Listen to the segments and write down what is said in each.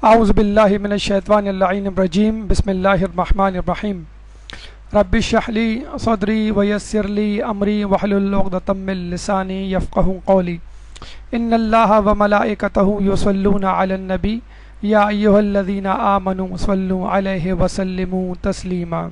اعوذ باللہ من الشیطان اللعین الرجیم بسم اللہ الرحمن الرحیم رب اشرح لی صدری ویسر لی امری واحلل عقدۃ من لسانی یفقہوا قولی ان اللہ وملائکتہ یصلون علی النبی یا ایھا الذین آمنوا صلوا علیہ وسلموا تسلیما۔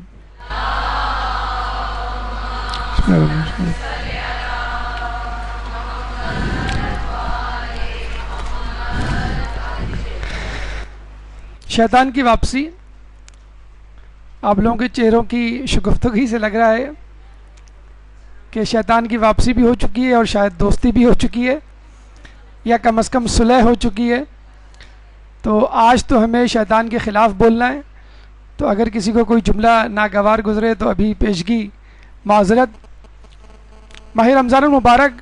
شیطان کی واپسی آپ لوگوں کے چہروں کی شگفتگی سے لگ رہا ہے کہ شیطان کی واپسی بھی ہو چکی ہے اور شاید دوستی بھی ہو چکی ہے یا کم از کم صلح ہو چکی ہے۔ تو آج تو ہمیں شیطان کے خلاف بولنا ہے، تو اگر کسی کو کوئی جملہ ناگوار گزرے تو ابھی پیشگی معذرت۔ ماہ رمضان المبارک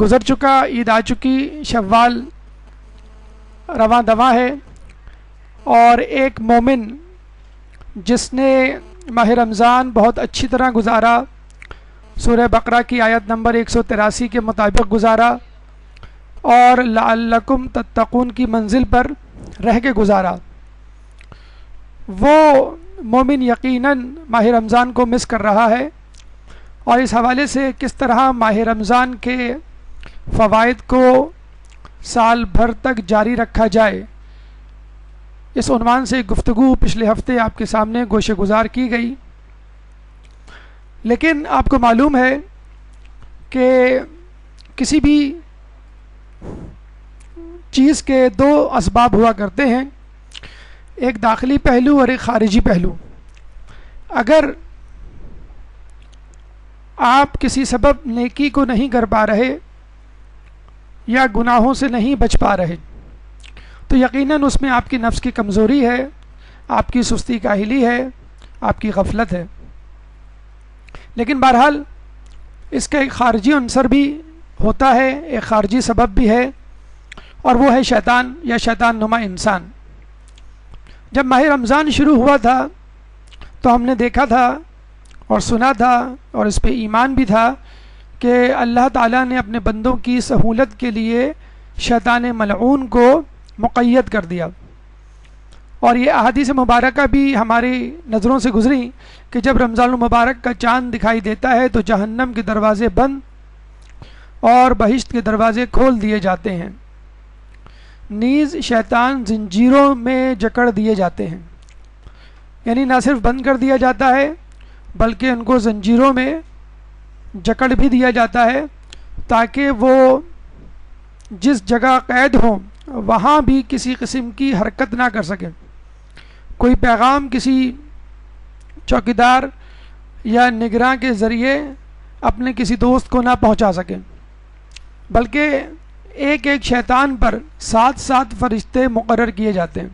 گزر چکا، عید آ چکی، شوال رواں دواں ہے، اور ایک مومن جس نے ماہ رمضان بہت اچھی طرح گزارا، سورہ بقرہ کی آیت نمبر 183 کے مطابق گزارا اور لعلکم تتقون کی منزل پر رہ کے گزارا، وہ مومن یقیناً ماہ رمضان کو مس کر رہا ہے۔ اور اس حوالے سے کس طرح ماہ رمضان کے فوائد کو سال بھر تک جاری رکھا جائے، اس عنوان سے گفتگو پچھلے ہفتے آپ کے سامنے گوشے گزار کی گئی۔ لیکن آپ کو معلوم ہے کہ کسی بھی چیز کے دو اسباب ہوا کرتے ہیں، ایک داخلی پہلو اور ایک خارجی پہلو۔ اگر آپ کسی سبب نیکی کو نہیں کر پا رہے یا گناہوں سے نہیں بچ پا رہے تو یقیناً اس میں آپ کی نفس کی کمزوری ہے، آپ کی سستی کاہلی ہے، آپ کی غفلت ہے۔ لیکن بہرحال اس کا ایک خارجی عنصر بھی ہوتا ہے، ایک خارجی سبب بھی ہے، اور وہ ہے شیطان یا شیطان نما انسان۔ جب ماہ رمضان شروع ہوا تھا تو ہم نے دیکھا تھا اور سنا تھا اور اس پہ ایمان بھی تھا کہ اللہ تعالیٰ نے اپنے بندوں کی سہولت کے لیے شیطان ملعون کو مقید کر دیا، اور یہ احادیث مبارکہ بھی ہماری نظروں سے گزری کہ جب رمضان المبارک کا چاند دکھائی دیتا ہے تو جہنم کے دروازے بند اور بہشت کے دروازے کھول دیے جاتے ہیں، نیز شیطان زنجیروں میں جکڑ دیے جاتے ہیں۔ یعنی نہ صرف بند کر دیا جاتا ہے بلکہ ان کو زنجیروں میں جکڑ بھی دیا جاتا ہے تاکہ وہ جس جگہ قید ہوں وہاں بھی کسی قسم کی حرکت نہ کر سکیں، کوئی پیغام کسی چوکیدار یا نگراں کے ذریعے اپنے کسی دوست کو نہ پہنچا سکیں، بلکہ ایک ایک شیطان پر 7 فرشتے مقرر کیے جاتے ہیں۔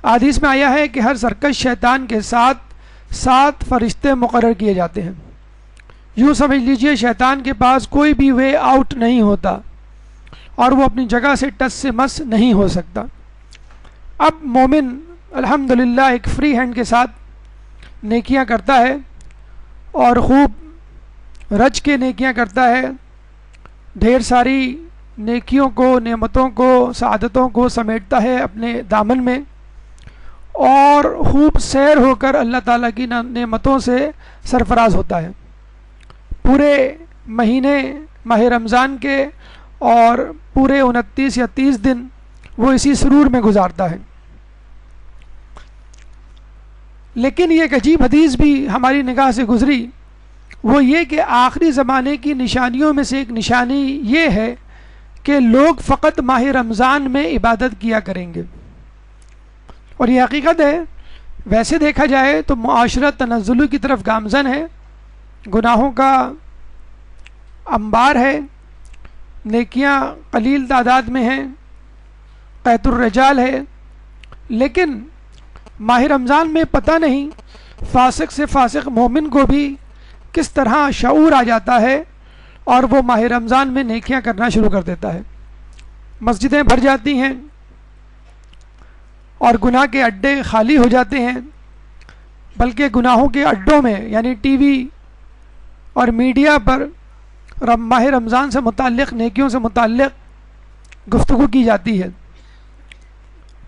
حدیث میں آیا ہے کہ ہر سرکش شیطان کے ساتھ 7 فرشتے مقرر کیے جاتے ہیں۔ یوں سمجھ لیجئے شیطان کے پاس کوئی بھی وے آؤٹ نہیں ہوتا اور وہ اپنی جگہ سے ٹس سے مس نہیں ہو سکتا۔ اب مومن الحمدللہ ایک فری ہینڈ کے ساتھ نیکیاں کرتا ہے اور خوب رچ کے نیکیاں کرتا ہے، ڈھیر ساری نیکیوں کو، نعمتوں کو، سعادتوں کو سمیٹتا ہے اپنے دامن میں، اور خوب سیر ہو کر اللہ تعالیٰ کی نعمتوں سے سرفراز ہوتا ہے۔ پورے مہینے ماہ رمضان کے اور پورے 29 یا 30 دن وہ اسی سرور میں گزارتا ہے۔ لیکن یہ ایک عجیب حدیث بھی ہماری نگاہ سے گزری، وہ یہ کہ آخری زمانے کی نشانیوں میں سے ایک نشانی یہ ہے کہ لوگ فقط ماہ رمضان میں عبادت کیا کریں گے، اور یہ حقیقت ہے۔ ویسے دیکھا جائے تو معاشرہ تنزلی کی طرف گامزن ہے، گناہوں کا انبار ہے، نیکیاں قلیل تعداد میں ہیں، قحط الرجال ہے، لیکن ماہ رمضان میں پتہ نہیں فاسق سے فاسق مومن کو بھی کس طرح شعور آ جاتا ہے اور وہ ماہ رمضان میں نیکیاں کرنا شروع کر دیتا ہے۔ مسجدیں بھر جاتی ہیں اور گناہ کے اڈے خالی ہو جاتے ہیں، بلکہ گناہوں کے اڈوں میں یعنی ٹی وی اور میڈیا پر ماہ رمضان سے متعلق، نیکیوں سے متعلق گفتگو کی جاتی ہے۔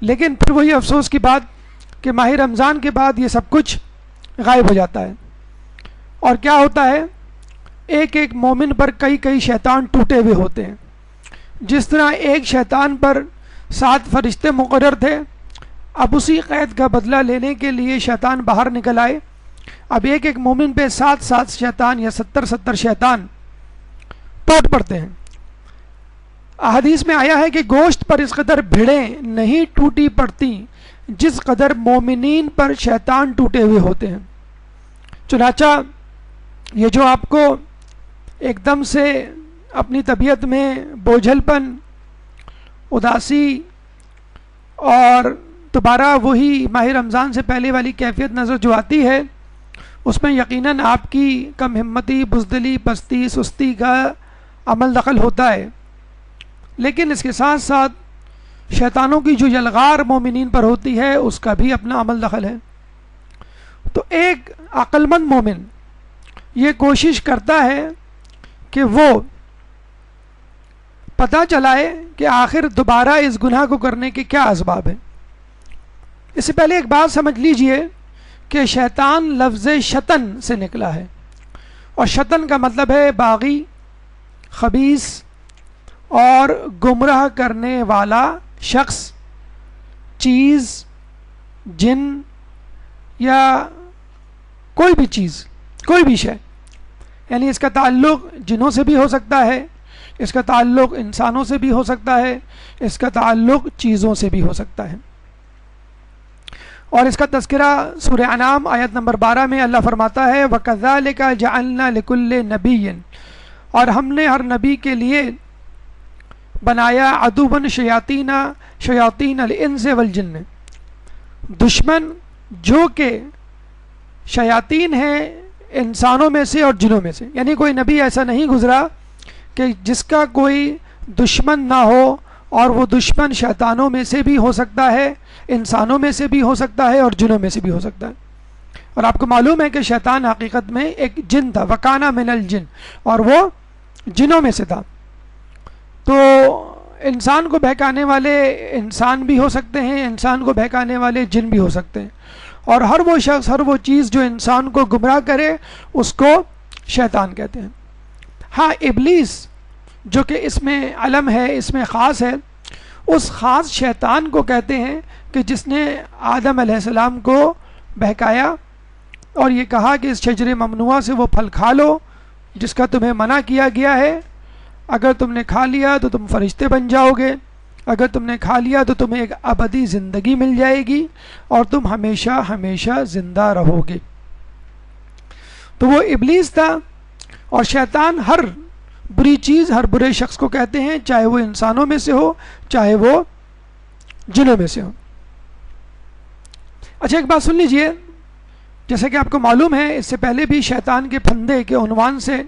لیکن پھر وہی افسوس کی بات کہ ماہ رمضان کے بعد یہ سب کچھ غائب ہو جاتا ہے، اور کیا ہوتا ہے، ایک ایک مومن پر کئی کئی شیطان ٹوٹے ہوئے ہوتے ہیں. جس طرح ایک شیطان پر 7 فرشتے مقرر تھے، اب اسی قید کا بدلہ لینے کے لیے شیطان باہر نکل آئے، اب ایک ایک مومن پہ 7 شیطان یا 70 شیطان ٹوٹ پڑتے ہیں. احادیث میں آیا ہے کہ گوشت پر اس قدر بھیڑیں نہیں ٹوٹی پڑتی جس قدر مومنین پر شیطان ٹوٹے ہوئے ہوتے ہیں. چنانچہ یہ جو آپ کو ایک دم سے اپنی طبیعت میں بوجھل پن، اداسی اور دوبارہ وہی ماہ رمضان سے پہلے والی کیفیت نظر جو آتی ہے، اس میں یقیناً آپ کی کم ہمتی، بزدلی، پستی، سستی کا عمل دخل ہوتا ہے. لیکن اس کے ساتھ ساتھ شیطانوں کی جو یلغار مومنین پر ہوتی ہے اس کا بھی اپنا عمل دخل ہے. تو ایک عقل مند مومن یہ کوشش کرتا ہے کہ وہ پتہ چلائے کہ آخر دوبارہ اس گناہ کو کرنے کے کیا اسباب ہیں. اس سے پہلے ایک بات سمجھ لیجئے کہ شیطان لفظ شطن سے نکلا ہے، اور شطن کا مطلب ہے باغی، خبیث اور گمراہ کرنے والا شخص، چیز، جن یا کوئی بھی چیز، کوئی بھی شے. یعنی اس کا تعلق جنوں سے بھی ہو سکتا ہے، اس کا تعلق انسانوں سے بھی ہو سکتا ہے، اس کا تعلق چیزوں سے بھی ہو سکتا ہے. اور اس کا تذکرہ سورہ انعام آیت نمبر 12 میں اللہ فرماتا ہے وَكَذَلِكَ جَعَلْنَا لِكُلِّ نَبِيٍّ، اور ہم نے ہر نبی کے لیے بنایا عدوًا شیاطین الانس والجن، دشمن جو کہ شیاطین ہیں انسانوں میں سے اور جنوں میں سے. یعنی کوئی نبی ایسا نہیں گزرا کہ جس کا کوئی دشمن نہ ہو، اور وہ دشمن شیطانوں میں سے بھی ہو سکتا ہے، انسانوں میں سے بھی ہو سکتا ہے اور جنوں میں سے بھی ہو سکتا ہے. اور آپ کو معلوم ہے کہ شیطان حقیقت میں ایک جن تھا، وَكَانَ مِنَ الْجِنِّ، اور وہ جنوں میں سے تھا. تو انسان کو بہکانے والے انسان بھی ہو سکتے ہیں، انسان کو بہکانے والے جن بھی ہو سکتے ہیں، اور ہر وہ شخص، ہر وہ چیز جو انسان کو گمراہ کرے اس کو شیطان کہتے ہیں. ہاں، ابلیس جو کہ اس میں علم ہے، اس میں خاص ہے، اس خاص شیطان کو کہتے ہیں کہ جس نے آدم علیہ السلام کو بہکایا اور یہ کہا کہ اس شجر ممنوعہ سے وہ پھل کھا لو جس کا تمہیں منع کیا گیا ہے، اگر تم نے کھا لیا تو تم فرشتے بن جاؤ گے، اگر تم نے کھا لیا تو تمہیں ایک ابدی زندگی مل جائے گی اور تم ہمیشہ ہمیشہ زندہ رہو گے. تو وہ ابلیس تھا. اور شیطان ہر بری چیز، ہر برے شخص کو کہتے ہیں، چاہے وہ انسانوں میں سے ہو چاہے وہ جنوں میں سے ہو. اچھا، ایک بات سن لیجئے، جیسا کہ آپ کو معلوم ہے اس سے پہلے بھی شیطان کے پھندے کے عنوان سے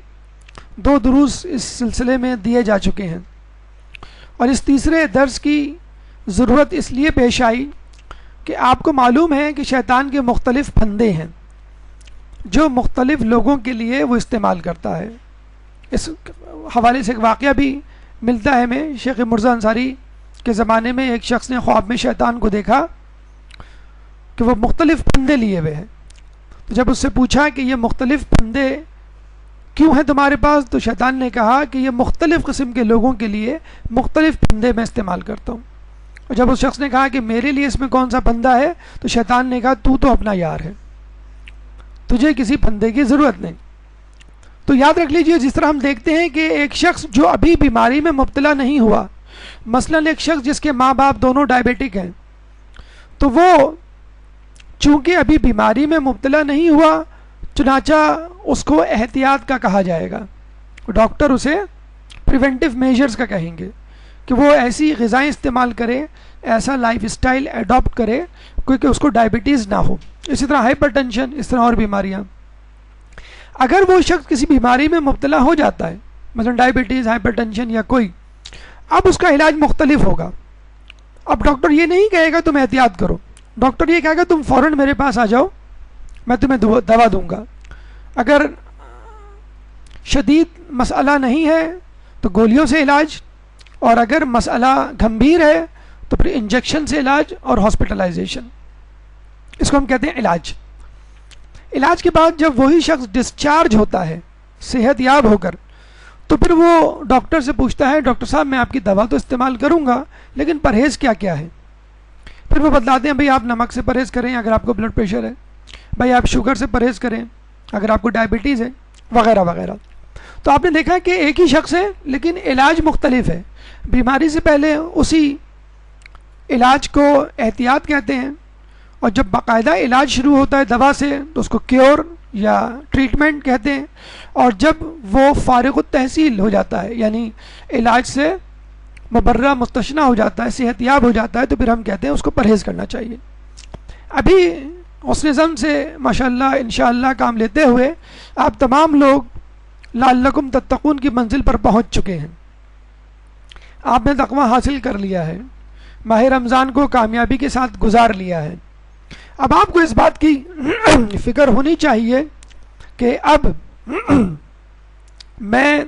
2 دروس اس سلسلے میں دیے جا چکے ہیں، اور اس تیسرے درس کی ضرورت اس لیے پیش آئی کہ آپ کو معلوم ہے کہ شیطان کے مختلف پھندے ہیں جو مختلف لوگوں کے لیے وہ استعمال کرتا ہے. اس حوالے سے ایک واقعہ بھی ملتا ہے ہمیں. شیخ مرزا انصاری کے زمانے میں ایک شخص نے خواب میں شیطان کو دیکھا کہ وہ مختلف پھندے لیے ہوئے ہیں. تو جب اس سے پوچھا کہ یہ مختلف پھندے کیوں ہیں تمہارے پاس، تو شیطان نے کہا کہ یہ مختلف قسم کے لوگوں کے لیے مختلف پھندے میں استعمال کرتا ہوں. اور جب اس شخص نے کہا کہ میرے لیے اس میں کون سا پھندا ہے، تو شیطان نے کہا تو اپنا یار ہے، تجھے کسی پھندے کی ضرورت نہیں. تو یاد رکھ لیجئے، جس طرح ہم دیکھتے ہیں کہ ایک شخص جو ابھی بیماری میں مبتلا نہیں ہوا، مثلا ایک شخص جس کے ماں باپ دونوں ڈائبیٹک ہیں، تو وہ چونکہ ابھی بیماری میں مبتلا نہیں ہوا، چنانچہ اس کو احتیاط کا کہا جائے گا. ڈاکٹر اسے پریونٹیو میجرز کا کہیں گے کہ وہ ایسی غذائیں استعمال کرے، ایسا لائف اسٹائل ایڈاپٹ کرے کیونکہ اس کو ڈائبٹیز نہ ہو. اسی طرح ہائپر ٹینشن، اس طرح اور بیماریاں. اگر وہ شخص کسی بیماری میں مبتلا ہو جاتا ہے، مثلا ڈائبٹیز، ہائپر ٹینشن یا کوئی، اب اس کا علاج مختلف ہوگا. اب ڈاکٹر یہ نہیں کہے گا تم احتیاط کرو، ڈاکٹر یہ کہے گا تم فوراً میرے پاس آ جاؤ، میں تمہیں دوا دوں گا. اگر شدید مسئلہ نہیں ہے تو گولیوں سے علاج، اور اگر مسئلہ گھمبیر ہے تو پھر انجیکشن سے علاج اور ہاسپٹلائزیشن، اس کو ہم کہتے ہیں علاج۔ علاج کے بعد جب وہی شخص ڈسچارج ہوتا ہے صحت یاب ہو کر، تو پھر وہ ڈاکٹر سے پوچھتا ہے ڈاکٹر صاحب میں آپ کی دوا تو استعمال کروں گا لیکن پرہیز کیا کیا ہے؟ پھر وہ بتلاتے ہیں بھئی آپ نمک سے پرہیز کریں اگر آپ کو بلڈ پریشر ہے، بھئی آپ شوگر سے پرہیز کریں اگر آپ کو ڈائبٹیز ہے، وغیرہ وغیرہ۔ تو آپ نے دیکھا کہ ایک ہی شخص ہے لیکن علاج مختلف ہے۔ بیماری سے پہلے اسی علاج کو احتیاط کہتے ہیں، اور جب باقاعدہ علاج شروع ہوتا ہے دوا سے تو اس کو کیور یا ٹریٹمنٹ کہتے ہیں، اور جب وہ فارغ التحصیل ہو جاتا ہے یعنی علاج سے مبرہ مستثنی ہو جاتا ہے، صحت یاب ہو جاتا ہے، تو پھر ہم کہتے ہیں اس کو پرہیز کرنا چاہیے۔ ابھی حسن ظن سے ماشاءاللہ انشاءاللہ کام لیتے ہوئے آپ تمام لوگ لعلکم تتقون کی منزل پر پہنچ چکے ہیں، آپ نے تقوی حاصل کر لیا ہے، ماہ رمضان کو کامیابی کے ساتھ گزار لیا ہے۔ اب آپ کو اس بات کی فکر ہونی چاہیے کہ اب میں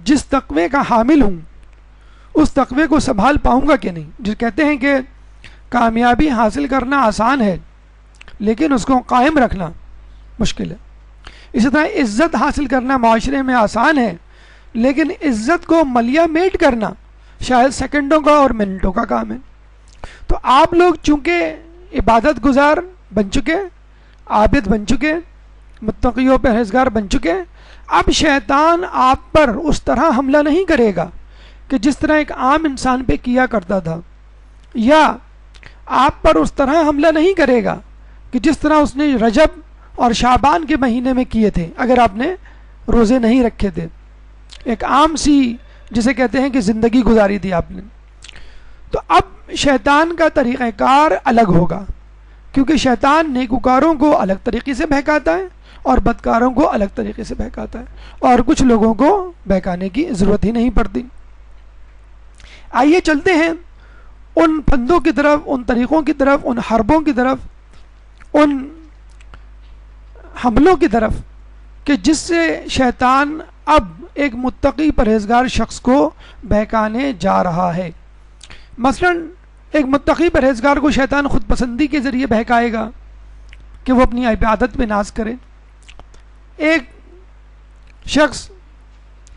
جس تقوی کا حامل ہوں اس تقوی کو سنبھال پاؤں گا کہ نہیں۔ جو کہتے ہیں کہ کامیابی حاصل کرنا آسان ہے لیکن اس کو قائم رکھنا مشکل ہے، اسی طرح عزت حاصل کرنا معاشرے میں آسان ہے لیکن عزت کو ملیا میٹ کرنا شاید سیکنڈوں کا اور منٹوں کا کام ہے۔ تو آپ لوگ چونکہ عبادت گزار بن چکے، عابد بن چکے، متقی و پرہیزگار بن چکے، اب شیطان آپ پر اس طرح حملہ نہیں کرے گا کہ جس طرح ایک عام انسان پہ کیا کرتا تھا، یا آپ پر اس طرح حملہ نہیں کرے گا کہ جس طرح اس نے رجب اور شعبان کے مہینے میں کیے تھے اگر آپ نے روزے نہیں رکھے تھے، ایک عام سی جسے کہتے ہیں کہ زندگی گزاری تھی آپ نے۔ تو اب شیطان کا طریقہ کار الگ ہوگا، کیونکہ شیطان نیکوکاروں کو الگ طریقے سے بہکاتا ہے اور بدکاروں کو الگ طریقے سے بہکاتا ہے، اور کچھ لوگوں کو بہکانے کی ضرورت ہی نہیں پڑتی۔ آئیے چلتے ہیں ان پھندوں کی طرف، ان طریقوں کی طرف، ان حربوں کی طرف، ان حملوں کی طرف کہ جس سے شیطان اب ایک متقی پرہیزگار شخص کو بہکانے جا رہا ہے۔ مثلا ایک متقی پرہیزگار کو شیطان خود پسندی کے ذریعے بہکائے گا کہ وہ اپنی عبادت پہ ناز کرے۔ ایک شخص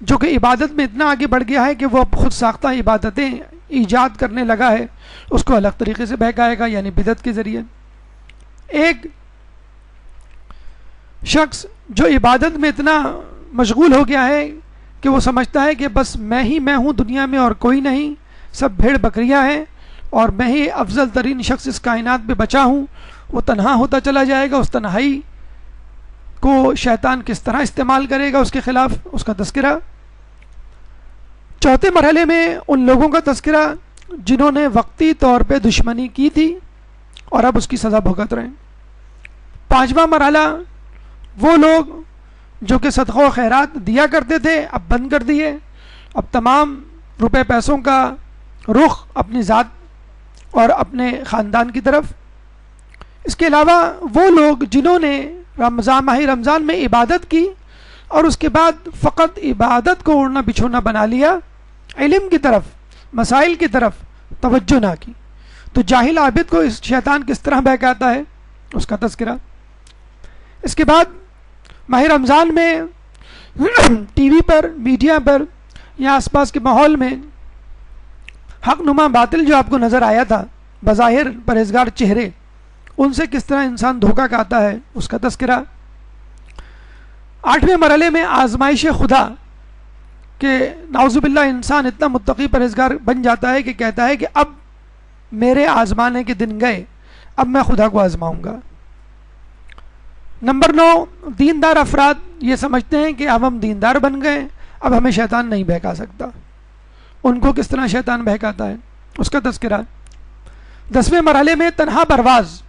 جو کہ عبادت میں اتنا آگے بڑھ گیا ہے کہ وہ اب خود ساختہ عبادتیں ایجاد کرنے لگا ہے، اس کو الگ طریقے سے بہکائے گا یعنی بدعت کے ذریعے۔ ایک شخص جو عبادت میں اتنا مشغول ہو گیا ہے کہ وہ سمجھتا ہے کہ بس میں ہی میں ہوں دنیا میں اور کوئی نہیں، سب بھیڑ بکریاں ہیں اور میں ہی افضل ترین شخص اس کائنات پہ بچا ہوں، وہ تنہا ہوتا چلا جائے گا۔ اس تنہائی کو شیطان کس طرح استعمال کرے گا اس کے خلاف، اس کا تذکرہ۔ چوتھے مرحلے میں ان لوگوں کا تذکرہ جنہوں نے وقتی طور پہ دشمنی کی تھی اور اب اس کی سزا بھگت رہے ہیں۔ پانچواں مرحلہ وہ لوگ جو کہ صدقہ و خیرات دیا کرتے تھے اب بند کر دیے، اب تمام روپے پیسوں کا رخ اپنی ذات اور اپنے خاندان کی طرف۔ اس کے علاوہ وہ لوگ جنہوں نے ماہ رمضان میں عبادت کی اور اس کے بعد فقط عبادت کو اوڑھنا بچھونا بنا لیا، علم کی طرف، مسائل کی طرف توجہ نہ کی، تو جاہل عابد کو اس شیطان کس طرح بہکاتا ہے اس کا تذکرہ۔ اس کے بعد ماہ رمضان میں ٹی وی پر، میڈیا پر یا آس پاس کے ماحول میں حق نما باطل جو آپ کو نظر آیا تھا، بظاہر پرہیزگار چہرے، ان سے کس طرح انسان دھوکہ کھاتا ہے اس کا تذکرہ۔ آٹھویں مرحلے میں آزمائش خدا کہ نعوذ باللہ انسان اتنا متقی پرہیزگار بن جاتا ہے کہ کہتا ہے کہ اب میرے آزمانے کے دن گئے، اب میں خدا کو آزماؤں گا۔ نمبر 9، دیندار افراد یہ سمجھتے ہیں کہ اب ہم دیندار بن گئے، اب ہمیں شیطان نہیں بہکا سکتا۔ ان کو کس طرح شیطان بہکاتا ہے اس کا تذکرہ۔ 10ویں مرحلے میں تنہا پرواز،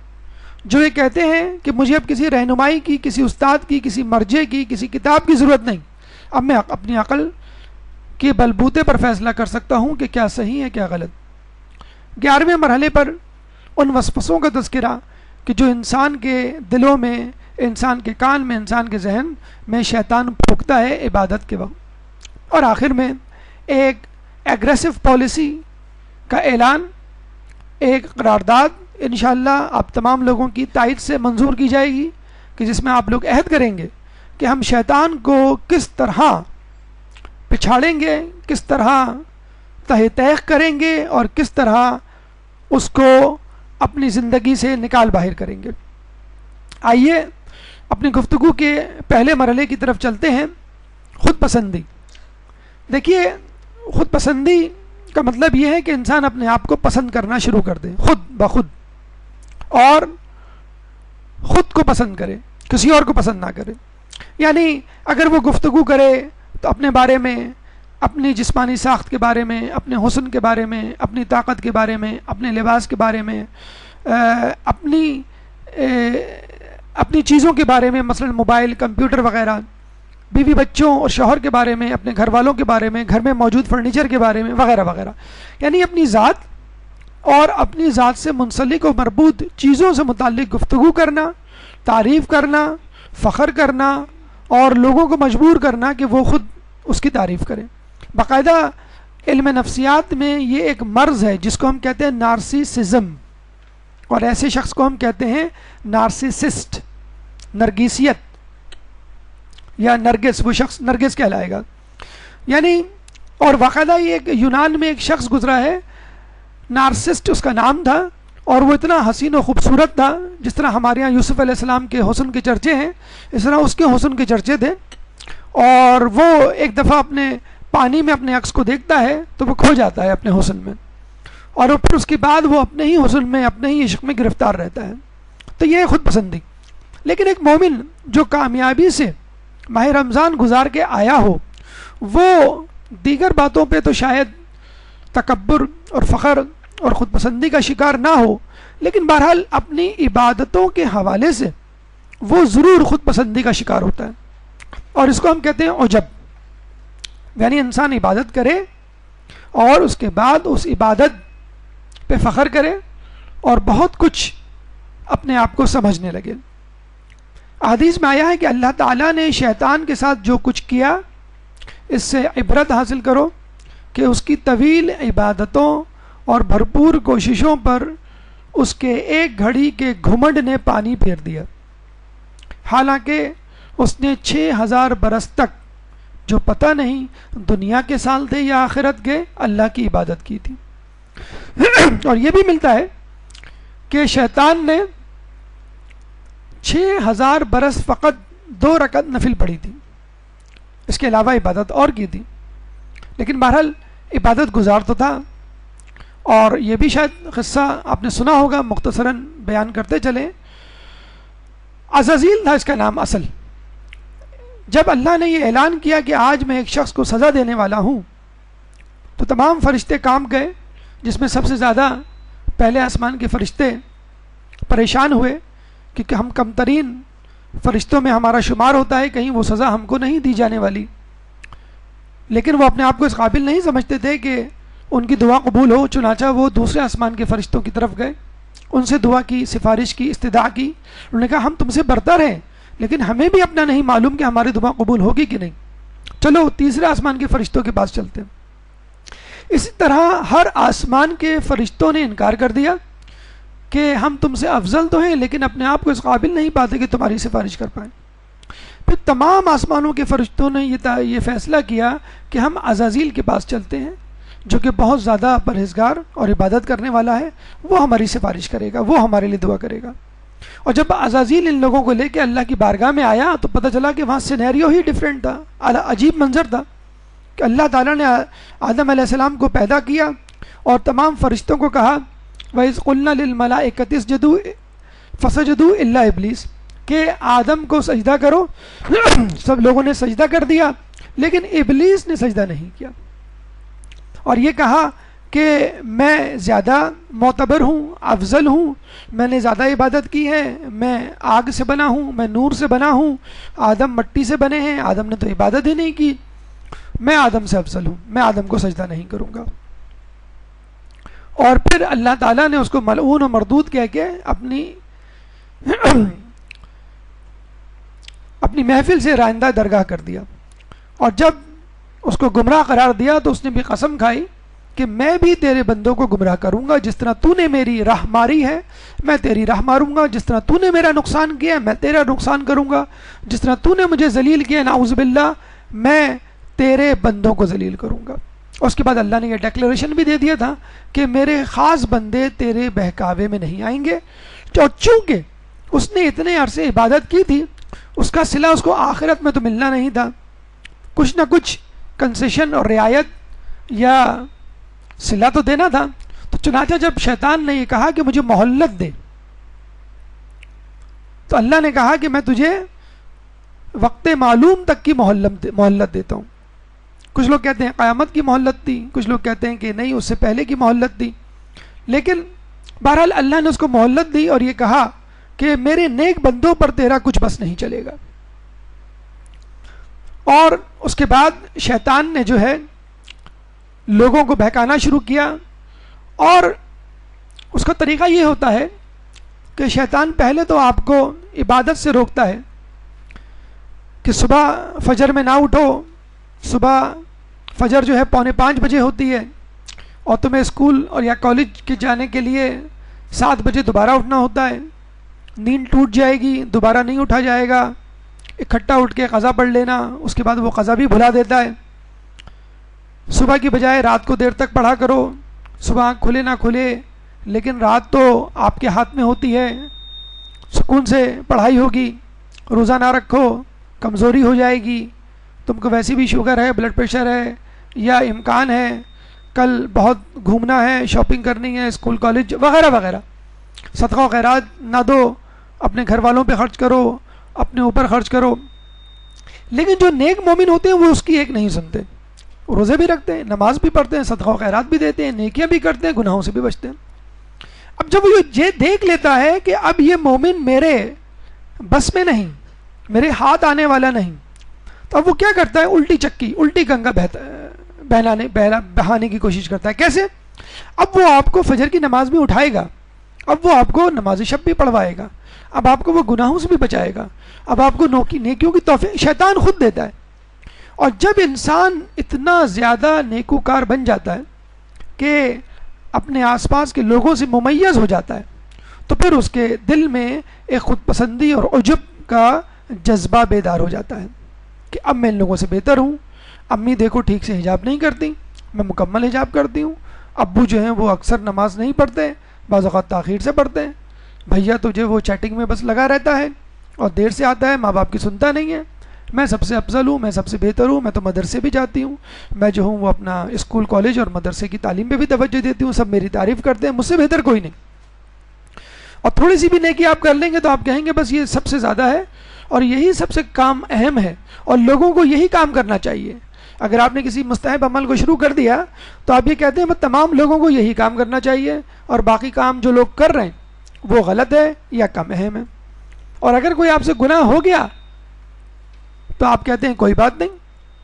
جو یہ کہتے ہیں کہ مجھے اب کسی رہنمائی کی، کسی استاد کی، کسی مرجع کی، کسی کتاب کی ضرورت نہیں، اب میں اپنی عقل کے بلبوتے پر فیصلہ کر سکتا ہوں کہ کیا صحیح ہے کیا غلط۔ 11ویں مرحلے پر ان وسوسوں کا تذکرہ کہ جو انسان کے دلوں میں، انسان کے کان میں، انسان کے ذہن میں شیطان پھونکتا ہے عبادت کے وقت۔ اور آخر میں ایک ایگریسو پالیسی کا اعلان ایک قرارداد انشاءاللہ آپ تمام لوگوں کی تائید سے منظور کی جائے گی کہ جس میں آپ لوگ عہد کریں گے کہ ہم شیطان کو کس طرح پچھاڑیں گے، کس طرح تہ تیخ کریں گے اور کس طرح اس کو اپنی زندگی سے نکال باہر کریں گے۔ آئیے اپنی گفتگو کے پہلے مرحلے کی طرف چلتے ہیں، خود پسندی۔ دیکھیے، خود پسندی کا مطلب یہ ہے کہ انسان اپنے آپ کو پسند کرنا شروع کر دے خود بخود، اور خود کو پسند کرے، کسی اور کو پسند نہ کرے۔ یعنی اگر وہ گفتگو کرے تو اپنے بارے میں، اپنی جسمانی ساخت کے بارے میں، اپنے حسن کے بارے میں، اپنی طاقت کے بارے میں، اپنے لباس کے بارے میں، اپنی چیزوں کے بارے میں، مثلا موبائل، کمپیوٹر وغیرہ، بیوی بچوں اور شوہر کے بارے میں، اپنے گھر والوں کے بارے میں، گھر میں موجود فرنیچر کے بارے میں، وغیرہ وغیرہ، یعنی اپنی ذات اور اپنی ذات سے منسلک و مربوط چیزوں سے متعلق گفتگو کرنا، تعریف کرنا، فخر کرنا، اور لوگوں کو مجبور کرنا کہ وہ خود اس کی تعریف کریں۔ باقاعدہ علم نفسیات میں یہ ایک مرض ہے جس کو ہم کہتے ہیں نارسیسزم، اور ایسے شخص کو ہم کہتے ہیں نارسیسسٹ، نرگیسیت یا نرگس، وہ شخص نرگس کہلائے گا۔ یعنی اور باقاعدہ یہ ایک یونان میں ایک شخص گزرا ہے، نارسسٹ اس کا نام تھا، اور وہ اتنا حسین و خوبصورت تھا، جس طرح ہمارے یہاں یوسف علیہ السلام کے حسن کے چرچے ہیں، اس طرح اس کے حسن کے چرچے تھے۔ اور وہ ایک دفعہ اپنے پانی میں اپنے عکس کو دیکھتا ہے تو وہ کھو جاتا ہے اپنے حسن میں، اور پھر اس کے بعد وہ اپنے ہی حسن میں، اپنے ہی عشق میں گرفتار رہتا ہے۔ تو یہ خود پسندی۔ لیکن ایک مومن جو کامیابی سے ماہ رمضان گزار کے آیا ہو، وہ دیگر باتوں پہ تو شاید تکبر اور فخر اور خود پسندی کا شکار نہ ہو، لیکن بہرحال اپنی عبادتوں کے حوالے سے وہ ضرور خود پسندی کا شکار ہوتا ہے، اور اس کو ہم کہتے ہیں عجب۔ یعنی انسان عبادت کرے اور اس کے بعد اس عبادت پہ فخر کرے اور بہت کچھ اپنے آپ کو سمجھنے لگے۔ حدیث میں آیا ہے کہ اللہ تعالیٰ نے شیطان کے ساتھ جو کچھ کیا، اس سے عبرت حاصل کرو کہ اس کی طویل عبادتوں اور بھرپور کوششوں پر اس کے ایک گھڑی کے گھمنڈ نے پانی پھیر دیا، حالانکہ اس نے 6000 برس تک، جو پتہ نہیں دنیا کے سال تھے یا آخرت کے، اللہ کی عبادت کی تھی۔ اور یہ بھی ملتا ہے کہ شیطان نے 6000 برس فقط 2 رکعت نفل پڑھی تھی، اس کے علاوہ عبادت اور کی تھی، لیکن بہرحال عبادت گزار تو تھا۔ اور یہ بھی شاید قصہ آپ نے سنا ہوگا، مختصراً بیان کرتے چلیں۔ عزازیل تھا اس کا نام اصل۔ جب اللہ نے یہ اعلان کیا کہ آج میں ایک شخص کو سزا دینے والا ہوں، تو تمام فرشتے کام گئے، جس میں سب سے زیادہ پہلے آسمان کے فرشتے پریشان ہوئے، کیونکہ ہم کم ترین فرشتوں میں ہمارا شمار ہوتا ہے، کہیں وہ سزا ہم کو نہیں دی جانے والی۔ لیکن وہ اپنے آپ کو اس قابل نہیں سمجھتے تھے کہ ان کی دعا قبول ہو، چنانچہ وہ دوسرے آسمان کے فرشتوں کی طرف گئے، ان سے دعا کی، سفارش کی، استدعا کی۔ انہوں نے کہا ہم تم سے برتر ہیں، لیکن ہمیں بھی اپنا نہیں معلوم کہ ہماری دعا قبول ہوگی کہ نہیں، چلو تیسرے آسمان کے فرشتوں کے پاس چلتے ہیں۔ اسی طرح ہر آسمان کے فرشتوں نے انکار کر دیا کہ ہم تم سے افضل تو ہیں، لیکن اپنے آپ کو اس قابل نہیں پاتے کہ تمہاری سفارش کر پائیں۔ پھر تمام آسمانوں کے فرشتوں نے یہ فیصلہ کیا کہ ہم عزازیل کے پاس چلتے ہیں، جو کہ بہت زیادہ پرہیزگار اور عبادت کرنے والا ہے، وہ ہماری سفارش کرے گا، وہ ہمارے لیے دعا کرے گا۔ اور جب عزازیل ان لوگوں کو لے کے اللہ کی بارگاہ میں آیا تو پتہ چلا کہ وہاں سینیریو ہی ڈیفرنٹ تھا، عجیب منظر تھا کہ اللہ تعالیٰ نے آدم علیہ السلام کو پیدا کیا اور تمام فرشتوں کو کہا وَإِذْ قُلْنَا لِلْمَلَائِكَةِ اسْجُدُوا فَسَجَدُوا إِلَّا إِبْلِيسَ، کہ آدم کو سجدہ کرو، سب لوگوں نے سجدہ کر دیا، لیکن ابلیس نے سجدہ نہیں کیا، اور یہ کہا کہ میں زیادہ معتبر ہوں، افضل ہوں، میں نے زیادہ عبادت کی ہے، میں آگ سے بنا ہوں، میں نور سے بنا ہوں، آدم مٹی سے بنے ہیں، آدم نے تو عبادت ہی نہیں کی، میں آدم سے افضل ہوں، میں آدم کو سجدہ نہیں کروں گا۔ اور پھر اللہ تعالیٰ نے اس کو ملعون و مردود کہہ کے اپنی محفل سے رائندہ درگاہ کر دیا، اور جب اس کو گمراہ قرار دیا تو اس نے بھی قسم کھائی کہ میں بھی تیرے بندوں کو گمراہ کروں گا، جس طرح تو نے میری راہ ماری ہے میں تیری راہ ماروں گا، جس طرح تو نے میرا نقصان کیا میں تیرا نقصان کروں گا، جس طرح تو نے مجھے ذلیل کیا نعوذ باللہ میں تیرے بندوں کو ذلیل کروں گا۔ اور اس کے بعد اللہ نے یہ ڈیکلیریشن بھی دے دیا تھا کہ میرے خاص بندے تیرے بہکاوے میں نہیں آئیں گے، اور چونکہ اس نے اتنے عرصے عبادت کی تھی اس کا صلہ اس کو آخرت میں تو ملنا نہیں تھا، کچھ نہ کچھ کنسیشن اور رعایت یا صلہ تو دینا تھا۔ تو چنانچہ جب شیطان نے یہ کہا کہ مجھے مہلت دے، تو اللہ نے کہا کہ میں تجھے وقت معلوم تک کی مہلت دیتا ہوں۔ کچھ لوگ کہتے ہیں قیامت کی مہلت دی، کچھ لوگ کہتے ہیں کہ نہیں اس سے پہلے کی مہلت دی، لیکن بہرحال اللہ نے اس کو مہلت دی اور یہ کہا کہ میرے نیک بندوں پر تیرا کچھ بس نہیں چلے گا۔ اور اس کے بعد شیطان نے جو ہے لوگوں کو بہکانا شروع کیا، اور اس کا طریقہ یہ ہوتا ہے کہ شیطان پہلے تو آپ کو عبادت سے روکتا ہے کہ صبح فجر میں نہ اٹھو، صبح فجر جو ہے 4:45 بجے ہوتی ہے اور تمہیں اسکول اور یا کالج کے جانے کے لیے 7 بجے دوبارہ اٹھنا ہوتا ہے، نیند ٹوٹ جائے گی دوبارہ نہیں اٹھا جائے گا، اکٹھا اٹھ کے قضا پڑھ لینا، اس کے بعد وہ قضا بھی بھلا دیتا ہے، صبح کی بجائے رات کو دیر تک پڑھا کرو، صبح آنکھ کھلے نہ کھلے لیکن رات تو آپ کے ہاتھ میں ہوتی ہے، سکون سے پڑھائی ہوگی، روزہ نہ رکھو کمزوری ہو جائے گی، تم کو ویسی بھی شوگر ہے بلڈ پریشر ہے یا امکان ہے کل بہت گھومنا ہے شاپنگ کرنی ہے اسکول کالج وغیرہ وغیرہ، صدقہ و خیرات نہ دو، اپنے گھر والوں پہ خرچ کرو، اپنے اوپر خرچ کرو۔ لیکن جو نیک مومن ہوتے ہیں وہ اس کی ایک نہیں سنتے، روزے بھی رکھتے ہیں، نماز بھی پڑھتے ہیں، صدقہ و خیرات بھی دیتے ہیں، نیکیاں بھی کرتے ہیں، گناہوں سے بھی بچتے ہیں۔ اب جب وہ یہ دیکھ لیتا ہے کہ اب یہ مومن میرے بس میں نہیں، میرے ہاتھ آنے والا نہیں، تو اب وہ کیا کرتا ہے الٹی چکی الٹی گنگا بہانے کی کوشش کرتا ہے۔ کیسے؟ اب وہ آپ کو فجر کی نماز بھی اٹھائے گا، اب وہ آپ کو نماز شب بھی پڑھوائے گا، اب آپ کو وہ گناہوں سے بھی بچائے گا، اب آپ کو نیکیوں کی توفیق شیطان خود دیتا ہے۔ اور جب انسان اتنا زیادہ نیکوکار بن جاتا ہے کہ اپنے آس پاس کے لوگوں سے ممیز ہو جاتا ہے تو پھر اس کے دل میں ایک خود پسندی اور عجب کا جذبہ بیدار ہو جاتا ہے کہ اب میں ان لوگوں سے بہتر ہوں، امی دیکھو ٹھیک سے حجاب نہیں کرتی، میں مکمل حجاب کرتی ہوں، ابو جو ہیں وہ اکثر نماز نہیں پڑھتے، بعض اوقات تاخیر سے پڑھتے ہیں، بھیا تو جو وہ چیٹنگ میں بس لگا رہتا ہے اور دیر سے آتا ہے، ماں باپ کی سنتا نہیں ہے، میں سب سے افضل ہوں، میں سب سے بہتر ہوں، میں تو مدرسے بھی جاتی ہوں، میں جو ہوں وہ اپنا اسکول کالج اور مدرسے کی تعلیم پہ بھی توجہ دیتی ہوں، سب میری تعریف کرتے ہیں، مجھ سے بہتر کوئی نہیں۔ اور تھوڑی سی بھی نیکی آپ کر لیں گے تو آپ کہیں گے بس یہ سب سے زیادہ ہے اور یہی سب سے کام اہم ہے اور لوگوں کو یہی کام کرنا چاہیے۔ اگر آپ نے کسی مستحب عمل کو شروع کر دیا تو آپ یہ کہتے ہیں بس تمام لوگوں کو یہی کام کرنا چاہیے اور باقی کام جو لوگ کر رہے ہیں وہ غلط ہے یا کم اہم ہے۔ اور اگر کوئی آپ سے گناہ ہو گیا تو آپ کہتے ہیں کوئی بات نہیں،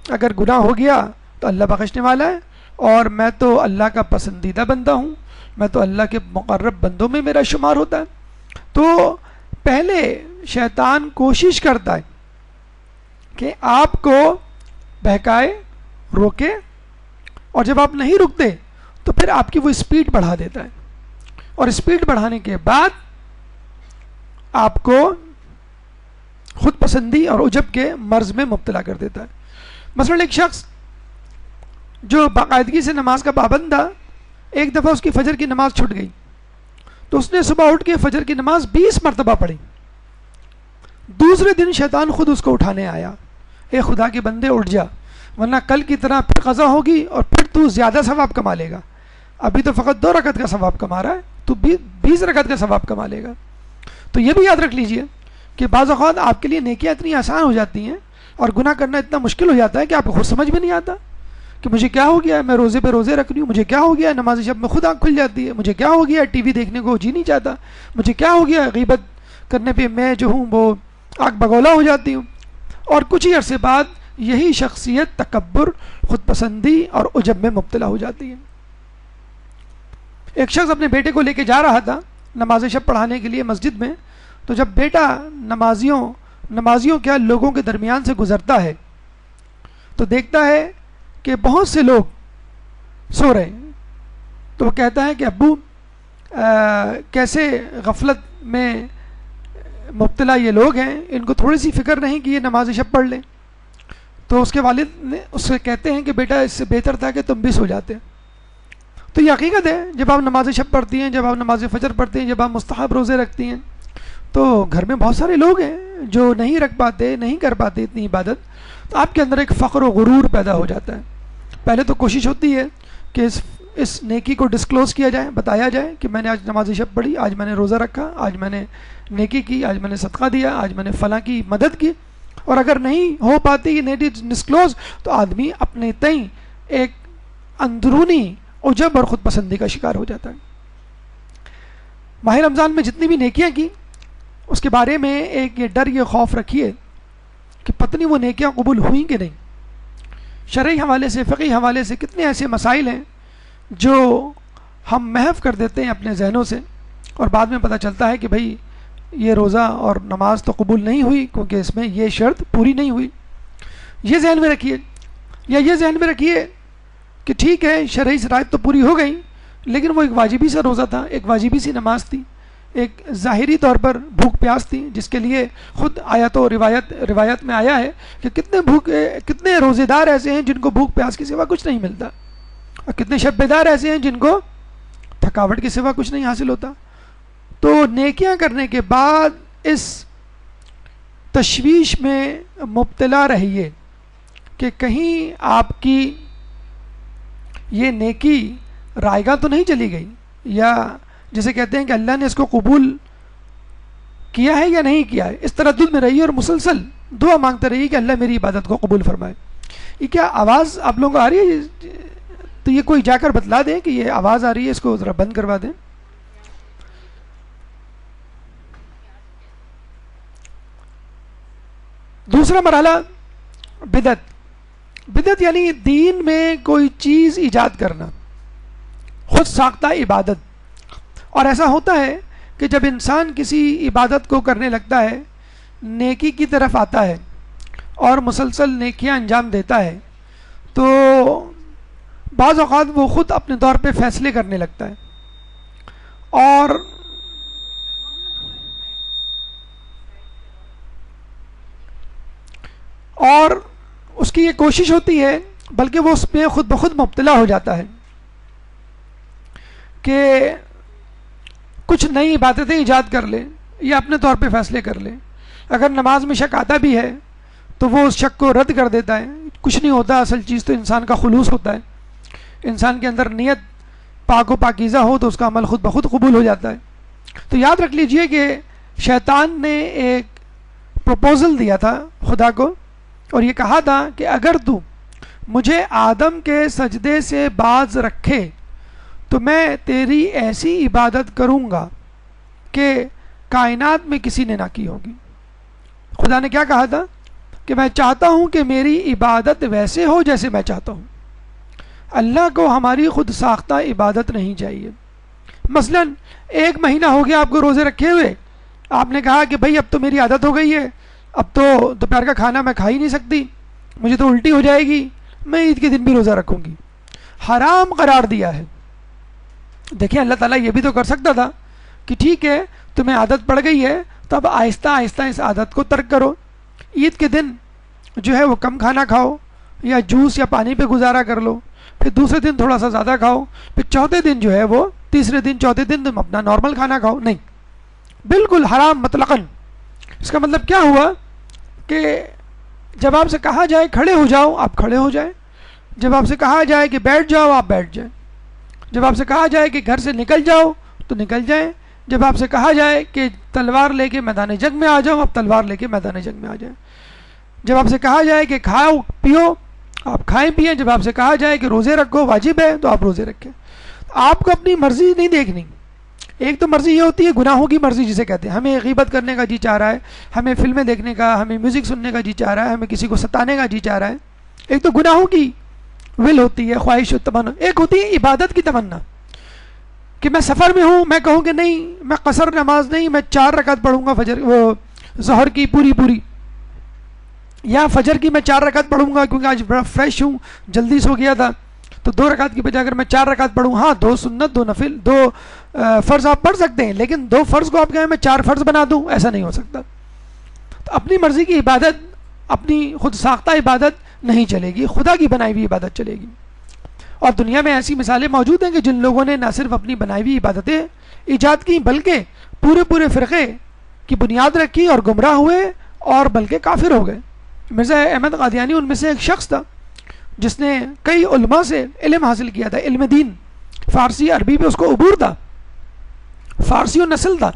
اگر گناہ ہو گیا تو اللہ بخشنے والا ہے اور میں تو اللہ کا پسندیدہ بندہ ہوں، میں تو اللہ کے مقرب بندوں میں میرا شمار ہوتا ہے۔ تو پہلے شیطان کوشش کرتا ہے کہ آپ کو بہکائے، روکے، اور جب آپ نہیں رکتے تو پھر آپ کی وہ اسپیڈ بڑھا دیتا ہے اور اسپیڈ بڑھانے کے بعد آپ کو خود پسندی اور عجب کے مرض میں مبتلا کر دیتا ہے۔ مثلا ایک شخص جو باقاعدگی سے نماز کا پابند تھا، ایک دفعہ اس کی فجر کی نماز چھوٹ گئی تو اس نے صبح اٹھ کے فجر کی نماز 20 مرتبہ پڑھی۔ دوسرے دن شیطان خود اس کو اٹھانے آیا، اے خدا کے بندے اٹھ جا ورنہ کل کی طرح پھر قضا ہوگی اور پھر تو زیادہ ثواب کما لے گا، ابھی تو فقط 2 رکعت کا ثواب کما رہا ہے، تو 20 رکعت کا ثواب کما لے گا۔ تو یہ بھی یاد رکھ لیجئے کہ بعض اوقات آپ کے لیے نیکیاں اتنی آسان ہو جاتی ہیں اور گناہ کرنا اتنا مشکل ہو جاتا ہے کہ آپ کو خود سمجھ میں نہیں آتا کہ مجھے کیا ہو گیا ہے، میں روزے پہ روزے رکھ رہی ہوں، مجھے کیا ہو گیا ہے، نماز شب میں خود آنکھ کھل جاتی ہے، مجھے کیا ہو گیا ہے، ٹی وی دیکھنے کو جی نہیں چاہتا، مجھے کیا ہو گیا ہے، غیبت کرنے پہ میں جو ہوں وہ آنکھ بگولا ہو جاتی ہوں۔ اور کچھ ہی عرصے بعد یہی شخصیت تکبر، خود پسندی اور عجب میں مبتلا ہو جاتی ہے۔ ایک شخص اپنے بیٹے کو لے کے جا رہا تھا نماز شب پڑھانے کے لیے مسجد میں، تو جب بیٹا نمازیوں کیا لوگوں کے درمیان سے گزرتا ہے تو دیکھتا ہے کہ بہت سے لوگ سو رہے ہیں، تو وہ کہتا ہے کہ ابو کیسے غفلت میں مبتلا یہ لوگ ہیں، ان کو تھوڑی سی فکر نہیں کہ یہ نماز شب پڑھ لیں. تو اس کے والد نے اس سے کہتے ہیں کہ بیٹا اس سے بہتر تھا کہ تم بھی سو جاتے. تو یہ حقیقت ہے، جب آپ نماز شب پڑھتی ہیں، جب آپ نماز فجر پڑھتی ہیں، جب آپ مستحب روزے رکھتی ہیں، تو گھر میں بہت سارے لوگ ہیں جو نہیں رکھ پاتے، نہیں کر پاتے اتنی عبادت. تو آپ کے اندر ایک فخر و غرور پیدا ہو جاتا ہے. پہلے تو کوشش ہوتی ہے کہ اس نیکی کو ڈسکلوز کیا جائے، بتایا جائے کہ میں نے آج نماز شب پڑھی، آج میں نے روزہ رکھا، آج میں نے نیکی کی، آج میں نے صدقہ دیا، آج میں نے فلاں کی مدد کی. اور اگر نہیں ہو پاتی یہ نیکی ڈسکلوز تو آدمی اپنے تئیں ایک اندرونی عجب اور خود پسندی کا شکار ہو جاتا ہے. ماہ رمضان میں جتنی بھی نیکیاں کی اس کے بارے میں ایک یہ ڈر، یہ خوف رکھیے کہ پتہ نہیں وہ نیکیاں قبول ہوئیں کہ نہیں. شرعی حوالے سے، فقہی حوالے سے کتنے ایسے مسائل ہیں جو ہم محو کر دیتے ہیں اپنے ذہنوں سے، اور بعد میں پتہ چلتا ہے کہ بھئی یہ روزہ اور نماز تو قبول نہیں ہوئی کیونکہ اس میں یہ شرط پوری نہیں ہوئی. یہ ذہن میں رکھیے، یا یہ ذہن میں رکھیے کہ ٹھیک ہے شرعی شرائط تو پوری ہو گئی، لیکن وہ ایک واجبی سا روزہ تھا، ایک واجبی سی نماز تھی، ایک ظاہری طور پر بھوک پیاس تھی، جس کے لیے خود آیت و روایت میں آیا ہے کہ کتنے روزے دار ایسے ہیں جن کو بھوک پیاس کے سوا کچھ نہیں ملتا، اور کتنے شب بیدار ایسے ہیں جن کو تھکاوٹ کے سوا کچھ نہیں حاصل ہوتا. تو نیکیاں کرنے کے بعد اس تشویش میں مبتلا رہیے کہ کہیں آپ کی یہ نیکی رائگاں تو نہیں چلی گئی، یا جسے کہتے ہیں کہ اللہ نے اس کو قبول کیا ہے یا نہیں کیا ہے. اس تردد میں رہیے اور مسلسل دعا مانگتے رہیے کہ اللہ میری عبادت کو قبول فرمائے. یہ کیا آواز آپ لوگوں کو آ رہی ہے؟ تو یہ کوئی جا کر بتلا دیں کہ یہ آواز آ رہی ہے، اس کو ذرا بند کروا دیں. دوسرا مرحلہ بدعت یعنی دین میں کوئی چیز ایجاد کرنا، خود ساختہ عبادت. اور ایسا ہوتا ہے کہ جب انسان کسی عبادت کو کرنے لگتا ہے، نیکی کی طرف آتا ہے اور مسلسل نیکیاں انجام دیتا ہے، تو بعض اوقات وہ خود اپنے طور پہ فیصلے کرنے لگتا ہے، اور اس کی یہ کوشش ہوتی ہے، بلکہ وہ اس میں خود بخود مبتلا ہو جاتا ہے کہ کچھ نئی عبادتیں ایجاد کر لے یا اپنے طور پہ فیصلے کر لے. اگر نماز میں شک آتا بھی ہے تو وہ اس شک کو رد کر دیتا ہے. کچھ نہیں ہوتا، اصل چیز تو انسان کا خلوص ہوتا ہے. انسان کے اندر نیت پاک و پاکیزہ ہو تو اس کا عمل خود بخود قبول ہو جاتا ہے. تو یاد رکھ لیجئے کہ شیطان نے ایک پروپوزل دیا تھا خدا کو، اور یہ کہا تھا کہ اگر تو مجھے آدم کے سجدے سے باز رکھے تو میں تیری ایسی عبادت کروں گا کہ کائنات میں کسی نے نہ کی ہوگی. خدا نے کیا کہا تھا کہ میں چاہتا ہوں کہ میری عبادت ویسے ہو جیسے میں چاہتا ہوں. اللہ کو ہماری خود ساختہ عبادت نہیں چاہیے. مثلا 1 مہینہ ہو گیا آپ کو روزے رکھے ہوئے، آپ نے کہا کہ بھائی اب تو میری عادت ہو گئی ہے، اب تو دوپہر کا کھانا میں کھا ہی نہیں سکتی، مجھے تو الٹی ہو جائے گی، میں عید کے دن بھی روزہ رکھوں گی. حرام قرار دیا ہے. دیکھیں اللہ تعالیٰ یہ بھی تو کر سکتا تھا کہ ٹھیک ہے تمہیں عادت پڑ گئی ہے تو اب آہستہ آہستہ اس عادت کو ترک کرو. عید کے دن جو ہے وہ کم کھانا کھاؤ، یا جوس یا پانی پہ گزارا کر لو، پھر دوسرے دن تھوڑا سا زیادہ کھاؤ، پھر چوتھے دن جو ہے وہ تیسرے دن چوتھے دن تم اپنا نارمل کھانا کھاؤ. نہیں، بالکل حرام مطلقاً. اس کا مطلب کیا ہوا کہ جب آپ سے کہا جائے کھڑے ہو جاؤ آپ کھڑے ہو جائیں، جب آپ سے کہا جائے کہ بیٹھ جاؤ آپ بیٹھ جائیں، جب آپ سے کہا جائے کہ گھر سے نکل جاؤ تو نکل جائیں، جب آپ سے کہا جائے کہ تلوار لے کے میدان جنگ میں آ جاؤ آپ تلوار لے کے میدان جنگ میں آ جائیں، جب آپ سے کہا جائے کہ کھاؤ پیو آپ کھائیں پئیں، جب آپ سے کہا جائے کہ روزے رکھو واجب ہے تو آپ روزے رکھیں. آپ کو اپنی مرضی نہیں دیکھنی. ایک تو مرضی یہ ہوتی ہے گناہوں کی مرضی جسے کہتے ہیں، ہمیں غیبت کرنے کا جی چاہ رہا ہے، ہمیں فلمیں دیکھنے کا، ہمیں میوزک سننے کا جی چاہ رہا ہے، ہمیں کسی کو ستانے کا جی چاہ رہا ہے. ایک تو گناہوں کی ول ہوتی ہے، خواہش و تمنا. ایک ہوتی ہے عبادت کی تمنا کہ میں سفر میں ہوں، میں کہوں کہ نہیں میں قصر نماز نہیں، میں 4 رکعت پڑھوں گا ظہر کی پوری، یا فجر کی میں 4 رکعت پڑھوں گا کیونکہ آج بڑا فریش ہوں جلدی سو گیا تھا تو 2 رکعت کی بجائے اگر میں 4 رکعت پڑھوں، ہاں 2 سنت 2 نفل 2 فرض آپ پڑھ سکتے ہیں، لیکن 2 فرض کو آپ کہیں میں 4 فرض بنا دوں، ایسا نہیں ہو سکتا. تو اپنی مرضی کی عبادت، اپنی خود ساختہ عبادت نہیں چلے گی، خدا کی بنائی ہوئی عبادت چلے گی. اور دنیا میں ایسی مثالیں موجود ہیں کہ جن لوگوں نے نہ صرف اپنی بنائی ہوئی عبادتیں ایجاد کی، بلکہ پورے فرقے کی بنیاد رکھی اور گمراہ ہوئے اور بلکہ کافر ہو گئے. مرزا احمد قادیانی ان میں سے ایک شخص تھا جس نے کئی علماء سے علم حاصل کیا تھا، علم دین، فارسی عربی پہ اس کو عبور تھا، فارسی و نسل تھا.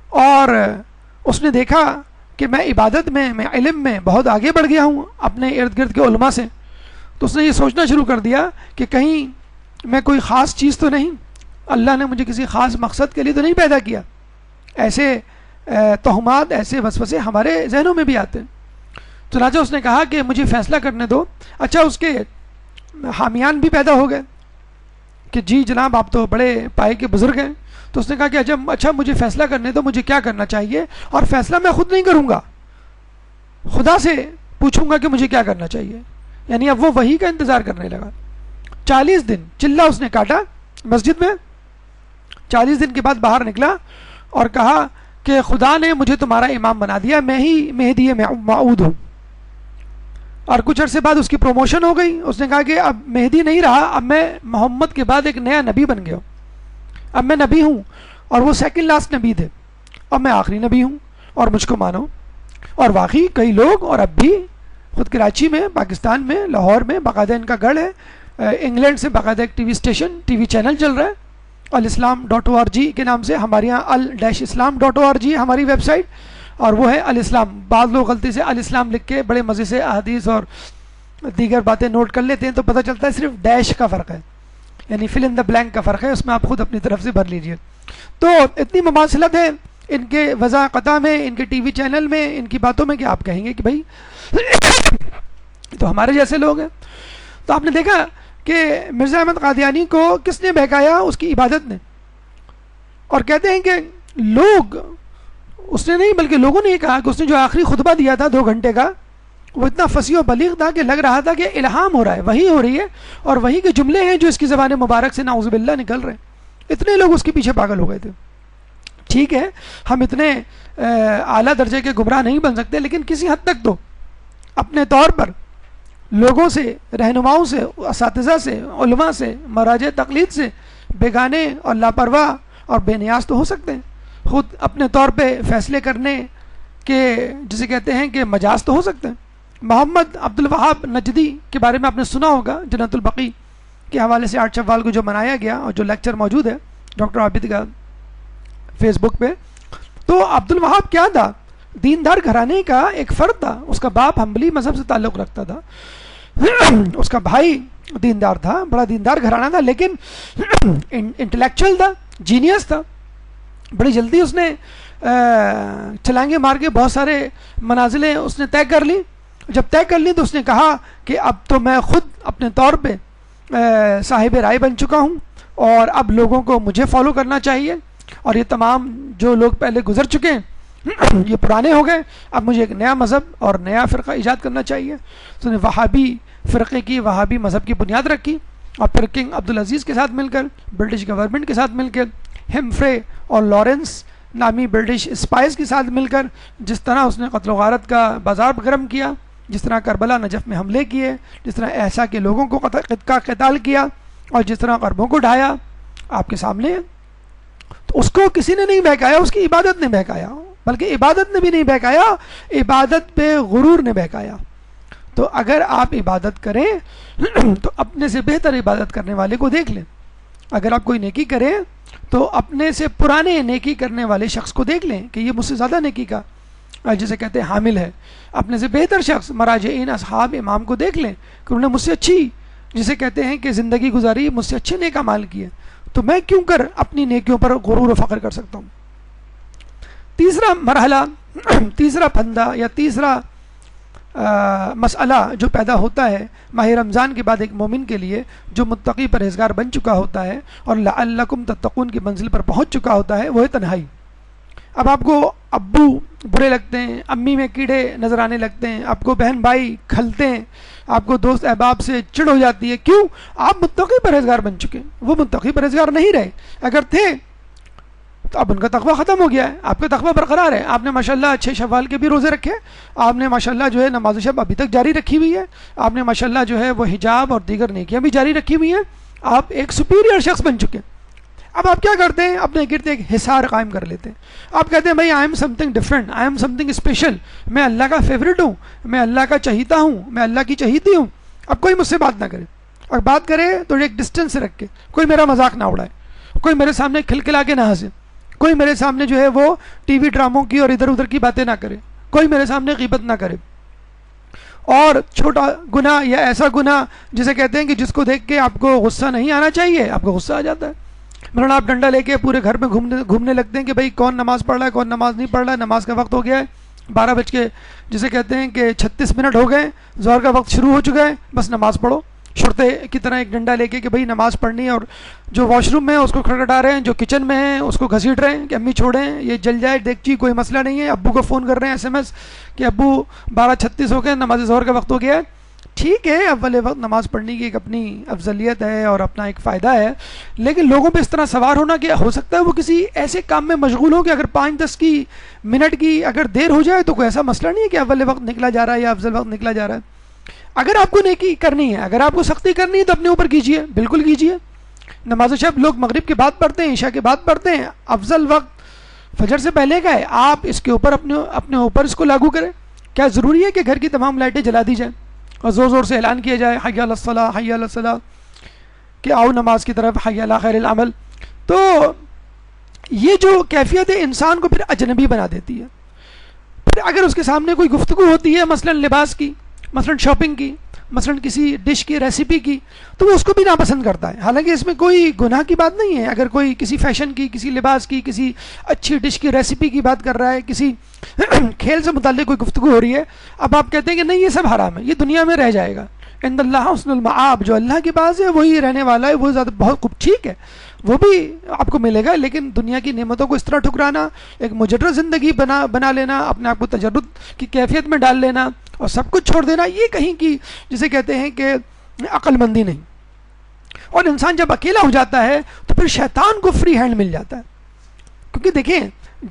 اور اس نے دیکھا کہ میں عبادت میں علم میں بہت آگے بڑھ گیا ہوں اپنے ارد گرد کے علماء سے. تو اس نے یہ سوچنا شروع کر دیا کہ کہیں میں کوئی خاص چیز تو نہیں، اللہ نے مجھے کسی خاص مقصد کے لیے تو نہیں پیدا کیا. ایسے توہمات، ایسے وسوسے ہمارے ذہنوں میں بھی آتے ہیں. چنانچہ اس نے کہا کہ مجھے فیصلہ کرنے دو. اچھا، اس کے حامیان بھی پیدا ہو گئے کہ جی جناب آپ تو بڑے پائے کے بزرگ ہیں. تو اس نے کہا کہ اچھا مجھے فیصلہ کرنے دو، مجھے کیا کرنا چاہیے، اور فیصلہ میں خود نہیں کروں گا، خدا سے پوچھوں گا کہ مجھے کیا کرنا چاہیے. یعنی اب وہ وحی کا انتظار کرنے لگا. 40 دن چلا اس نے کاٹا مسجد میں. 40 دن کے بعد باہر نکلا اور کہا کہ خدا نے مجھے تمہارا امام بنا دیا، میں ہی مہدی موعود ہوں. اور کچھ عرصے بعد اس کی پروموشن ہو گئی. اس نے کہا کہ اب مہدی نہیں رہا، اب میں محمد کے بعد ایک نیا نبی بن گیا ہوں، اب میں نبی ہوں. اور وہ سیکنڈ لاسٹ نبی تھے، اب میں آخری نبی ہوں اور مجھ کو مانو. اور واقعی کئی لوگ، اور اب بھی خود کراچی میں، پاکستان میں، لاہور میں باقاعدہ ان کا گڑھ ہے. انگلینڈ سے باقاعدہ ایک T V station, T V channel چل رہا ہے الاسلام.org کے نام سے. ہمارے یہاں al-islam.org ہے ہماری ویب سائٹ، اور وہ ہے الاسلام. بعض لوگ غلطی سے الاسلام لکھ کے بڑے مزے سے احادیث اور دیگر باتیں نوٹ کر لیتے ہیں، تو پتہ چلتا ہے صرف ڈیش کا فرق ہے، یعنی فل ان دا بلینک کا فرق ہے، اس میں آپ خود اپنی طرف سے بھر لیجئے. تو اتنی مماثلت ہے ان کے وضاحتہ میں، ان کے ٹی وی چینل میں، ان کی باتوں میں، کہ آپ کہیں گے کہ بھائی تو ہمارے جیسے لوگ ہیں. تو آپ نے دیکھا کہ مرزا احمد قادیانی کو کس نے بہکایا؟ اس کی عبادت نے. اور کہتے ہیں کہ لوگ، اس نے نہیں بلکہ لوگوں نے یہ کہا کہ اس نے جو آخری خطبہ دیا تھا 2 گھنٹے کا، وہ اتنا فصیح و بلیغ تھا کہ لگ رہا تھا کہ الہام ہو رہا ہے، وحی ہو رہی ہے، اور وحی کے جملے ہیں جو اس کی زبان مبارک سے نعوذ باللہ نکل رہے ہیں. اتنے لوگ اس کے پیچھے پاگل ہو گئے تھے. ٹھیک ہے، ہم اتنے اعلیٰ درجے کے گمراہ نہیں بن سکتے، لیکن کسی حد تک تو اپنے طور پر لوگوں سے، رہنماؤں سے، اساتذہ سے، علماء سے، مراجع تقلید سے بیگانے اور لاپرواہ اور بے نیاز تو ہو سکتے ہیں. خود اپنے طور پہ فیصلے کرنے کے، جسے کہتے ہیں کہ مجاز تو ہو سکتے ہیں. محمد عبد الوہاب نجدی کے بارے میں آپ نے سنا ہوگا، جنت البقیع کے حوالے سے 8 شوال کو جو منایا گیا، اور جو لیکچر موجود ہے ڈاکٹر عابد کا فیس بک پہ. تو عبد الوہاب کیا تھا؟ دیندار گھرانے کا ایک فرد تھا. اس کا باپ حنبلی مذہب سے تعلق رکھتا تھا، اس کا بھائی دیندار تھا، بڑا دیندار گھرانہ تھا، لیکن انٹلیکچوئل تھا، جینیس تھا. بڑی جلدی اس نے چھلانگے مار کے بہت سارے منازلیں اس نے طے کر لی. جب طے کر لی تو اس نے کہا کہ اب تو میں خود اپنے طور پہ صاحب رائے بن چکا ہوں، اور اب لوگوں کو مجھے فالو کرنا چاہیے، اور یہ تمام جو لوگ پہلے گزر چکے ہیں یہ پرانے ہو گئے، اب مجھے ایک نیا مذہب اور نیا فرقہ ایجاد کرنا چاہیے. تو نے وہابی فرقے کی، وہابی مذہب کی بنیاد رکھی، اور پھر کنگ عبدالعزیز کے ساتھ مل کر، برٹش گورنمنٹ کے ساتھ مل کر، ہمفرے اور لارنس نامی برٹش اسپائز کے ساتھ مل کر جس طرح اس نے قتل و غارت کا بازار گرم کیا، جس طرح کربلا نجف میں حملے کیے، جس طرح احسا کے لوگوں کو قتال کیا، اور جس طرح غربوں کو ڈھایا، آپ کے سامنے ہے. تو اس کو کسی نے نہیں بہکایا، اس کی عبادت نے بہکایا، بلکہ عبادت نے بھی نہیں بہکایا، عبادت پہ غرور نے بہکایا. تو اگر آپ عبادت کریں تو اپنے سے بہتر عبادت کرنے والے کو دیکھ لیں. اگر آپ کوئی نیکی کریں تو اپنے سے پرانے نیکی کرنے والے شخص کو دیکھ لیں کہ یہ مجھ سے زیادہ نیکی کا، جسے کہتے ہیں حامل ہے. اپنے سے بہتر شخص، مراجعین، اصحاب، امام کو دیکھ لیں کہ انہوں نے مجھ سے اچھی، جسے کہتے ہیں کہ زندگی گزاری، مجھ سے اچھے نیک اعمال کیے، تو میں کیوں کر اپنی نیکیوں پر غرور و فخر کر سکتا ہوں. تیسرا مرحلہ، تیسرا پھندا یا تیسرا مسئلہ جو پیدا ہوتا ہے ماہ رمضان کے بعد ایک مومن کے لیے جو متقی پرہیزگار بن چکا ہوتا ہے اور لعلکم تتقون کی منزل پر پہنچ چکا ہوتا ہے، وہ ہے تنہائی. اب آپ کو ابو برے لگتے ہیں، امی میں کیڑے نظر آنے لگتے ہیں، آپ کو بہن بھائی کھلتے ہیں، آپ کو دوست احباب سے چڑ ہو جاتی ہے. کیوں؟ آپ متقی پرہیزگار بن چکے ہیں. وہ متقی پرہیزگار نہیں رہے. اگر تھے تو اب ان کا تقویٰ ختم ہو گیا ہے، آپ کا تقویٰ برقرار ہے. آپ نے ماشاءاللہ 6 شوال کے بھی روزے رکھے، آپ نے ماشاءاللہ جو ہے نماز شب ابھی تک جاری رکھی ہوئی ہے، آپ نے ماشاءاللہ جو ہے وہ حجاب اور دیگر نیکیاں بھی جاری رکھی ہوئی ہیں. آپ ایک سپیریئر شخص بن چکے ہیں. اب آپ کیا کرتے ہیں؟ اپنے گرد ایک حصار قائم کر لیتے ہیں. آپ کہتے ہیں بھائی I am some thing different, I am some thing special, میں اللہ کا فیوریٹ ہوں، میں اللہ کا چہیتا ہوں، میں اللہ کی چہیتی ہوں. اب کوئی مجھ سے بات نہ کرے، اور بات کرے تو ایک ڈسٹینس سے رکھ کے، کوئی میرا مذاق نہ اڑائے، کوئی میرے سامنے کھلکھلا کے نہ ہنسے، کوئی میرے سامنے جو ہے وہ ٹی وی ڈراموں کی اور ادھر ادھر کی باتیں نہ کرے، کوئی میرے سامنے غیبت نہ کرے. اور چھوٹا گناہ یا ایسا گناہ جسے کہتے ہیں کہ جس کو دیکھ کے آپ کو غصہ نہیں آنا چاہیے، آپ کو غصہ آ جاتا ہے. مثلا آپ ڈنڈا لے کے پورے گھر میں گھومنے لگتے ہیں کہ بھائی کون نماز پڑھ رہا ہے، کون نماز نہیں پڑھ رہا ہے، نماز کا وقت ہو گیا ہے 12 بج کے جسے کہتے ہیں کہ 36 منٹ ہو گئے، ظہر کا وقت شروع ہو چکا ہے، بس نماز پڑھو. شرطے کی طرح ایک ڈنڈا لے کے کہ بھائی نماز پڑھنی ہے، اور جو واش روم میں ہیں اس کو کھٹکھٹا رہے ہیں، جو کچن میں ہیں اس کو گھسیٹ رہے ہیں کہ امی چھوڑیں یہ جل جائے دیکھچی، کوئی مسئلہ نہیں ہے. ابو کو فون کر رہے ہیں SMS کہ ابو 12:36 ہو گئے، نماز ظہر کا وقت ہو گیا ہے. ٹھیک ہے، اول وقت نماز پڑھنے کی ایک اپنی افضلیت ہے اور اپنا ایک فائدہ ہے، لیکن لوگوں پہ اس طرح سوار ہونا کہ ہو سکتا ہے وہ کسی ایسے کام میں مشغول ہو کہ اگر 5-10 کی منٹ کی اگر دیر ہو جائے تو کوئی ایسا مسئلہ نہیں ہے کہ اول وقت نکلا جا رہا ہے یا افضل وقت نکلا جا رہا ہے. اگر آپ کو نیکی کرنی ہے، اگر آپ کو سختی کرنی ہے تو اپنے اوپر کیجئے، بالکل کیجئے. نماز شب لوگ مغرب کے بعد پڑھتے ہیں، عشاء کے بعد پڑھتے ہیں، افضل وقت فجر سے پہلے کا ہے. آپ اس کے اوپر اپنے اوپر اس کو لاگو کریں. کیا ضروری ہے کہ گھر کی تمام لائٹیں جلا دی جائیں اور زور زور سے اعلان کیا جائے حی علی الصلاۃ حی علی الصلاۃ کہ آؤ نماز کی طرف، حی علی خیر العمل؟ تو یہ جو کیفیت ہے انسان کو پھر اجنبی بنا دیتی ہے. پھر اگر اس کے سامنے کوئی گفتگو ہوتی ہے مثلا لباس کی، مثلا شاپنگ کی، مثلا کسی ڈش کی ریسیپی کی، تو وہ اس کو بھی ناپسند کرتا ہے. حالانکہ اس میں کوئی گناہ کی بات نہیں ہے. اگر کوئی کسی فیشن کی، کسی لباس کی، کسی اچھی ڈش کی ریسیپی کی بات کر رہا ہے، کسی کھیل سے متعلق کوئی گفتگو ہو رہی ہے، اب آپ کہتے ہیں کہ نہیں یہ سب حرام ہے، یہ دنیا میں رہ جائے گا، عند اللہ حسن المآب، جو اللہ کے پاس ہے وہی رہنے والا ہے، وہ زیادہ بہت خوب، ٹھیک ہے وہ بھی آپ کو ملے گا، لیکن دنیا کی نعمتوں کو اس طرح ٹھکرانا، ایک مجرد زندگی بنا لینا، اپنے آپ کو تجرد کی کیفیت میں ڈال لینا اور سب کچھ چھوڑ دینا، یہ کہیں کی جسے کہتے ہیں کہ عقل مندی نہیں. اور انسان جب اکیلا ہو جاتا ہے تو پھر شیطان کو فری ہینڈ مل جاتا ہے. کیونکہ دیکھیں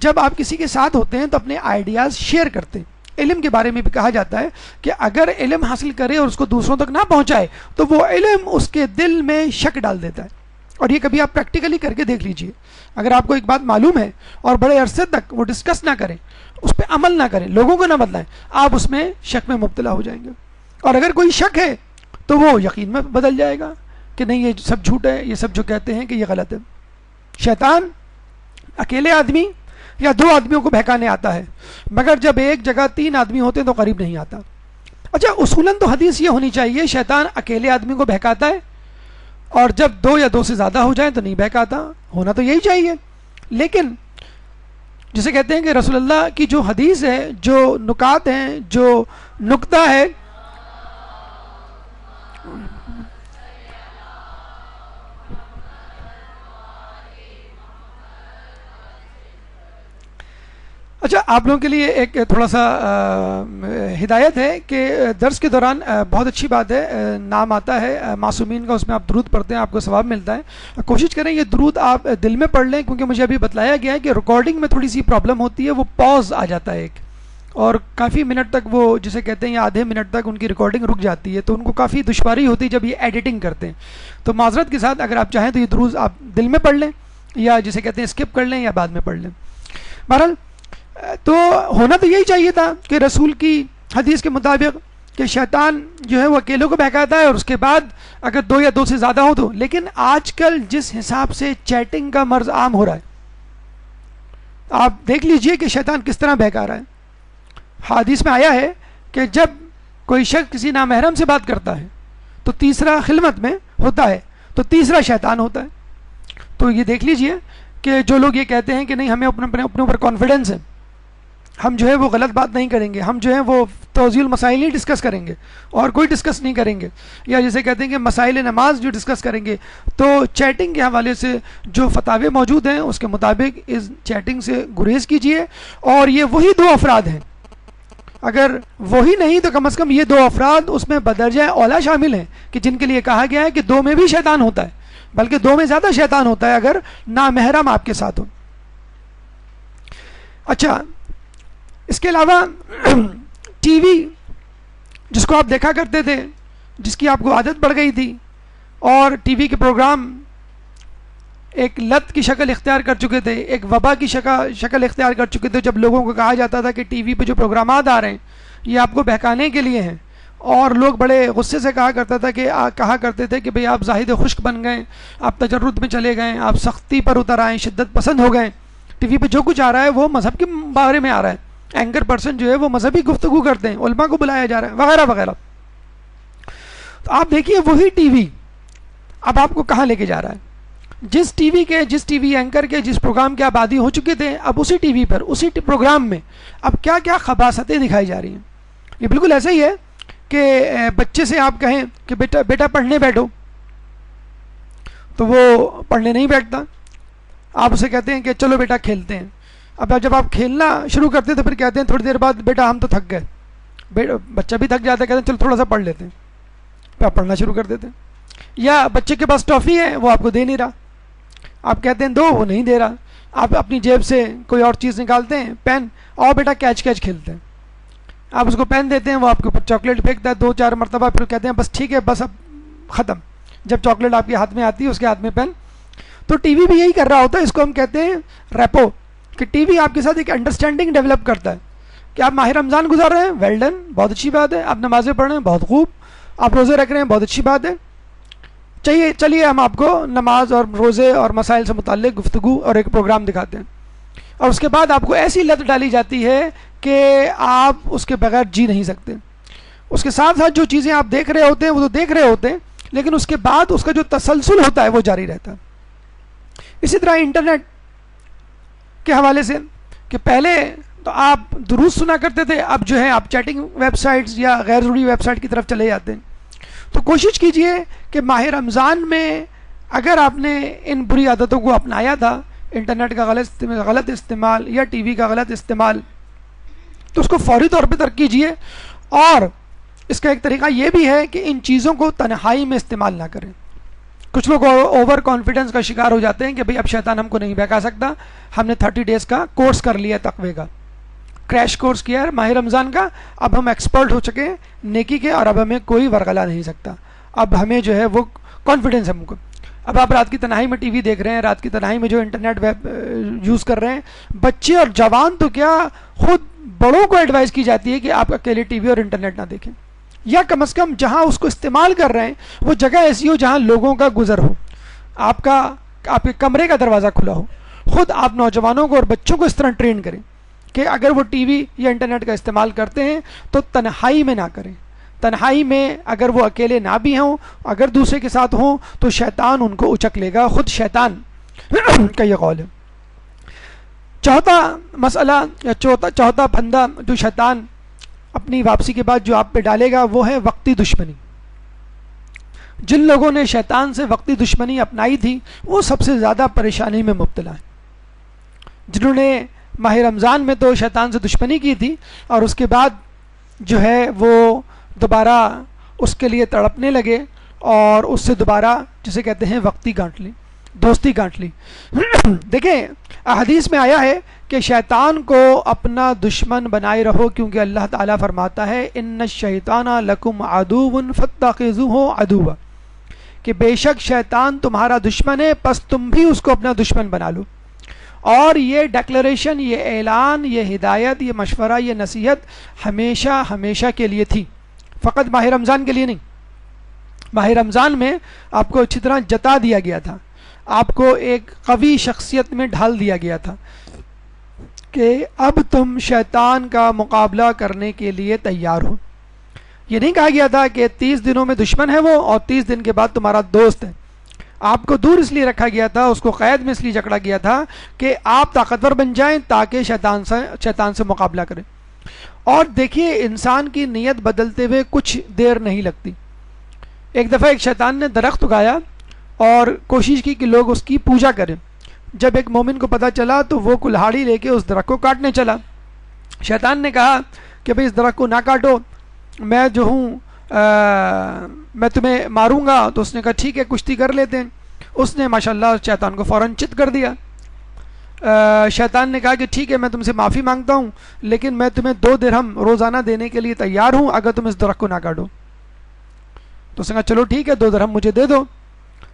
جب آپ کسی کے ساتھ ہوتے ہیں تو اپنے آئیڈیاز شیئر کرتے ہیں. علم کے بارے میں بھی کہا جاتا ہے کہ اگر علم حاصل کرے اور اس کو دوسروں تک نہ پہنچائے تو وہ علم اس کے دل میں شک ڈال دیتا ہے. اور یہ کبھی آپ پریکٹیکلی کر کے دیکھ لیجئے. اگر آپ کو ایک بات معلوم ہے اور بڑے عرصے تک وہ ڈسکس نہ کریں، اس پہ عمل نہ کریں، لوگوں کو نہ بدلائیں، آپ اس میں شک میں مبتلا ہو جائیں گے. اور اگر کوئی شک ہے تو وہ یقین میں بدل جائے گا کہ نہیں یہ سب جھوٹ ہے، یہ سب جو کہتے ہیں کہ یہ غلط ہے. شیطان اکیلے آدمی یا 2 آدمیوں کو بہکانے آتا ہے، مگر جب ایک جگہ 3 آدمی ہوتے ہیں تو قریب نہیں آتا. اچھا اصولاً تو حدیث یہ ہونی چاہیے شیطان اکیلے آدمی کو بہکاتا ہے، اور جب 2 یا 2 سے زیادہ ہو جائیں تو نہیں بہکاتا. ہونا تو یہی چاہیے. لیکن جسے کہتے ہیں کہ رسول اللہ کی جو حدیث ہے، جو نکات ہیں، جو نکتہ ہے، اچھا آپ لوگوں کے لیے ایک تھوڑا سا ہدایت ہے کہ درس کے دوران بہت اچھی بات ہے، نام آتا ہے معصومین کا، اس میں آپ درود پڑھتے ہیں، آپ کو ثواب ملتا ہے. کوشش کریں یہ درود آپ دل میں پڑھ لیں، کیونکہ مجھے ابھی بتلایا گیا ہے کہ ریکارڈنگ میں تھوڑی سی پرابلم ہوتی ہے، وہ پاز آ جاتا ہے ایک، اور کافی منٹ تک وہ جسے کہتے ہیں آدھے منٹ تک ان کی ریکارڈنگ رک جاتی ہے، تو ان کو کافی دشواری ہوتی ہے جب یہ ایڈیٹنگ کرتے ہیں. تو معذرت کے ساتھ اگر آپ چاہیں تو یہ درود آپ دل میں پڑھ لیں، یا جسے کہتے ہیں اسکپ کر لیں یا بعد میں پڑھ لیں. بہرحال تو ہونا تو یہی چاہیے تھا کہ رسول کی حدیث کے مطابق کہ شیطان جو ہے وہ اکیلوں کو بہکاتا ہے اور اس کے بعد اگر 2 یا 2 سے زیادہ ہو تو. لیکن آج کل جس حساب سے چیٹنگ کا مرض عام ہو رہا ہے، آپ دیکھ لیجئے کہ شیطان کس طرح بہکا رہا ہے. حدیث میں آیا ہے کہ جب کوئی شخص کسی نامحرم سے بات کرتا ہے تو تیسرا خلوت میں ہوتا ہے، تو تیسرا شیطان ہوتا ہے. تو یہ دیکھ لیجئے کہ جو لوگ یہ کہتے ہیں کہ نہیں ہمیں اپنے اوپر کانفیڈنس ہے، ہم جو ہے وہ غلط بات نہیں کریں گے، ہم جو ہے وہ توضیح المسائل ہی ڈسکس کریں گے اور کوئی ڈسکس نہیں کریں گے. یا جسے کہتے ہیں کہ مسائل نماز جو ڈسکس کریں گے، تو چیٹنگ کے حوالے سے جو فتاوے موجود ہیں اس کے مطابق اس چیٹنگ سے گریز کیجیے. اور یہ وہی دو افراد ہیں، اگر وہی نہیں تو کم از کم یہ دو افراد اس میں بدرجہ اولا شامل ہیں کہ جن کے لیے کہا گیا ہے کہ دو میں بھی شیطان ہوتا ہے، بلکہ دو میں زیادہ شیطان ہوتا ہے اگر نامحرم آپ کے ساتھ ہو. اچھا، اس کے علاوہ ٹی وی جس کو آپ دیکھا کرتے تھے، جس کی آپ کو عادت پڑ گئی تھی، اور ٹی وی کے پروگرام ایک لت کی شکل اختیار کر چکے تھے، ایک وبا کی شکل اختیار کر چکے تھے. جب لوگوں کو کہا جاتا تھا کہ ٹی وی پہ جو پروگرامات آ رہے ہیں یہ آپ کو بہکانے کے لیے ہیں، اور لوگ بڑے غصے سے کہا کرتے تھے کہ بھئی آپ زاہد خشک بن گئے، آپ تجرد میں چلے گئے، آپ سختی پر اتر آئے، شدت پسند ہو گئے، ٹی وی پہ جو کچھ آ رہا ہے وہ مذہب کے بارے میں آ رہا ہے، اینکر پرسن جو ہے وہ مذہبی گفتگو کرتے ہیں، علماء کو بلایا جا رہا ہے، وغیرہ وغیرہ. تو آپ دیکھیے وہی ٹی وی اب آپ کو کہاں لے کے جا رہا ہے. جس ٹی وی اینکر کے جس پروگرام کے عادی ہو چکے تھے، اب اسی ٹی وی پر اسی پروگرام میں اب کیا کیا خباثتیں دکھائی جا رہی ہیں. یہ بالکل ایسا ہی ہے کہ بچے سے آپ کہیں کہ بیٹا پڑھنے بیٹھو، تو وہ پڑھنے نہیں بیٹھتا. آپ اسے کہتے ہیں کہ چلو بیٹا کھیلتے ہیں. اب جب آپ کھیلنا شروع کرتے ہیں تو پھر کہتے ہیں تھوڑی دیر بعد بیٹا ہم تو تھک گئے. بچہ بھی تھک جاتا ہے، کہتے ہیں چلو تھوڑا سا پڑھ لیتے ہیں، پھر آپ پڑھنا شروع کر دیتے ہیں. یا بچے کے پاس ٹافی ہے، وہ آپ کو دے نہیں رہا، آپ کہتے ہیں دو، وہ نہیں دے رہا. آپ اپنی جیب سے کوئی اور چیز نکالتے ہیں، پین، اور بیٹا کیچ کھیلتے ہیں. آپ اس کو پین دیتے ہیں، وہ آپ کے اوپر چاکلیٹ پھینکتا ہے 2-4 مرتبہ، پھر کہتے ہیں بس ٹھیک ہے، بس اب ختم. جب چاکلیٹ آپ کے ہاتھ میں آتی ہے، اس کے ہاتھ میں پین. تو ٹی وی بھی یہی کر رہا ہوتا ہے. اس کو ہم کہتے ہیں ریپو، کہ ٹی وی آپ کے ساتھ ایک انڈرسٹینڈنگ ڈیولپ کرتا ہے کہ آپ ماہ رمضان گزار رہے ہیں، ویل ڈن، بہت اچھی بات ہے. آپ نمازیں پڑھ رہے ہیں، بہت خوب. آپ روزے رکھ رہے ہیں، بہت اچھی بات ہے. چلیے ہم آپ کو نماز اور روزے اور مسائل سے متعلق گفتگو اور ایک پروگرام دکھاتے ہیں. اور اس کے بعد آپ کو ایسی لت ڈالی جاتی ہے کہ آپ اس کے بغیر جی نہیں سکتے. اس کے ساتھ ساتھ جو چیزیں آپ دیکھ رہے ہوتے ہیں وہ تو دیکھ رہے ہوتے ہیں، لیکن اس کے بعد اس کا جو تسلسل ہوتا ہے وہ جاری رہتا ہے. اسی طرح انٹرنیٹ کے حوالے سے کہ پہلے تو آپ دروس سنا کرتے تھے، اب جو ہے آپ چیٹنگ ویب سائٹس یا غیر ضروری ویب سائٹ کی طرف چلے جاتے ہیں. تو کوشش کیجئے کہ ماہ رمضان میں اگر آپ نے ان بری عادتوں کو اپنایا تھا، انٹرنیٹ کا غلط استعمال یا ٹی وی کا غلط استعمال، تو اس کو فوری طور پہ ترک کیجئے. اور اس کا ایک طریقہ یہ بھی ہے کہ ان چیزوں کو تنہائی میں استعمال نہ کریں. کچھ لوگ اوور کانفیڈنس کا شکار ہو جاتے ہیں کہ بھئی اب شیطان ہم کو نہیں بہکا سکتا، ہم نے 30 ڈیز کا کورس کر لیا، تقوی کا کریش کورس کیا ہے ماہ رمضان کا، اب ہم ایکسپرٹ ہو چکے ہیں نیکی کے، اور اب ہمیں کوئی ورغلا نہیں سکتا. اب ہمیں جو ہے وہ کانفیڈنس ہے ہم کو. اب آپ رات کی تنہائی میں ٹی وی دیکھ رہے ہیں، رات کی تنہائی میں جو انٹرنیٹ ویب یوز کر رہے ہیں، بچے اور جوان تو کیا، خود بڑوں کو ایڈوائز کی جاتی ہے کہ آپ اکیلے ٹی وی اور انٹرنیٹ نہ دیکھیں، یا کم از کم جہاں اس کو استعمال کر رہے ہیں وہ جگہ ایسی ہو جہاں لوگوں کا گزر ہو، آپ کے کمرے کا دروازہ کھلا ہو. خود آپ نوجوانوں کو اور بچوں کو اس طرح ٹرین کریں کہ اگر وہ ٹی وی یا انٹرنیٹ کا استعمال کرتے ہیں تو تنہائی میں نہ کریں. تنہائی میں اگر وہ اکیلے نہ بھی ہوں، اگر دوسرے کے ساتھ ہوں تو شیطان ان کو اچک لے گا، خود شیطان کا یہ قول ہے. چوتھا مسئلہ یا چوتھا پھندا جو شیطان اپنی واپسی کے بعد جو آپ پہ ڈالے گا وہ ہے وقتی دشمنی. جن لوگوں نے شیطان سے وقتی دشمنی اپنائی تھی وہ سب سے زیادہ پریشانی میں مبتلا ہیں. جنہوں نے ماہ رمضان میں تو شیطان سے دشمنی کی تھی اور اس کے بعد جو ہے وہ دوبارہ اس کے لیے تڑپنے لگے اور اس سے دوبارہ جسے کہتے ہیں وقتی گانٹ لی، دوستی گانٹ لی. دیکھیں احادیث میں آیا ہے کہ شیطان کو اپنا دشمن بنائے رہو، کیونکہ اللہ تعالیٰ فرماتا ہے ان الشیطان لکم عدو فاتخذوہ عدوا، کہ بے شک شیطان تمہارا دشمن ہے، پس تم بھی اس کو اپنا دشمن بنا لو. اور یہ ڈیکلریشن، یہ اعلان، یہ ہدایت، یہ مشورہ، یہ نصیحت ہمیشہ ہمیشہ کے لیے تھی، فقط ماہ رمضان کے لیے نہیں. ماہ رمضان میں آپ کو اچھی طرح جتا دیا گیا تھا، آپ کو ایک قوی شخصیت میں ڈھال دیا گیا تھا کہ اب تم شیطان کا مقابلہ کرنے کے لیے تیار ہو. یہ نہیں کہا گیا تھا کہ 30 دنوں میں دشمن ہے وہ اور 30 دن کے بعد تمہارا دوست ہے. آپ کو دور اس لیے رکھا گیا تھا، اس کو قید میں اس لیے جکڑا گیا تھا کہ آپ طاقتور بن جائیں تاکہ شیطان سے مقابلہ کریں۔ اور دیکھیے انسان کی نیت بدلتے ہوئے کچھ دیر نہیں لگتی۔ ایک دفعہ ایک شیطان نے درخت اگایا اور کوشش کی کہ لوگ اس کی پوجا کریں۔ جب ایک مومن کو پتہ چلا تو وہ کلہاڑی لے کے اس درخت کو کاٹنے چلا۔ شیطان نے کہا کہ بھئی اس درخت کو نہ کاٹو، میں جو ہوں میں تمہیں ماروں گا۔ تو اس نے کہا ٹھیک ہے کشتی کر لیتے ہیں۔ اس نے ماشاءاللہ شیطان کو فوراً چت کر دیا۔ شیطان نے کہا کہ ٹھیک ہے میں تم سے معافی مانگتا ہوں، لیکن میں تمہیں 2 درہم روزانہ دینے کے لیے تیار ہوں اگر تم اس درخت کو نہ کاٹو۔ تو اس نے کہا چلو ٹھیک ہے 2 درہم مجھے دے دو۔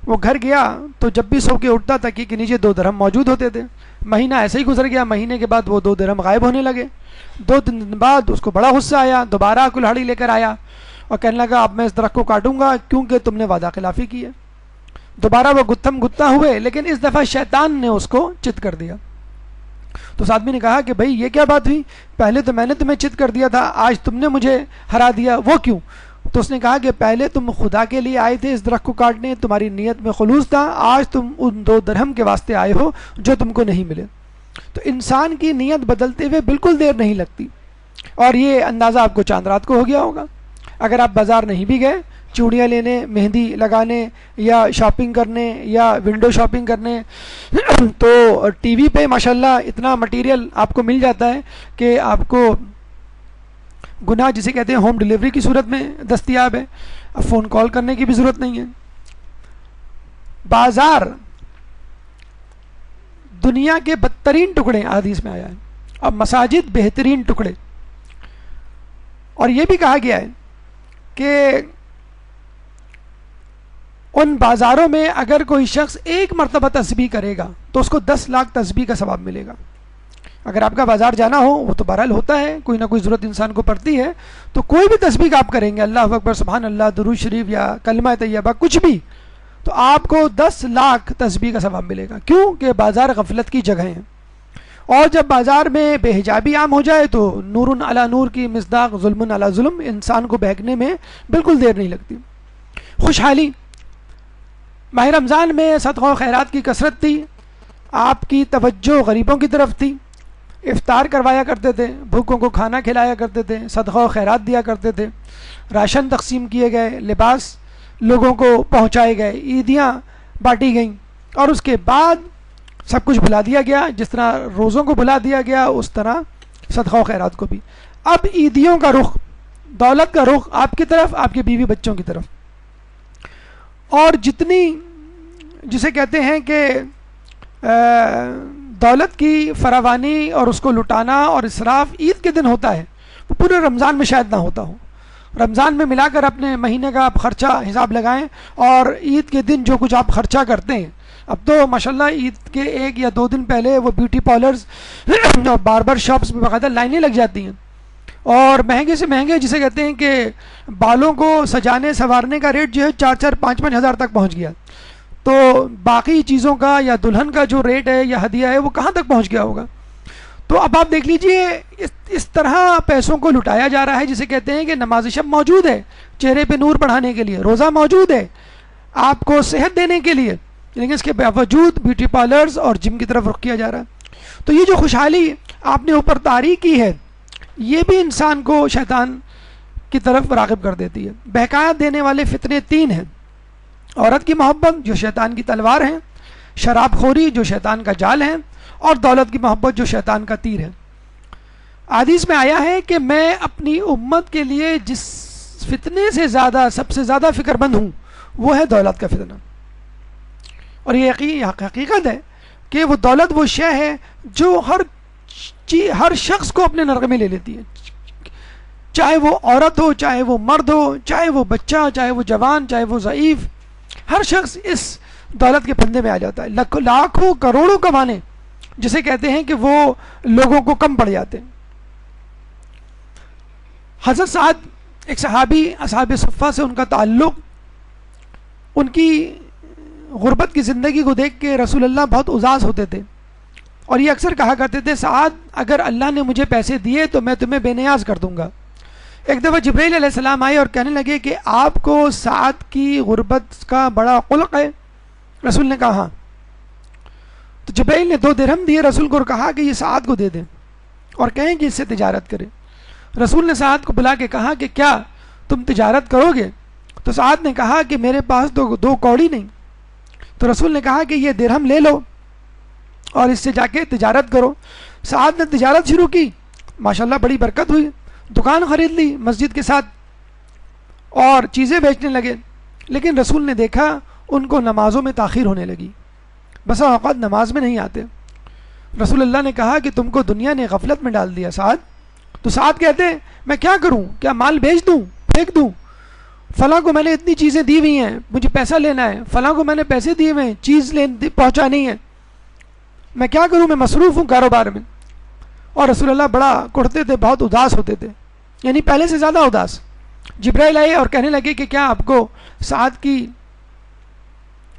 وہ گھر گیا تو جب بھی سو کے اٹھتا تکیے کے نیچے 2 درہم موجود ہوتے تھے۔ مہینہ ایسے ہی گزر گیا، مہینے کے بعد وہ 2 درہم غائب ہونے لگے۔ 2-3 دن بعد اس کو بڑا غصہ آیا، دوبارہ کلہاڑی لے کر آیا اور کہنے لگا اب میں اس درخت کو کاٹوں گا کیونکہ تم نے وعدہ خلافی کی ہے۔ دوبارہ وہ گتھم گتا ہوئے، لیکن اس دفعہ شیطان نے اس کو چت کر دیا۔ تو اس آدمی نے کہا کہ بھائی یہ کیا بات ہوئی، پہلے تو میں نے تمہیں چت کر دیا تھا، آج تم نے مجھے ہرا دیا، وہ کیوں؟ تو اس نے کہا کہ پہلے تم خدا کے لیے آئے تھے اس درخت کو کاٹنے، تمہاری نیت میں خلوص تھا، آج تم ان 2 درہم کے واسطے آئے ہو جو تم کو نہیں ملے۔ تو انسان کی نیت بدلتے ہوئے بالکل دیر نہیں لگتی، اور یہ اندازہ آپ کو چاند رات کو ہو گیا ہوگا۔ اگر آپ بازار نہیں بھی گئے چوڑیاں لینے، مہندی لگانے یا شاپنگ کرنے یا ونڈو شاپنگ کرنے تو ٹی وی پہ ماشاءاللہ اتنا مٹیریل آپ کو مل جاتا ہے کہ آپ کو گناہ جسے کہتے ہیں ہوم ڈیلیوری کی صورت میں دستیاب ہے، اب فون کال کرنے کی بھی ضرورت نہیں ہے۔ بازار دنیا کے بدترین ٹکڑے حدیث میں آیا ہے، اب مساجد بہترین ٹکڑے۔ اور یہ بھی کہا گیا ہے کہ ان بازاروں میں اگر کوئی شخص 1 مرتبہ تسبیح کرے گا تو اس کو 10 لاکھ تسبیح کا ثواب ملے گا۔ اگر آپ کا بازار جانا ہو، وہ تو بہرحال ہوتا ہے، کوئی نہ کوئی ضرورت انسان کو پڑتی ہے، تو کوئی بھی تسبیح آپ کریں گے، اللہ اکبر، سبحان اللہ، درود شریف یا کلمہ طیبہ کچھ بھی، تو آپ کو 10 لاکھ تسبیح کا ثواب ملے گا۔ کیوں کہ بازار غفلت کی جگہ ہیں، اور جب بازار میں بے حجابی عام ہو جائے تو نور علی نور کی مصداق ظلم علی ظلم، انسان کو بہکنے میں بالکل دیر نہیں لگتی۔ خوشحالی ماہ رمضان میں صدقہ و خیرات کی کثرت تھی، آپ کی توجہ غریبوں کی طرف تھی، افطار کروایا کرتے تھے، بھوکوں کو کھانا کھلایا کرتے تھے، صدقہ و خیرات دیا کرتے تھے، راشن تقسیم کیے گئے، لباس لوگوں کو پہنچائے گئے، عیدیاں بانٹی گئیں، اور اس کے بعد سب کچھ بھلا دیا گیا۔ جس طرح روزوں کو بھلا دیا گیا اس طرح صدقہ و خیرات کو بھی۔ اب عیدیوں کا رخ، دولت کا رخ آپ کی طرف، آپ کے بیوی بچوں کی طرف، اور جتنی جسے کہتے ہیں کہ دولت کی فراوانی اور اس کو لٹانا اور اسراف عید کے دن ہوتا ہے، وہ پورے رمضان میں شاید نہ ہوتا ہو۔ رمضان میں ملا کر اپنے مہینے کا آپ خرچہ حساب لگائیں، اور عید کے دن جو کچھ آپ خرچہ کرتے ہیں، اب تو ماشاءاللہ عید کے 1 یا 2 دن پہلے وہ بیوٹی پارلرز اور باربر شاپس میں باقاعدہ لائنیں لگ جاتی ہیں، اور مہنگے سے مہنگے جسے کہتے ہیں کہ بالوں کو سجانے سنوارنے کا ریٹ جو ہے 4-4 5-5 ہزار تک پہنچ گیا، تو باقی چیزوں کا یا دلہن کا جو ریٹ ہے یا ہدیہ ہے وہ کہاں تک پہنچ گیا ہوگا۔ تو اب آپ دیکھ لیجئے اس طرح پیسوں کو لٹایا جا رہا ہے، جسے کہتے ہیں کہ نماز شب موجود ہے چہرے پہ نور بڑھانے کے لیے، روزہ موجود ہے آپ کو صحت دینے کے لیے، لیکن اس کے باوجود بیوٹی پارلرز اور جم کی طرف رخ کیا جا رہا ہے۔ تو یہ جو خوشحالی آپ نے اوپر طاری کی ہے، یہ بھی انسان کو شیطان کی طرف راغب کر دیتی ہے۔ بہکایا دینے والے فتنے 3 ہیں: عورت کی محبت جو شیطان کی تلوار ہے، شراب خوری جو شیطان کا جال ہے، اور دولت کی محبت جو شیطان کا تیر ہے۔ حدیث میں آیا ہے کہ میں اپنی امت کے لیے جس فتنے سے زیادہ سب سے زیادہ فکر مند ہوں وہ ہے دولت کا فتنہ، اور یہ حقیقت ہے کہ وہ دولت وہ شے ہے جو ہر شخص کو اپنے نرغے میں لے لیتی ہے، چاہے وہ عورت ہو، چاہے وہ مرد ہو، چاہے وہ بچہ، چاہے وہ جوان، چاہے وہ ضعیف، ہر شخص اس دولت کے پھندے میں آ جاتا ہے۔ لاکھوں کروڑوں کمانے جسے کہتے ہیں کہ وہ لوگوں کو کم پڑ جاتے ہیں۔ حضرت سعد ایک صحابی اصحاب صفہ سے ان کا تعلق، ان کی غربت کی زندگی کو دیکھ کے رسول اللہ بہت اداس ہوتے تھے، اور یہ اکثر کہا کرتے تھے سعد اگر اللہ نے مجھے پیسے دیے تو میں تمہیں بے نیاز کر دوں گا۔ ایک دفعہ جبرائیل علیہ السلام آئے اور کہنے لگے کہ آپ کو سعد کی غربت کا بڑا قلق ہے، رسول نے کہا ہاں. تو جبرائیل نے 2 درہم دیے رسول کو اور کہا کہ یہ سعد کو دے دیں اور کہیں کہ اس سے تجارت کرے. رسول نے سعد کو بلا کے کہا کہ کیا تم تجارت کرو گے؟ تو سعد نے کہا کہ میرے پاس تو 2 کوڑی نہیں. تو رسول نے کہا کہ یہ درہم لے لو اور اس سے جا کے تجارت کرو. سعد نے تجارت شروع کی, ماشاءاللہ بڑی برکت ہوئی, دکان خرید لی مسجد کے ساتھ اور چیزیں بیچنے لگے. لیکن رسول نے دیکھا ان کو نمازوں میں تاخیر ہونے لگی, بسا اوقات نماز میں نہیں آتے. رسول اللہ نے کہا کہ تم کو دنیا نے غفلت میں ڈال دیا سعد. تو سعد کہتے ہیں میں کیا کروں, کیا مال بیچ دوں, پھینک دوں؟ فلاں کو میں نے اتنی چیزیں دی ہوئی ہیں, مجھے پیسہ لینا ہے, فلاں کو میں نے پیسے دیے ہوئے ہیں, چیز پہنچانی ہے, میں کیا کروں, میں مصروف ہوں کاروبار میں. اور رسول اللہ بڑا کڑتے تھے, بہت اداس ہوتے تھے, یعنی پہلے سے زیادہ اداس. جبرائیل آئے اور کہنے لگے کہ کیا آپ کو سعد کی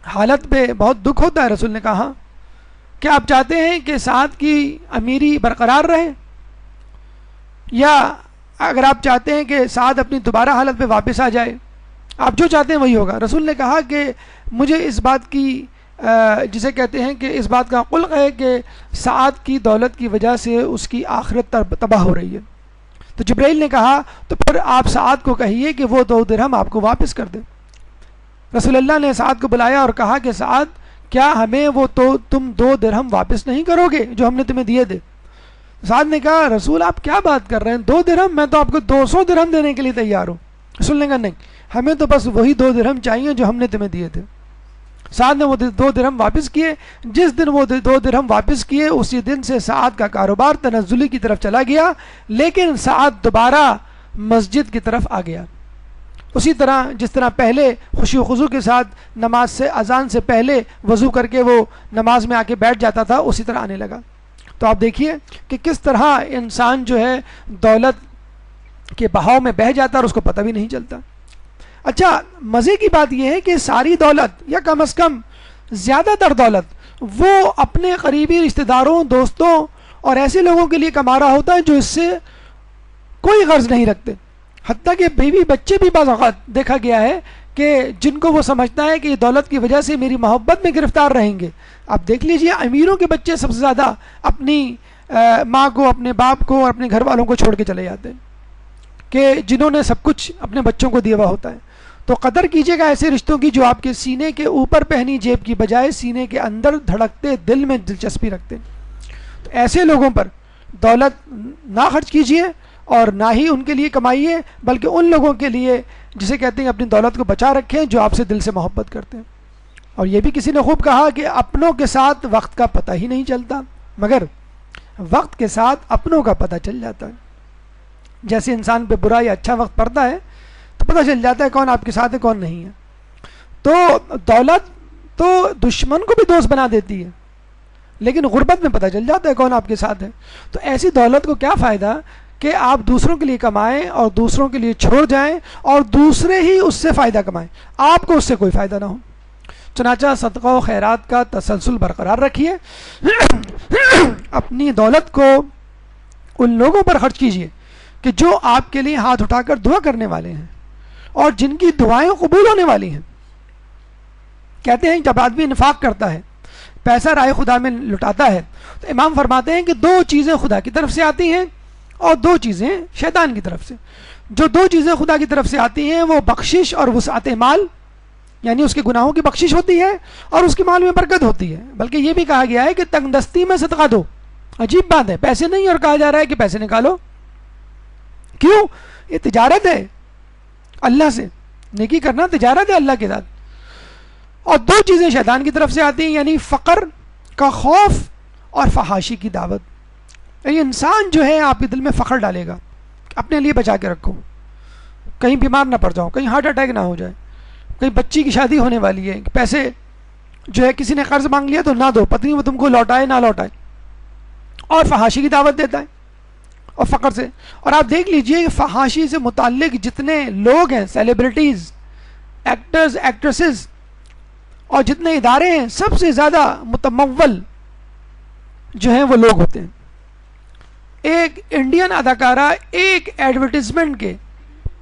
حالت پہ بہت دکھ ہوتا ہے؟ رسول نے کہا ہاں. کیا آپ چاہتے ہیں کہ سعد کی امیری برقرار رہے, یا اگر آپ چاہتے ہیں کہ سعد اپنی دوبارہ حالت پہ واپس آ جائے؟ آپ جو چاہتے ہیں وہی ہوگا. رسول نے کہا کہ مجھے اس بات کی جسے کہتے ہیں کہ اس بات کا قلق ہے کہ سعد کی دولت کی وجہ سے اس کی آخرت تباہ ہو رہی ہے. تو جبرائیل نے کہا تو پھر آپ سعد کو کہیے کہ وہ 2 درہم آپ کو واپس کر دے. رسول اللہ نے سعد کو بلایا اور کہا کہ سعد کیا ہمیں وہ تو تم 2 درہم واپس نہیں کرو گے جو ہم نے تمہیں دیے تھے؟ سعد نے کہا رسول آپ کیا بات کر رہے ہیں, 2 درہم, میں تو آپ کو 200 درہم دینے کے لیے تیار ہوں. رسول نے کہا نہیں, ہمیں تو بس وہی 2 درہم چاہیے جو ہم نے تمہیں دیے تھے. سعد نے وہ 2 درہم واپس کیے. جس دن وہ 2 درہم واپس کیے اسی دن سے سعد کا کاروبار تنزلی کی طرف چلا گیا, لیکن سعد دوبارہ مسجد کی طرف آ گیا. اسی طرح جس طرح پہلے خوشی و خضوع کے ساتھ نماز سے اذان سے پہلے وضو کر کے وہ نماز میں آ کے بیٹھ جاتا تھا, اسی طرح آنے لگا. تو آپ دیکھیے کہ کس طرح انسان جو ہے دولت کے بہاؤ میں بہہ جاتا ہے اور اس کو پتہ بھی نہیں چلتا. اچھا مزے کی بات یہ ہے کہ ساری دولت یا کم از کم زیادہ تر دولت وہ اپنے قریبی رشتہ داروں, دوستوں اور ایسے لوگوں کے لیے کما رہا ہوتا ہے جو اس سے کوئی غرض نہیں رکھتے. حتیٰ کہ بیوی بچے بھی بعض اوقات دیکھا گیا ہے کہ جن کو وہ سمجھتا ہے کہ یہ دولت کی وجہ سے میری محبت میں گرفتار رہیں گے. آپ دیکھ لیجئے امیروں کے بچے سب سے زیادہ اپنی ماں کو, اپنے باپ کو اور اپنے گھر والوں کو چھوڑ کے چلے جاتے ہیں کہ جنہوں نے سب کچھ اپنے بچوں کو دیا ہوا ہوتا ہے. تو قدر کیجیے گا ایسے رشتوں کی جو آپ کے سینے کے اوپر پہنی جیب کی بجائے سینے کے اندر دھڑکتے دل میں دلچسپی رکھتے ہیں. تو ایسے لوگوں پر دولت نہ خرچ کیجیے اور نہ ہی ان کے لیے کمائیے, بلکہ ان لوگوں کے لیے جسے کہتے ہیں اپنی دولت کو بچا رکھیں جو آپ سے دل سے محبت کرتے ہیں. اور یہ بھی کسی نے خوب کہا کہ اپنوں کے ساتھ وقت کا پتہ ہی نہیں چلتا, مگر وقت کے ساتھ اپنوں کا پتہ چل جاتا ہے. جیسے انسان پہ برا یا اچھا وقت پڑتا ہے تو پتہ چل جاتا ہے کون آپ کے ساتھ ہے کون نہیں ہے. تو دولت تو دشمن کو بھی دوست بنا دیتی ہے, لیکن غربت میں پتہ چل جاتا ہے کون آپ کے ساتھ ہے. تو ایسی دولت کو کیا فائدہ کہ آپ دوسروں کے لیے کمائیں اور دوسروں کے لیے چھوڑ جائیں اور دوسرے ہی اس سے فائدہ کمائیں, آپ کو اس سے کوئی فائدہ نہ ہو. چنانچہ صدقہ و خیرات کا تسلسل برقرار رکھیے, اپنی دولت کو ان لوگوں پر خرچ کیجیے کہ جو آپ کے لیے ہاتھ اٹھا کر دعا کرنے والے ہیں اور جن کی دعائیں قبول ہونے والی ہیں. کہتے ہیں جب آدمی انفاق کرتا ہے, پیسہ راہ خدا میں لٹاتا ہے, تو امام فرماتے ہیں کہ 2 چیزیں خدا کی طرف سے آتی ہیں اور 2 چیزیں شیطان کی طرف سے. جو 2 چیزیں خدا کی طرف سے آتی ہیں وہ بخشش اور وسعت مال, یعنی اس کے گناہوں کی بخشش ہوتی ہے اور اس کے مال میں برکت ہوتی ہے. بلکہ یہ بھی کہا گیا ہے کہ تنگ دستی میں صدقہ دو. عجیب بات ہے, پیسے نہیں اور کہا جا رہا ہے کہ پیسے نکالو. کیوں؟ یہ تجارت ہے اللہ سے, نیکی کرنا تجارت ہے اللہ کے ساتھ. اور 2 چیزیں شیطان کی طرف سے آتی ہیں, یعنی فقر کا خوف اور فحاشی کی دعوت. یعنی انسان جو ہے آپ کے دل میں فخر ڈالے گا, اپنے لیے بچا کے رکھو, کہیں بیمار نہ پڑ جاؤ, کہیں ہارٹ اٹیک نہ ہو جائے, کہیں بچی کی شادی ہونے والی ہے, پیسے جو ہے کسی نے قرض مانگ لیا تو نہ دو, پتنی وہ تم کو لوٹائے نہ لوٹائے, اور فحاشی کی دعوت دیتا ہے اور فقر سے. اور آپ دیکھ لیجئے فحاشی سے متعلق جتنے لوگ ہیں, سیلیبریٹیز, ایکٹرز, ایکٹریسز اور جتنے ادارے ہیں, سب سے زیادہ متمول جو ہیں وہ لوگ ہوتے ہیں. ایک انڈین اداکارہ ایک ایڈورٹیزمنٹ کے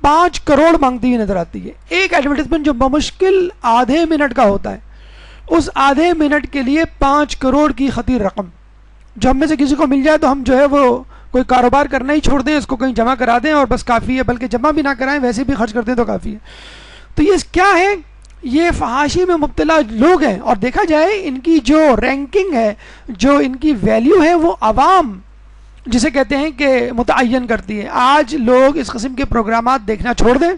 5 کروڑ مانگتی ہوئی نظر آتی ہے. ایک ایڈورٹیزمنٹ جو بمشکل آدھے منٹ کا ہوتا ہے, اس آدھے منٹ کے لیے 5 کروڑ کی خطیر رقم جو ہم میں سے کسی کو مل جائے تو ہم جو ہے وہ کوئی کاروبار کرنا ہی چھوڑ دیں، اس کو کہیں جمع کرا دیں اور بس کافی ہے، بلکہ جمع بھی نہ کرائیں، ویسے بھی خرچ کر دیں تو کافی ہے. تو یہ کیا ہے؟ یہ فحاشی میں مبتلا لوگ ہیں، اور دیکھا جائے ان کی جو رینکنگ ہے، جو ان کی ویلیو ہے، وہ عوام جسے کہتے ہیں کہ متعین کرتی ہے. آج لوگ اس قسم کے پروگرامات دیکھنا چھوڑ دیں،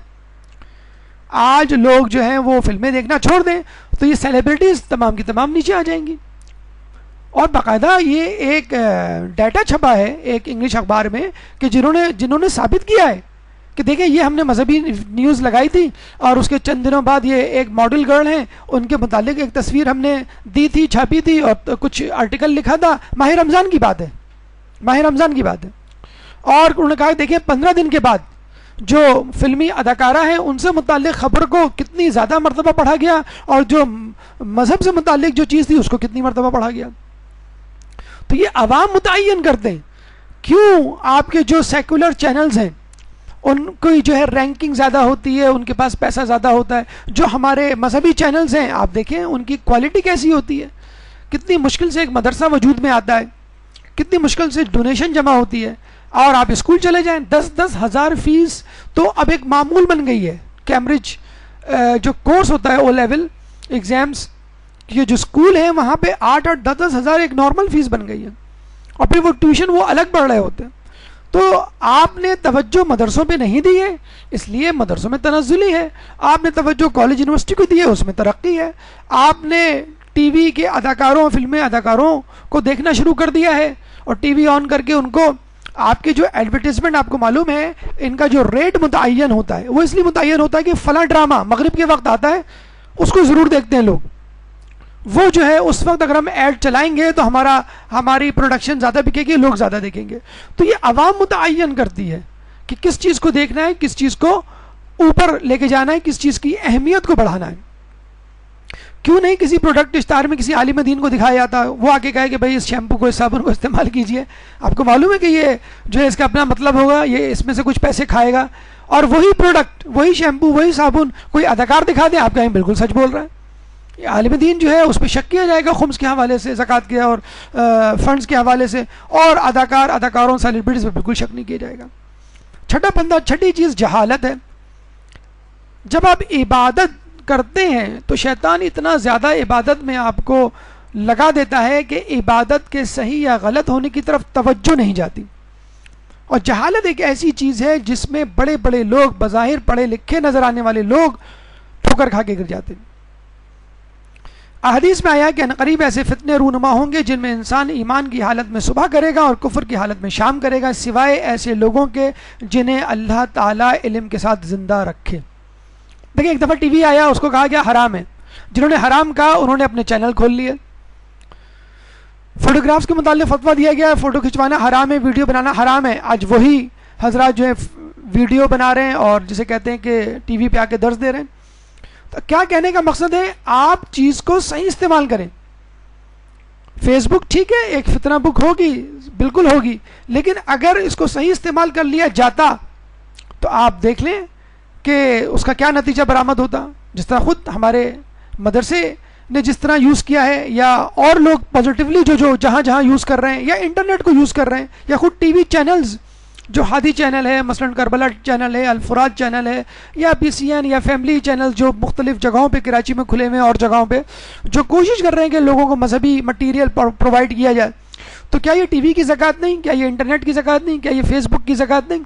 آج لوگ جو ہیں وہ فلمیں دیکھنا چھوڑ دیں، تو یہ سیلیبریٹیز تمام کی تمام نیچے آ جائیں گی. اور باقاعدہ یہ ایک ڈیٹا چھپا ہے ایک انگلش اخبار میں کہ جنہوں نے ثابت کیا ہے کہ دیکھیں یہ ہم نے مذہبی نیوز لگائی تھی اور اس کے چند دنوں بعد یہ ایک ماڈل گرل ہیں، ان کے متعلق ایک تصویر ہم نے دی تھی، چھاپی تھی اور کچھ آرٹیکل لکھا تھا. ماہ رمضان کی بات ہے، ماہ رمضان کی بات ہے. اور انہوں نے کہا دیکھیں 15 دن کے بعد جو فلمی اداکارہ ہیں ان سے متعلق خبر کو کتنی زیادہ مرتبہ پڑھا گیا، اور جو مذہب سے متعلق جو چیز تھی اس کو کتنی مرتبہ پڑھا گیا. تو یہ عوام متعین کرتے ہیں. کیوں؟ آپ کے جو سیکولر چینلز ہیں ان کی جو ہے رینکنگ زیادہ ہوتی ہے، ان کے پاس پیسہ زیادہ ہوتا ہے. جو ہمارے مذہبی چینلز ہیں آپ دیکھیں ان کی کوالٹی کیسی ہوتی ہے، کتنی مشکل سے ایک مدرسہ وجود میں آتا ہے، کتنی مشکل سے ڈونیشن جمع ہوتی ہے. اور آپ اسکول چلے جائیں 10-10 ہزار فیس تو اب ایک معمول بن گئی ہے. کیمبرج جو کورس ہوتا ہے او لیول ایگزامس، یہ جو اسکول ہیں وہاں پہ 8-10 ہزار ایک نارمل فیس بن گئی ہے، اور پھر وہ ٹیوشن وہ الگ پڑھ رہے ہوتے ہیں. تو آپ نے توجہ مدرسوں پہ نہیں دی ہے، اس لیے مدرسوں میں تنزلی ہے. آپ نے توجہ کالج یونیورسٹی کو دی ہے، اس میں ترقی ہے. آپ نے ٹی وی کے اداکاروں، فلمی اداکاروں کو دیکھنا شروع کر دیا ہے، اور ٹی وی آن کر کے ان کو آپ کے جو ایڈورٹیزمنٹ آپ کو معلوم ہے ان کا جو ریٹ متعین ہوتا ہے وہ اس لیے متعین ہوتا ہے کہ فلاں ڈرامہ مغرب کے وقت آتا ہے، اس کو ضرور دیکھتے ہیں لوگ. وہ جو ہے اس وقت اگر ہم ایڈ چلائیں گے تو ہماری پروڈکشن زیادہ بکے گی، لوگ زیادہ دیکھیں گے. تو یہ عوام متعین کرتی ہے کہ کس چیز کو دیکھنا ہے، کس چیز کو اوپر لے کے جانا ہے، کس چیز کی اہمیت کو بڑھانا ہے. کیوں نہیں کسی پروڈکٹ اشتہار میں کسی عالم دین کو دکھایا جاتا، وہ آ کے کہے کہ بھائی اس شیمپو کو، اس صابن کو استعمال کیجئے. آپ کو معلوم ہے کہ یہ جو ہے اس کا اپنا مطلب ہوگا، یہ اس میں سے کچھ پیسے کھائے گا. اور وہی پروڈکٹ، وہی شیمپو، وہی صابن کوئی اداکار دکھا دیں، آپ کہیں بالکل سچ بول رہا ہے. عالم دین جو ہے اس پہ شک کیا جائے گا خمس کے حوالے سے، زکوٰۃ کے اور فنڈز کے حوالے سے. اور اداکاروں سیلیبریٹیز پہ بالکل شک نہیں کیا جائے گا. چھٹی چیز جہالت ہے. جب آپ عبادت کرتے ہیں تو شیطان اتنا زیادہ عبادت میں آپ کو لگا دیتا ہے کہ عبادت کے صحیح یا غلط ہونے کی طرف توجہ نہیں جاتی. اور جہالت ایک ایسی چیز ہے جس میں بڑے بڑے لوگ، بظاہر پڑھے لکھے نظر آنے والے لوگ، ٹھوکر کھا کے گر جاتے ہیں. احادیث میں آیا کہ عنقریب ایسے فتنے رونما ہوں گے جن میں انسان ایمان کی حالت میں صبح کرے گا اور کفر کی حالت میں شام کرے گا، سوائے ایسے لوگوں کے جنہیں اللہ تعالیٰ علم کے ساتھ زندہ رکھے. دیکھیں ایک دفعہ ٹی وی آیا، اس کو کہا گیا حرام ہے. جنہوں نے حرام کہا انہوں نے اپنے چینل کھول لیے. فوٹوگرافس کے متعلق فتویٰ دیا گیا، فوٹو کھنچوانا حرام ہے، ویڈیو بنانا حرام ہے. آج وہی حضرات جو ہے ویڈیو بنا رہے ہیں اور جسے کہتے ہیں کہ ٹی وی پہ آ کے درس دے رہے ہیں. تو کیا کہنے کا مقصد ہے؟ آپ چیز کو صحیح استعمال کریں. فیس بک ٹھیک ہے ایک فتنہ بک ہوگی، بالکل ہوگی، لیکن اگر اس کو صحیح استعمال کر لیا جاتا تو آپ دیکھ لیں کہ اس کا کیا نتیجہ برآمد ہوتا. جس طرح خود ہمارے مدرسے نے جس طرح یوز کیا ہے، یا اور لوگ پازیٹیولی جو جہاں یوز کر رہے ہیں، یا انٹرنیٹ کو یوز کر رہے ہیں، یا خود ٹی وی چینلز جو ہادی چینل ہے، مثلا کربلا چینل ہے، الفرات چینل ہے، یا پی سی این یا فیملی چینل جو مختلف جگہوں پہ کراچی میں کھلے ہوئے ہیں اور جگہوں پہ جو کوشش کر رہے ہیں کہ لوگوں کو مذہبی مٹیریل پرووائڈ کیا جائے. تو کیا یہ ٹی وی کی زکوٰۃ نہیں؟ کیا یہ انٹرنیٹ کی زکوٰۃ نہیں؟ کیا یہ فیس بک کی زکوٰۃ نہیں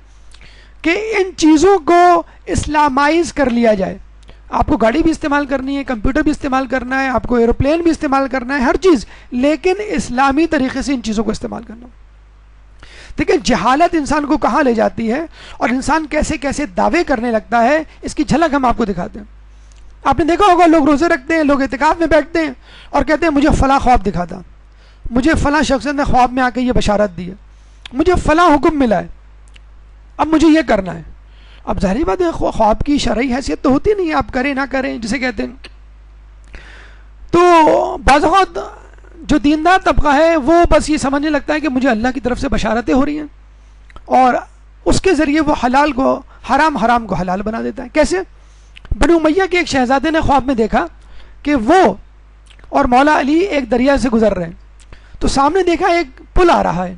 کہ ان چیزوں کو اسلامائز کر لیا جائے؟ آپ کو گاڑی بھی استعمال کرنی ہے، کمپیوٹر بھی استعمال کرنا ہے، آپ کو ایروپلین بھی استعمال کرنا ہے، ہر چیز، لیکن اسلامی طریقے سے ان چیزوں کو استعمال کرنا. دیکھیں جہالت انسان کو کہاں لے جاتی ہے اور انسان کیسے کیسے دعوے کرنے لگتا ہے، اس کی جھلک ہم آپ کو دکھاتے ہیں. آپ نے دیکھا ہوگا لوگ روزے رکھتے ہیں، لوگ اعتکاف میں بیٹھتے ہیں اور کہتے ہیں مجھے فلاں خواب دکھا تھا، مجھے فلاں شخص نے خواب میں آ کے یہ بشارت دی ہے، مجھے فلاں حکم ملا ہے، اب مجھے یہ کرنا ہے. اب ظاہری بات ہے خواب کی شرعی حیثیت تو ہوتی نہیں ہے، آپ کریں نہ کریں جسے کہتے ہیں. تو بعض اوقات جو دیندار طبقہ ہے وہ بس یہ سمجھنے لگتا ہے کہ مجھے اللہ کی طرف سے بشارتیں ہو رہی ہیں، اور اس کے ذریعے وہ حلال کو حرام، حرام کو حلال بنا دیتا ہے. کیسے؟ بنو امیہ کے ایک شہزادے نے خواب میں دیکھا کہ وہ اور مولا علی ایک دریا سے گزر رہے ہیں، تو سامنے دیکھا ایک پل آ رہا ہے.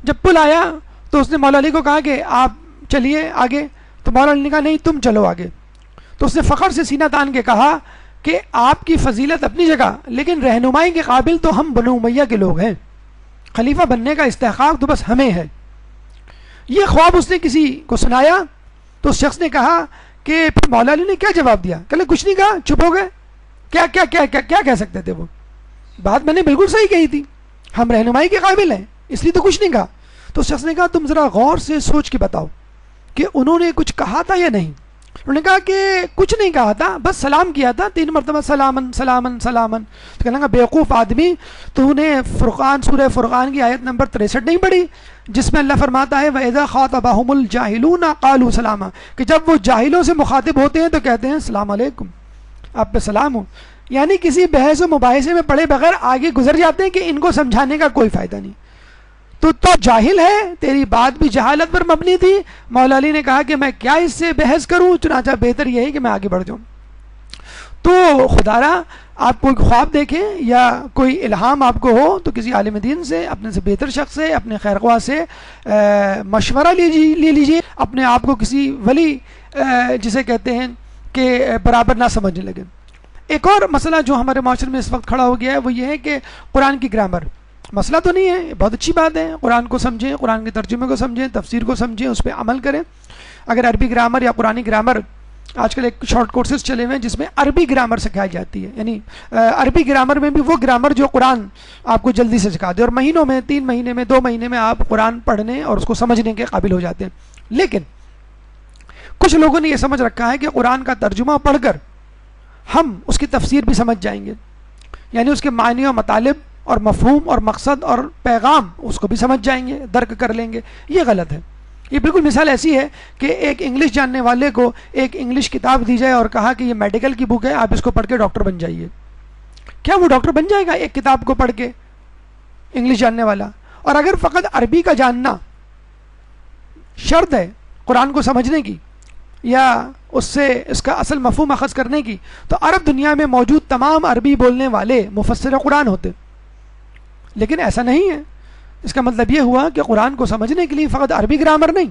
جب پل آیا تو اس نے مولا علی کو کہا کہ آپ چلیے آگے، تو مولا علی نے کہا نہیں تم چلو آگے. تو اس نے فخر سے سینہ تان کے کہا کہ آپ کی فضیلت اپنی جگہ، لیکن رہنمائی کے قابل تو ہم بنو امیہ کے لوگ ہیں، خلیفہ بننے کا استحقاق تو بس ہمیں ہے. یہ خواب اس نے کسی کو سنایا تو اس شخص نے کہا کہ پھر مولا علی نے کیا جواب دیا؟ کہ کچھ نہیں کہا، چپ ہو گئے. کیا کیا کیا کیا کیا کہہ سکتے تھے؟ وہ بات میں نے بالکل صحیح کہی تھی، ہم رہنمائی کے قابل ہیں اس لیے تو کچھ نہیں کہا. تو اس شخص نے کہا تم ذرا غور سے سوچ کے بتاؤ کہ انہوں نے کچھ کہا تھا یا نہیں؟ انہوں نے کہا کہ کچھ نہیں کہا تھا، بس سلام کیا تھا 3 مرتبہ، سلامن سلامن سلامن. تو کہنے لگا بیوقوف آدمی، تو انہیں فرقان، سورہ فرقان کی آیت نمبر 63 نہیں پڑھی جس میں اللہ فرماتا ہے وَإِذَا خَاطَبَهُمُ الْجَاهِلُونَ قَالُوا سَلَامًا، کہ جب وہ جاہلوں سے مخاطب ہوتے ہیں تو کہتے ہیں السلام علیکم، آپ پہ سلام ہو. یعنی کسی بحث و مباحثے میں پڑھے بغیر آگے گزر جاتے ہیں کہ ان کو سمجھانے کا کوئی فائدہ نہیں. تو جاہل ہے، تیری بات بھی جہالت پر مبنی تھی. مولا علی نے کہا کہ میں کیا اس سے بحث کروں، چنانچہ بہتر یہ ہے کہ میں آگے بڑھ جاؤں. تو خدا را آپ کوئی خواب دیکھیں یا کوئی الہام آپ کو ہو تو کسی عالم دین سے، اپنے سے بہتر شخص سے، اپنے خیرخواہ سے مشورہ لے لیجیے. اپنے آپ کو کسی ولی جسے کہتے ہیں کہ برابر نہ سمجھنے لگے. ایک اور مسئلہ جو ہمارے معاشرے میں اس وقت کھڑا ہو گیا ہے وہ یہ ہے کہ قرآن کی گرامر، مسئلہ تو نہیں ہے، بہت اچھی بات ہے، قرآن کو سمجھیں، قرآن کے ترجمے کو سمجھیں، تفسیر کو سمجھیں، اس پہ عمل کریں. اگر عربی گرامر یا قرآنی گرامر، آج کل ایک شارٹ کورسز چلے ہوئے ہیں جس میں عربی گرامر سکھائی جاتی ہے، یعنی عربی گرامر میں بھی وہ گرامر جو قرآن آپ کو جلدی سے سکھا دے، اور مہینوں میں، 3 مہینے میں، 2 مہینے میں آپ قرآن پڑھنے اور اس کو سمجھنے کے قابل ہو جاتے ہیں. لیکن کچھ لوگوں نے یہ سمجھ رکھا ہے کہ قرآن کا ترجمہ پڑھ کر ہم اس کی تفسیر بھی سمجھ جائیں گے، یعنی اس کے معنی و مطالب اور مفہوم اور مقصد اور پیغام اس کو بھی سمجھ جائیں گے، درک کر لیں گے. یہ غلط ہے. یہ بالکل مثال ایسی ہے کہ ایک انگلش جاننے والے کو ایک انگلش کتاب دی جائے اور کہا کہ یہ میڈیکل کی بک ہے، آپ اس کو پڑھ کے ڈاکٹر بن جائیے. کیا وہ ڈاکٹر بن جائے گا ایک کتاب کو پڑھ کے، انگلش جاننے والا؟ اور اگر فقط عربی کا جاننا شرط ہے قرآن کو سمجھنے کی یا اس سے اس کا اصل مفہوم اخذ کرنے کی، تو عرب دنیا میں موجود تمام عربی بولنے والے مفسر قرآن ہوتے. لیکن ایسا نہیں ہے. اس کا مطلب یہ ہوا کہ قرآن کو سمجھنے کے لیے فقط عربی گرامر نہیں،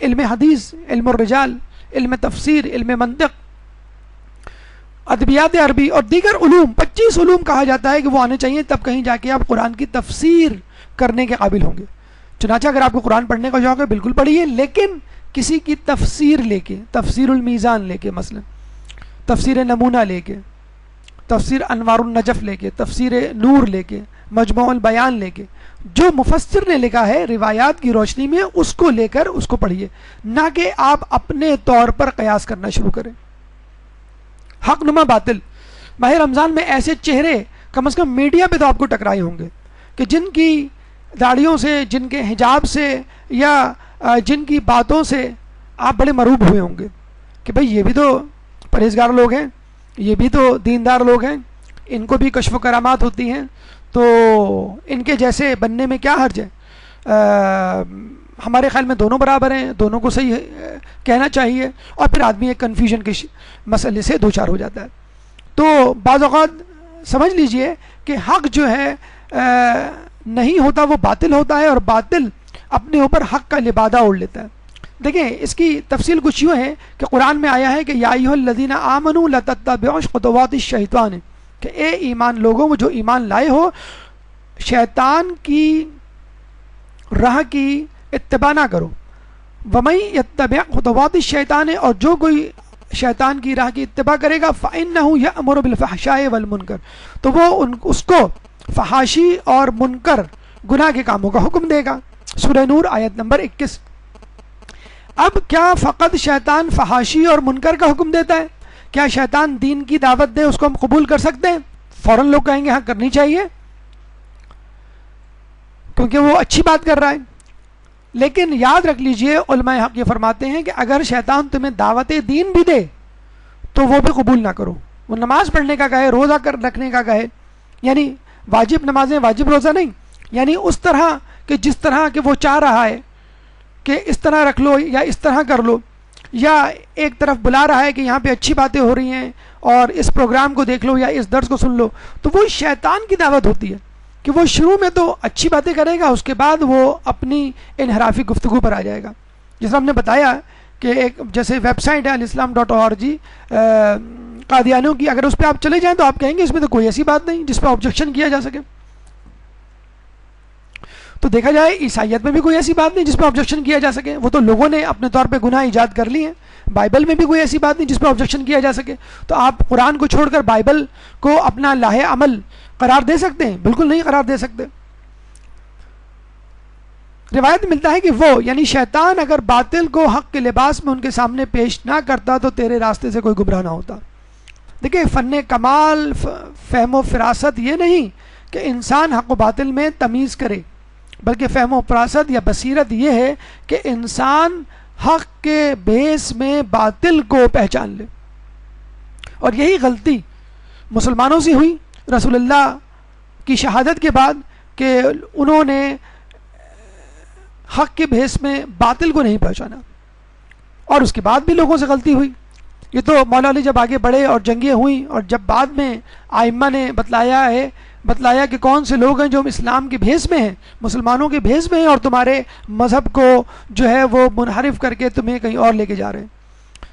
علم حدیث، علم الرجال، علم تفسیر، علم منطق، ادبیات عربی اور دیگر علوم، 25 علوم کہا جاتا ہے کہ وہ آنے چاہیے، تب کہیں جا کے آپ قرآن کی تفسیر کرنے کے قابل ہوں گے. چنانچہ اگر آپ کو قرآن پڑھنے کا شوق ہے بالکل پڑھیے، لیکن کسی کی تفسیر لے کے، تفسیر المیزان لے کے، مثلا تفسیر نمونہ لے کے، تفسیر انوار النجف لے کے، تفسیر نور لے کے، مجموع البیان لے کے، جو مفسر نے لکھا ہے روایات کی روشنی میں اس کو لے کر اس کو پڑھیے، نہ کہ آپ اپنے طور پر قیاس کرنا شروع کریں. حق نما باطل. ماہ رمضان میں ایسے چہرے کم از کم میڈیا پہ تو آپ کو ٹکرائے ہوں گے کہ جن کی داڑھیوں سے، جن کے حجاب سے یا جن کی باتوں سے آپ بڑے مروب ہوئے ہوں گے کہ بھئی یہ بھی تو پرہیزگار لوگ ہیں، یہ بھی تو دیندار لوگ ہیں، ان کو بھی کشف و کرامات ہوتی ہیں، تو ان کے جیسے بننے میں کیا حرج ہے. ہمارے خیال میں دونوں برابر ہیں، دونوں کو صحیح کہنا چاہیے، اور پھر آدمی ایک کنفیوژن کے مسئلے سے دوچار ہو جاتا ہے. تو بعض اوقات سمجھ لیجئے کہ حق جو ہے نہیں ہوتا، وہ باطل ہوتا ہے، اور باطل اپنے اوپر حق کا لبادہ اوڑھ لیتا ہے. دیکھیں اس کی تفصیل کچھ یوں ہے کہ قرآن میں آیا ہے کہ یا ایھا الذین آمنوا لا تتبعوا خطوات الشیطان، کہ اے ایمان لوگوں، وہ جو ایمان لائے ہو، شیطان کی راہ کی اتباع نہ کرو. ومن یتبع خطوات الشیطان، اور جو کوئی شیطان کی راہ کی اتباع کرے گا، فإنہ یأمر بالفحشاء والمنکر، تو وہ اس کو فحاشی اور منکر گناہ کے کاموں کا حکم دے گا. سورہ نور آیت نمبر 21. اب کیا فقط شیطان فحاشی اور منکر کا حکم دیتا ہے؟ کیا شیطان دین کی دعوت دے اس کو ہم قبول کر سکتے ہیں؟ فوراً لوگ کہیں گے ہاں کرنی چاہیے کیونکہ وہ اچھی بات کر رہا ہے. لیکن یاد رکھ لیجئے علماء حق یہ فرماتے ہیں کہ اگر شیطان تمہیں دعوت دین بھی دے تو وہ بھی قبول نہ کرو. وہ نماز پڑھنے کا کہے، روزہ رکھنے کا کہے، یعنی واجب نمازیں، واجب روزہ نہیں، یعنی اس طرح کہ جس طرح کہ وہ چاہ رہا ہے کہ اس طرح رکھ لو یا اس طرح کر لو، یا ایک طرف بلا رہا ہے کہ یہاں پہ اچھی باتیں ہو رہی ہیں اور اس پروگرام کو دیکھ لو یا اس درس کو سن لو، تو وہ شیطان کی دعوت ہوتی ہے کہ وہ شروع میں تو اچھی باتیں کرے گا، اس کے بعد وہ اپنی انحرافی گفتگو پر آ جائے گا. جس طرح ہم نے بتایا کہ ایک جیسے ویب سائٹ ہے alislam.org قادیانیوں کی، اگر اس پہ آپ چلے جائیں تو آپ کہیں گے اس میں تو کوئی ایسی بات نہیں جس پہ آبجیکشن کیا جا سکے. تو دیکھا جائے عیسائیت میں بھی کوئی ایسی بات نہیں جس پہ آبجیکشن کیا جا سکے، وہ تو لوگوں نے اپنے طور پہ گناہ ایجاد کر لی ہیں. بائبل میں بھی کوئی ایسی بات نہیں جس پہ آبجیکشن کیا جا سکے. تو آپ قرآن کو چھوڑ کر بائبل کو اپنا لاہ عمل قرار دے سکتے ہیں؟ بالکل نہیں قرار دے سکتے. روایت ملتا ہے کہ وہ یعنی شیطان اگر باطل کو حق کے لباس میں ان کے سامنے پیش نہ کرتا تو تیرے راستے سے کوئی گمراہ نہ ہوتا. دیکھیں فن کمال، فہم و فراست یہ نہیں کہ انسان حق و باطل میں تمیز کرے، بلکہ فہم و فراست یا بصیرت یہ ہے کہ انسان حق کے بیس میں باطل کو پہچان لے. اور یہی غلطی مسلمانوں سے ہوئی رسول اللہ کی شہادت کے بعد کہ انہوں نے حق کے بھیس میں باطل کو نہیں پہچانا، اور اس کے بعد بھی لوگوں سے غلطی ہوئی. یہ تو مولا علی جب آگے بڑھے اور جنگیں ہوئیں، اور جب بعد میں آئمہ نے بتلایا کہ کون سے لوگ ہیں جو اسلام کے بھیس میں ہیں، مسلمانوں کے بھیس میں ہیں، اور تمہارے مذہب کو جو ہے وہ منحرف کر کے تمہیں کہیں اور لے کے جا رہے ہیں.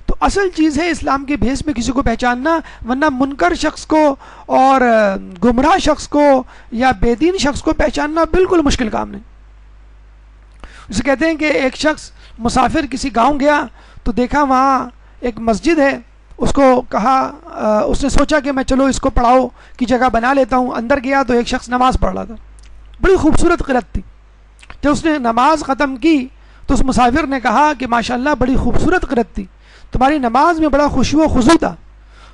تو اصل چیز ہے اسلام کے بھیس میں کسی کو پہچاننا، ورنہ منکر شخص کو اور گمراہ شخص کو یا بے دین شخص کو پہچاننا بالکل مشکل کام نہیں. اسے کہتے ہیں کہ ایک شخص مسافر کسی گاؤں گیا تو دیکھا وہاں ایک مسجد ہے، اس کو کہا، اس نے سوچا کہ میں چلو اس کو پڑھاؤ کی جگہ بنا لیتا ہوں. اندر گیا تو ایک شخص نماز پڑھ رہا تھا، بڑی خوبصورت قرات تھی. جب اس نے نماز ختم کی تو اس مسافر نے کہا کہ ماشاءاللہ بڑی خوبصورت قرات تھی، تمہاری نماز میں بڑا خشوع و خضوع تھا.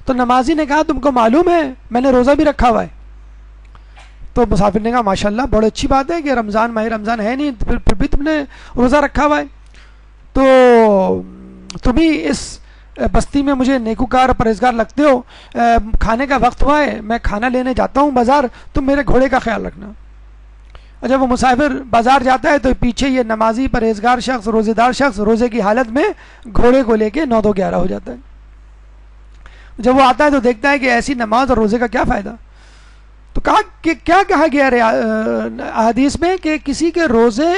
تو نمازی نے کہا تم کو معلوم ہے میں نے روزہ بھی رکھا ہوا ہے. تو مسافر نے کہا ماشاءاللہ بڑی اچھی بات ہے کہ رمضان ماہ رمضان ہے نہیں، پھر بھی تم نے روزہ رکھا ہوا ہے. تو تم ہی اس بستی میں مجھے نیکوکار پرہیزگار لگتے ہو. کھانے کا وقت ہوا ہے، میں کھانا لینے جاتا ہوں بازار، تم میرے گھوڑے کا خیال رکھنا. اور جب وہ مسافر بازار جاتا ہے تو پیچھے یہ نمازی پرہیزگار شخص، روزے دار شخص روزے کی حالت میں گھوڑے کو لے کے 9-11 ہو جاتا ہے. جب وہ آتا ہے تو دیکھتا ہے کہ ایسی نماز اور روزے کا کیا فائدہ. تو کہا کہ کیا کہا گیا حدیث میں کہ کسی کے روزے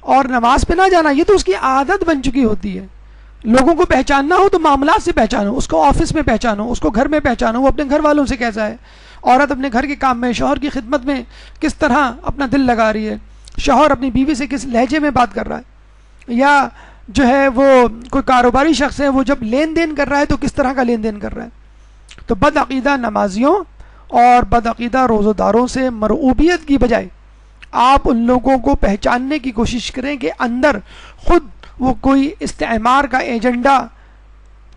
اور نماز پہ نہ جانا یہ تو اس کی عادت بن چکی ہوتی ہے. لوگوں کو پہچاننا ہو تو معاملات سے پہچانو، اس کو آفس میں پہچانو، اس کو گھر میں پہچانو، وہ اپنے گھر والوں سے کیسا ہے، عورت اپنے گھر کے کام میں شوہر کی خدمت میں کس طرح اپنا دل لگا رہی ہے، شوہر اپنی بیوی سے کس لہجے میں بات کر رہا ہے، یا جو ہے وہ کوئی کاروباری شخص ہے وہ جب لین دین کر رہا ہے تو کس طرح کا لین دین کر رہا ہے. تو بدعقیدہ نمازیوں اور بدعقیدہ روزہ داروں سے مرعوبیت کی بجائے آپ ان لوگوں کو پہچاننے کی کوشش کریں کہ اندر خود وہ کوئی استعمار کا ایجنڈا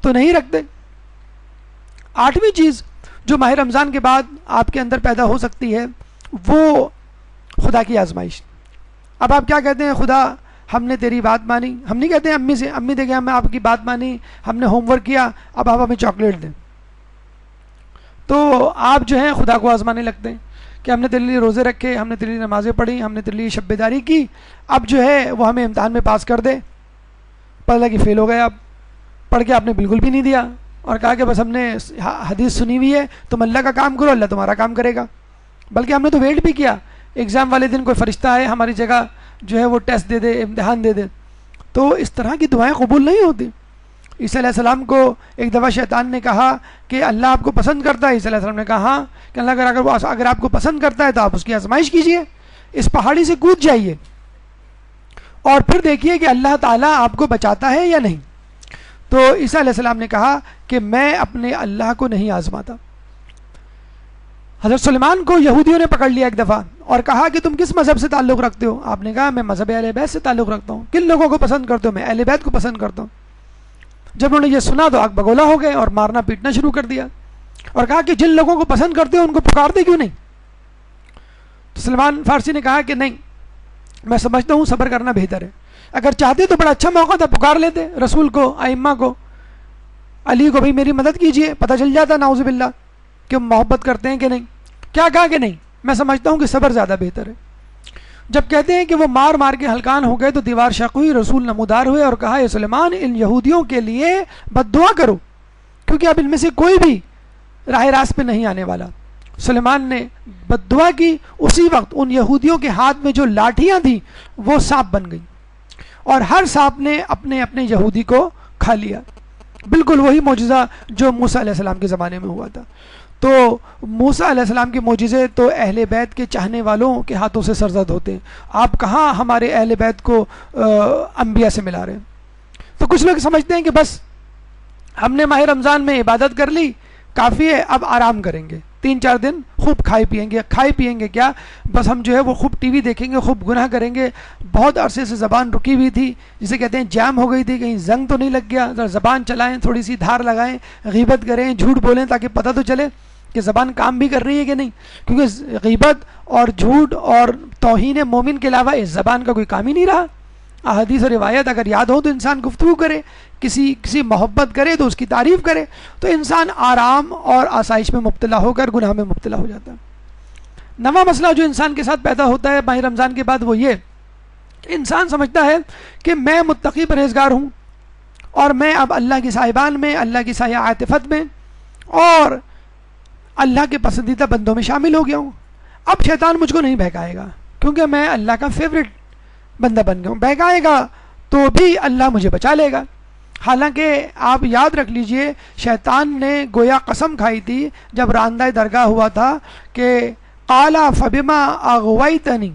تو نہیں رکھتے. 8ویں چیز جو ماہ رمضان کے بعد آپ کے اندر پیدا ہو سکتی ہے وہ خدا کی آزمائش. اب آپ کیا کہتے ہیں، خدا ہم نے تیری بات مانی. ہم نہیں کہتے ہیں امی سے، امی دیکھیں ہم نے آپ کی بات مانی، ہم نے ہوم ورک کیا، اب آپ ہمیں چاکلیٹ دیں. تو آپ جو ہیں خدا کو آزمانے لگتے ہیں کہ ہم نے تیرے لیے روزے رکھے، ہم نے تیرے لیے نمازیں پڑھی، ہم نے تیرے لیے شب بیداری کی، اب جو ہے وہ ہمیں امتحان میں پاس کر دے. پتہ لگا کہ فیل ہو گئے آپ، پڑھ کے آپ نے بالکل بھی نہیں دیا اور کہا کہ بس ہم نے حدیث سنی ہوئی ہے، تم اللہ کا کام کرو اللہ تمہارا کام کرے گا. بلکہ ہم نے تو ویٹ بھی کیا، ایگزام والے دن کوئی فرشتہ ہے ہماری جگہ جو ہے وہ ٹیسٹ دے دے، امتحان دے دے. تو اس طرح کی دعائیں قبول نہیں ہوتی. عیسیٰ علیہ السلام کو ایک دفعہ شیطان نے کہا کہ اللہ آپ کو پسند کرتا ہے. عیسیٰ علیہ السلام نے کہا ہاں، کہ اللہ اگر آپ کو پسند کرتا ہے تو آپ اس کی آزمائش کیجئے، اس پہاڑی سے کود جائیے اور پھر دیکھیے کہ اللہ تعالیٰ آپ کو بچاتا ہے یا نہیں. تو عیسیٰ علیہ السلام نے کہا کہ میں اپنے اللہ کو نہیں آزماتا. حضرت سلیمان کو یہودیوں نے پکڑ لیا ایک دفعہ اور کہا کہ تم کس مذہب سے تعلق رکھتے ہو. آپ نے کہا میں مذہب اہل بیت سے تعلق رکھتا ہوں. کن لوگوں کو پسند کرتے ہو؟ میں اہل بیت کو پسند کرتا ہوں. جب انہوں نے یہ سنا تو آگ بگولا ہو گئے اور مارنا پیٹنا شروع کر دیا اور کہا کہ جن لوگوں کو پسند کرتے ہو ان کو پکارتے کیوں نہیں. تو سلمان فارسی نے کہا کہ نہیں، میں سمجھتا ہوں صبر کرنا بہتر ہے. اگر چاہتے تو بڑا اچھا موقع تھا، پکار لیتے رسول کو، ائمہ کو، علی کو، بھائی میری مدد کیجئے، پتہ چل جاتا نعوذ باللہ کہ ہم محبت کرتے ہیں کہ نہیں. کیا کہا کہ نہیں، میں سمجھتا ہوں کہ صبر زیادہ بہتر ہے. جب کہتے ہیں کہ وہ مار مار کے ہلکان ہو گئے تو دیوار شق ہوئی، رسول نمودار ہوئے اور کہا اے سلیمان ان یہودیوں کے لیے بد دعا کرو کیونکہ اب ان میں سے کوئی بھی راہ راست پہ نہیں آنے والا. سلیمان نے بد دعا کی، اسی وقت ان یہودیوں کے ہاتھ میں جو لاٹھیاں تھیں وہ سانپ بن گئیں، اور ہر سانپ نے اپنے اپنے یہودی کو کھا لیا. بالکل وہی معجزہ جو موسیٰ علیہ السلام کے زمانے میں ہوا تھا. تو موسیٰ علیہ السلام کے معجزے تو اہل بیت کے چاہنے والوں کے ہاتھوں سے سرزد ہوتے ہیں. آپ کہاں ہمارے اہل بیت کو انبیاء سے ملا رہے ہیں؟ تو کچھ لوگ سمجھتے ہیں کہ بس ہم نے ماہ رمضان میں عبادت کر لی، کافی ہے، اب آرام کریں گے، 3-4 دن خوب کھائے پیئیں گے کیا، بس ہم جو ہے وہ خوب ٹی وی دیکھیں گے، خوب گناہ کریں گے. بہت عرصے سے زبان رکی ہوئی تھی، جسے کہتے ہیں جام ہو گئی تھی، کہیں زنگ تو نہیں لگ گیا، ذرا زبان چلائیں، تھوڑی سی دھار لگائیں، غیبت کریں، جھوٹ بولیں، تاکہ پتہ تو چلے کہ زبان کام بھی کر رہی ہے کہ نہیں. کیونکہ غیبت اور جھوٹ اور توہین مومن کے علاوہ اس زبان کا کوئی کام ہی نہیں رہا. احادیث و روایت اگر یاد ہو تو انسان گفتگو کرے، کسی محبت کرے تو اس کی تعریف کرے، تو انسان آرام اور آسائش میں مبتلا ہو کر گناہ میں مبتلا ہو جاتا ہے. نواں مسئلہ جو انسان کے ساتھ پیدا ہوتا ہے ماہ رمضان کے بعد وہ یہ کہ انسان سمجھتا ہے کہ میں متقی پرہیزگار ہوں، اور میں اب اللہ کی صاحبان میں، اللہ کی سایہ عاطفت میں اور اللہ کے پسندیدہ بندوں میں شامل ہو گیا ہوں. اب شیطان مجھ کو نہیں بہکائے گا، کیونکہ میں اللہ کا فیوریٹ بندہ بن گیا ہوں. بہکائے گا تو بھی اللہ مجھے بچا لے گا. حالانکہ آپ یاد رکھ لیجئے، شیطان نے گویا قسم کھائی تھی جب راندہ درگاہ ہوا تھا کہ قالا فبما اغویتنی،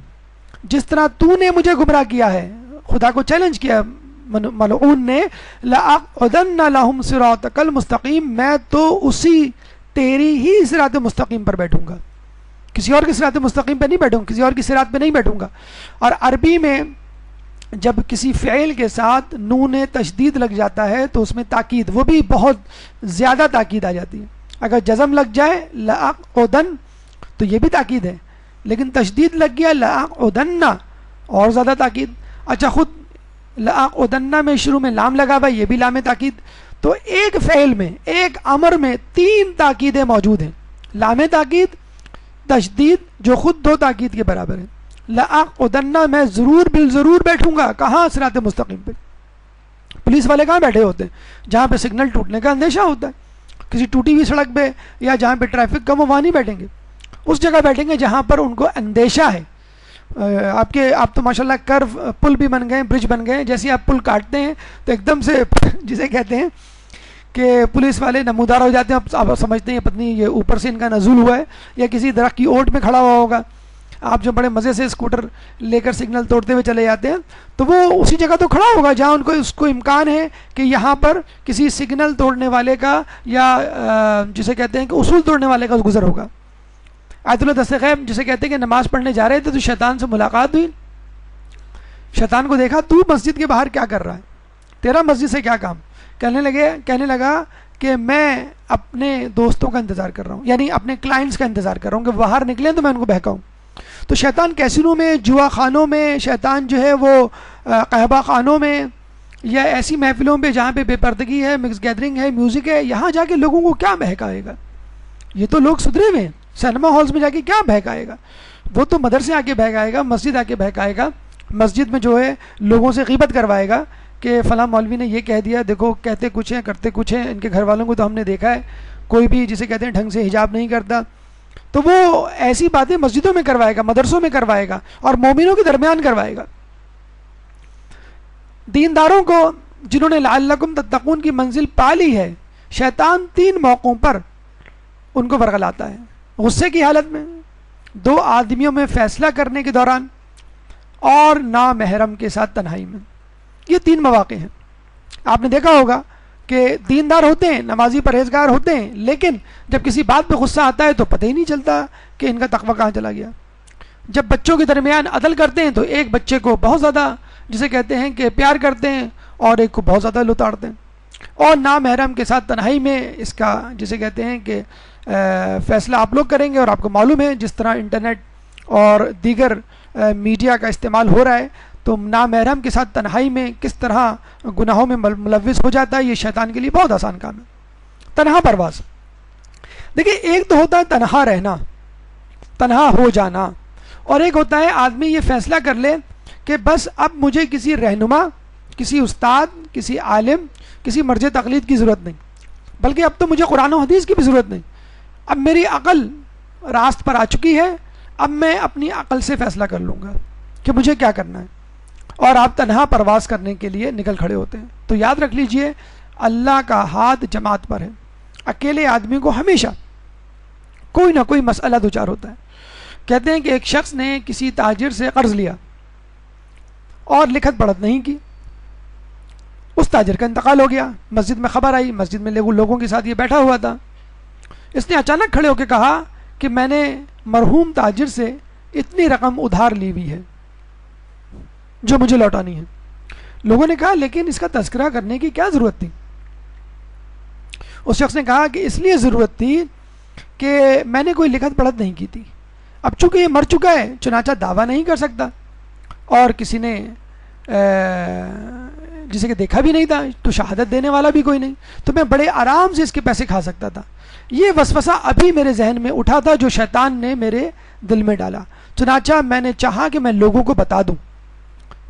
جس طرح تو نے مجھے گمراہ کیا ہے، خدا کو چیلنج کیا ملعون نے، لأقعدن لهم صراطک المستقیم، میں تو اسی تیری ہی صراط مستقیم پر بیٹھوں گا، کسی اور کی صراط مستقیم پہ نہیں بیٹھوں گا، کسی اور کی صراط پہ نہیں بیٹھوں گا. اور عربی میں جب کسی فعل کے ساتھ نون تشدید لگ جاتا ہے تو اس میں تاکید، وہ بھی بہت زیادہ تاکید آ جاتی ہے. اگر جزم لگ جائے لأقعدن تو یہ بھی تاکید ہے، لیکن تشدید لگ گیا لأقعدن اور زیادہ تاکید. اچھا خود لأقعدن میں شروع میں لام لگا ہوا، یہ بھی لام تاکید. تو ایک فعل میں، ایک امر میں 3 تاکیدیں موجود ہیں، لام تاکید، تشدید جو خود 2 تاکید کے برابر ہے. لأقعدن میں ضرور بالضرور بیٹھوں گا، کہاں؟ صراط مستقیم پہ. پولیس والے کہاں بیٹھے ہوتے ہیں؟ جہاں پہ سگنل ٹوٹنے کا اندیشہ ہوتا ہے. کسی ٹوٹی ہوئی سڑک پہ یا جہاں پہ ٹریفک کم ہو وہاں نہیں بیٹھیں گے، اس جگہ بیٹھیں گے جہاں پر ان کو اندیشہ ہے. آپ تو ماشاءاللہ کرو پل بھی بن گئے، برج بن گئے، جیسے آپ پل کاٹتے ہیں تو ایک دم سے جسے کہتے ہیں کہ پولیس والے نمودار ہو جاتے ہیں. آپ سمجھتے ہیں پتنی یہ اوپر سے ان کا نزول ہوا ہے، یا کسی درخت کی اوٹ میں کھڑا ہوا ہوگا. آپ جو بڑے مزے سے اسکوٹر لے کر سگنل توڑتے ہوئے چلے جاتے ہیں تو وہ اسی جگہ تو کھڑا ہوگا جہاں اس کو امکان ہے کہ یہاں پر کسی سگنل توڑنے والے کا یا جسے کہتے ہیں کہ اصول توڑنے والے کا گزر ہوگا. آیت اللہ دست غیب جسے کہتے ہیں کہ نماز پڑھنے جا رہے تھے تو شیطان سے ملاقات ہوئی. شیطان کو دیکھا، تو مسجد کے باہر کیا کر رہا ہے، تیرا مسجد سے کیا کام؟ کہنے لگا کہ میں اپنے دوستوں کا انتظار کر رہا ہوں، یعنی اپنے کلائنٹس کا انتظار کر رہا ہوں کہ باہر نکلیں تو میں ان کو بہکاؤں. تو شیطان کیسینوں میں، جوا خانوں میں، شیطان جو ہے وہ قہبہ خانوں میں یا ایسی محفلوں پہ جہاں پہ بے پردگی ہے، مکس گیدرنگ ہے، میوزک ہے، یہاں جا کے لوگوں کو کیا بہکائے گا؟ یہ تو لوگ سدھرے ہوئے ہیں. سینما ہالز میں جا کے کیا بہکائے گا؟ وہ تو مدرسے آ کے بہکائے گا، مسجد آ کے بہکائے گا، مسجد میں جو ہے لوگوں سے غیبت کروائے گا کہ فلاں مولوی نے یہ کہہ دیا، دیکھو کہتے کچھ ہیں کرتے کچھ ہیں. ان کے گھر والوں کو تو ہم نے دیکھا ہے کوئی بھی جسے کہتے ہیں ڈھنگ سے حجاب نہیں کرتا. تو وہ ایسی باتیں مسجدوں میں کروائے گا، مدرسوں میں کروائے گا اور مومنوں کے درمیان کروائے گا. دینداروں کو جنہوں نے لعلکم تتقون کی منزل پا لی ہے، شیطان 3 موقعوں پر ان کو ورغلاتا ہے. غصے کی حالت میں، 2 آدمیوں میں فیصلہ کرنے کے دوران، اور نامحرم کے ساتھ تنہائی میں. یہ 3 مواقع ہیں. آپ نے دیکھا ہوگا کہ دیندار ہوتے ہیں، نمازی پرہیزگار ہوتے ہیں، لیکن جب کسی بات پہ غصہ آتا ہے تو پتہ ہی نہیں چلتا کہ ان کا تقویٰ کہاں چلا گیا. جب بچوں کے درمیان عدل کرتے ہیں تو ایک بچے کو بہت زیادہ جسے کہتے ہیں کہ پیار کرتے ہیں اور ایک کو بہت زیادہ لتاڑتے ہیں. اور نامحرم کے ساتھ تنہائی میں اس کا جسے کہتے ہیں کہ فیصلہ آپ لوگ کریں گے. اور آپ کو معلوم ہے جس طرح انٹرنیٹ اور دیگر میڈیا کا استعمال ہو رہا ہے تو نامحرم کے ساتھ تنہائی میں کس طرح گناہوں میں ملوث ہو جاتا ہے. یہ شیطان کے لیے بہت آسان کام ہے. تنہا پرواز، دیکھیں ایک تو ہوتا ہے تنہا رہنا، تنہا ہو جانا، اور ایک ہوتا ہے آدمی یہ فیصلہ کر لے کہ بس اب مجھے کسی رہنما، کسی استاد، کسی عالم، کسی مرجع تقلید کی ضرورت نہیں، بلکہ اب تو مجھے قرآن و حدیث کی بھی ضرورت نہیں. اب میری عقل راست پر آ چکی ہے، اب میں اپنی عقل سے فیصلہ کر لوں گا کہ مجھے کیا کرنا ہے، اور آپ تنہا پرواز کرنے کے لیے نکل کھڑے ہوتے ہیں۔ تو یاد رکھ لیجئے، اللہ کا ہاتھ جماعت پر ہے۔ اکیلے آدمی کو ہمیشہ کوئی نہ کوئی مسئلہ دوچار ہوتا ہے۔ کہتے ہیں کہ ایک شخص نے کسی تاجر سے قرض لیا اور لکھت پڑھت نہیں کی، اس تاجر کا انتقال ہو گیا، مسجد میں خبر آئی، مسجد میں لوگوں کے ساتھ یہ بیٹھا ہوا تھا، اس نے اچانک کھڑے ہو کے کہا کہ میں نے مرحوم تاجر سے اتنی رقم ادھار لی ہوئی ہے جو مجھے لوٹانی ہے۔ لوگوں نے کہا لیکن اس کا تذکرہ کرنے کی کیا ضرورت تھی؟ اس شخص نے کہا کہ اس لیے ضرورت تھی کہ میں نے کوئی لکھت پڑھت نہیں کی تھی، اب چونکہ یہ مر چکا ہے چنانچہ دعویٰ نہیں کر سکتا، اور کسی نے جسے کہ دیکھا بھی نہیں تھا تو شہادت دینے والا بھی کوئی نہیں، تو میں بڑے آرام سے اس کے پیسے کھا سکتا تھا۔ یہ وسوسہ ابھی میرے ذہن میں اٹھا تھا جو شیطان نے میرے دل میں ڈالا، چنانچہ میں نے چاہا کہ میں لوگوں کو بتا دوں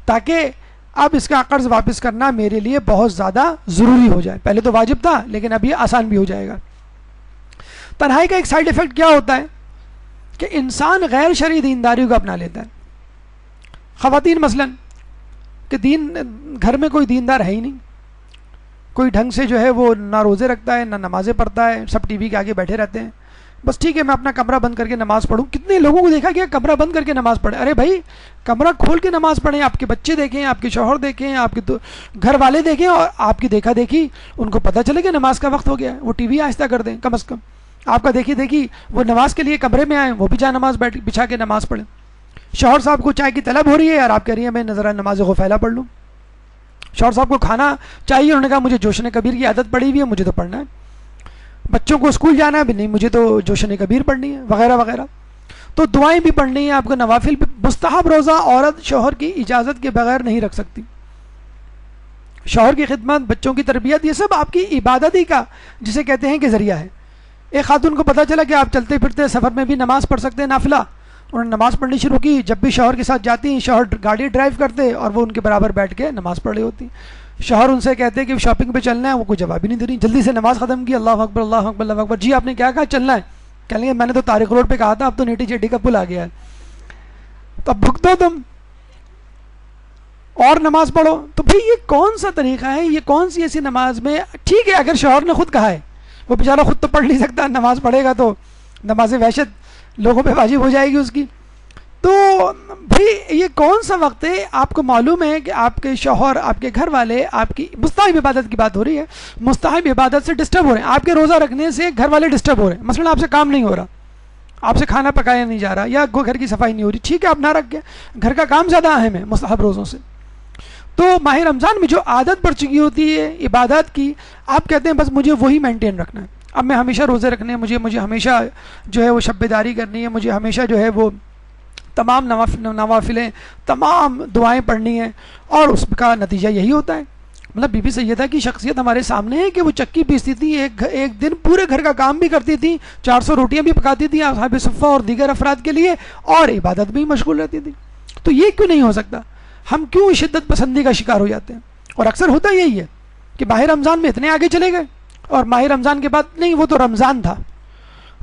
تاکہ اب اس کا قرض واپس کرنا میرے لیے بہت زیادہ ضروری ہو جائے۔ پہلے تو واجب تھا لیکن اب یہ آسان بھی ہو جائے گا۔ تنہائی کا ایک سائیڈ ایفیکٹ کیا ہوتا ہے کہ انسان غیر شرعی دینداری کو اپنا لیتا ہے۔ خواتین مثلاً کہ گھر میں کوئی دیندار ہے ہی نہیں، کوئی ڈھنگ سے جو ہے وہ نہ روزے رکھتا ہے نہ نمازیں پڑھتا ہے، سب ٹی وی کے آگے بیٹھے رہتے ہیں، بس ٹھیک ہے میں اپنا کمرہ بند کر کے نماز پڑھوں۔ کتنے لوگوں کو دیکھا گیا کمرہ بند کر کے نماز پڑھے، ارے بھائی کمرہ کھول کے نماز پڑھیں، آپ کے بچے دیکھیں، آپ کے شوہر دیکھیں، آپ کے گھر والے دیکھیں، اور آپ کی دیکھا دیکھی ان کو پتہ چلے کہ نماز کا وقت ہو گیا ہے، وہ ٹی وی آہستہ کر دیں کم از کم۔ آپ کا دیکھی دیکھی وہ نماز کے لیے کمرے میں آئیں، وہ بھی جا نماز بچھا کے نماز پڑھیں۔ شوہر صاحب کو چائے کی طلب ہو رہی ہے اور آپ کہہ رہی ہیں میں نظر نماز غفیلہ پڑھ لوں۔ شوہر صاحب کو کھانا چاہیے، انہوں نے کہا مجھے جوشن کبیر کی عادت پڑی ہوئی ہے، مجھے تو پڑھنا ہے۔ بچوں کو اسکول جانا ہے بھی نہیں، مجھے تو جوشن کبیر پڑھنی ہے، وغیرہ وغیرہ۔ تو دعائیں بھی پڑھنی ہیں آپ کو، نوافل بھی۔ مستحب روزہ عورت شوہر کی اجازت کے بغیر نہیں رکھ سکتی۔ شوہر کی خدمت، بچوں کی تربیت، یہ سب آپ کی عبادت ہی کا جسے کہتے ہیں کہ ذریعہ ہے۔ ایک خاتون کو پتہ چلا کہ آپ چلتے پھرتے سفر میں بھی نماز پڑھ سکتے ہیں نافلہ، انہوں نے نماز پڑھنی شروع کی۔ جب بھی شوہر کے ساتھ جاتی ہیں، شوہر گاڑی ڈرائیو کرتے اور وہ ان کے برابر بیٹھ کے نماز پڑھ رہی ہوتی۔ شوہر ان سے کہتے کہ شاپنگ پہ چلنا ہے، وہ کوئی جواب ہی نہیں دے رہی، جلدی سے نماز ختم کی، اللہ اکبر اللہ اکبر اللہ اکبر۔ جی آپ نے کیا کہا؟ چلنا ہے۔ کہنے لگے میں نے تو طارق روڈ پہ کہا تھا، اب تو نیٹی چیٹی کا پل آ گیا ہے، تو اب بھگتو تم اور نماز پڑھو۔ تو بھئی یہ کون سا طریقہ ہے؟ یہ کون سی ایسی نماز میں؟ ٹھیک ہے اگر شوہر نے خود کہا ہے، وہ بیچارہ خود تو پڑھ نہیں سکتا، نماز پڑھے گا تو نماز وحشت لوگوں پہ واجب ہو جائے گی اس کی۔ تو بھئی یہ کون سا وقت ہے؟ آپ کو معلوم ہے کہ آپ کے شوہر، آپ کے گھر والے آپ کی مستحب عبادت کی بات ہو رہی ہے، مستحب عبادت سے ڈسٹرب ہو رہے ہیں، آپ کے روزہ رکھنے سے گھر والے ڈسٹرب ہو رہے ہیں۔ مثلا آپ سے کام نہیں ہو رہا، آپ سے کھانا پکایا نہیں جا رہا، یا گھر کی صفائی نہیں ہو رہی، ٹھیک ہے آپ نہ رکھ کے، گھر کا کام زیادہ اہم ہے مستحب روزوں سے۔ تو ماہ رمضان میں جو عادت پڑ چکی ہوتی ہے عبادت کی، آپ کہتے ہیں بس مجھے وہی مینٹین رکھنا ہے، اب میں ہمیشہ روزے رکھنے ہیں، مجھے ہمیشہ جو ہے وہ شب بیداری کرنی ہے، مجھے ہمیشہ جو ہے وہ تمام نوافلیں، تمام دعائیں پڑھنی ہیں، اور اس کا نتیجہ یہی ہوتا ہے۔ مطلب بی بی سیدہ کی شخصیت ہمارے سامنے ہے کہ وہ چکی پیستی تھی، ایک دن پورے گھر کا کام بھی کرتی تھی، 400 روٹیاں بھی پکاتی تھی اصحاب صفہ اور دیگر افراد کے لیے، اور عبادت بھی مشغول رہتی تھی۔ تو یہ کیوں نہیں ہو سکتا؟ ہم کیوں شدت پسندی کا شکار ہو جاتے ہیں؟ اور اکثر ہوتا یہی ہے کہ ماہ رمضان میں اتنے آگے چلے گئے، اور ماہ رمضان کے بعد نہیں، وہ تو رمضان تھا،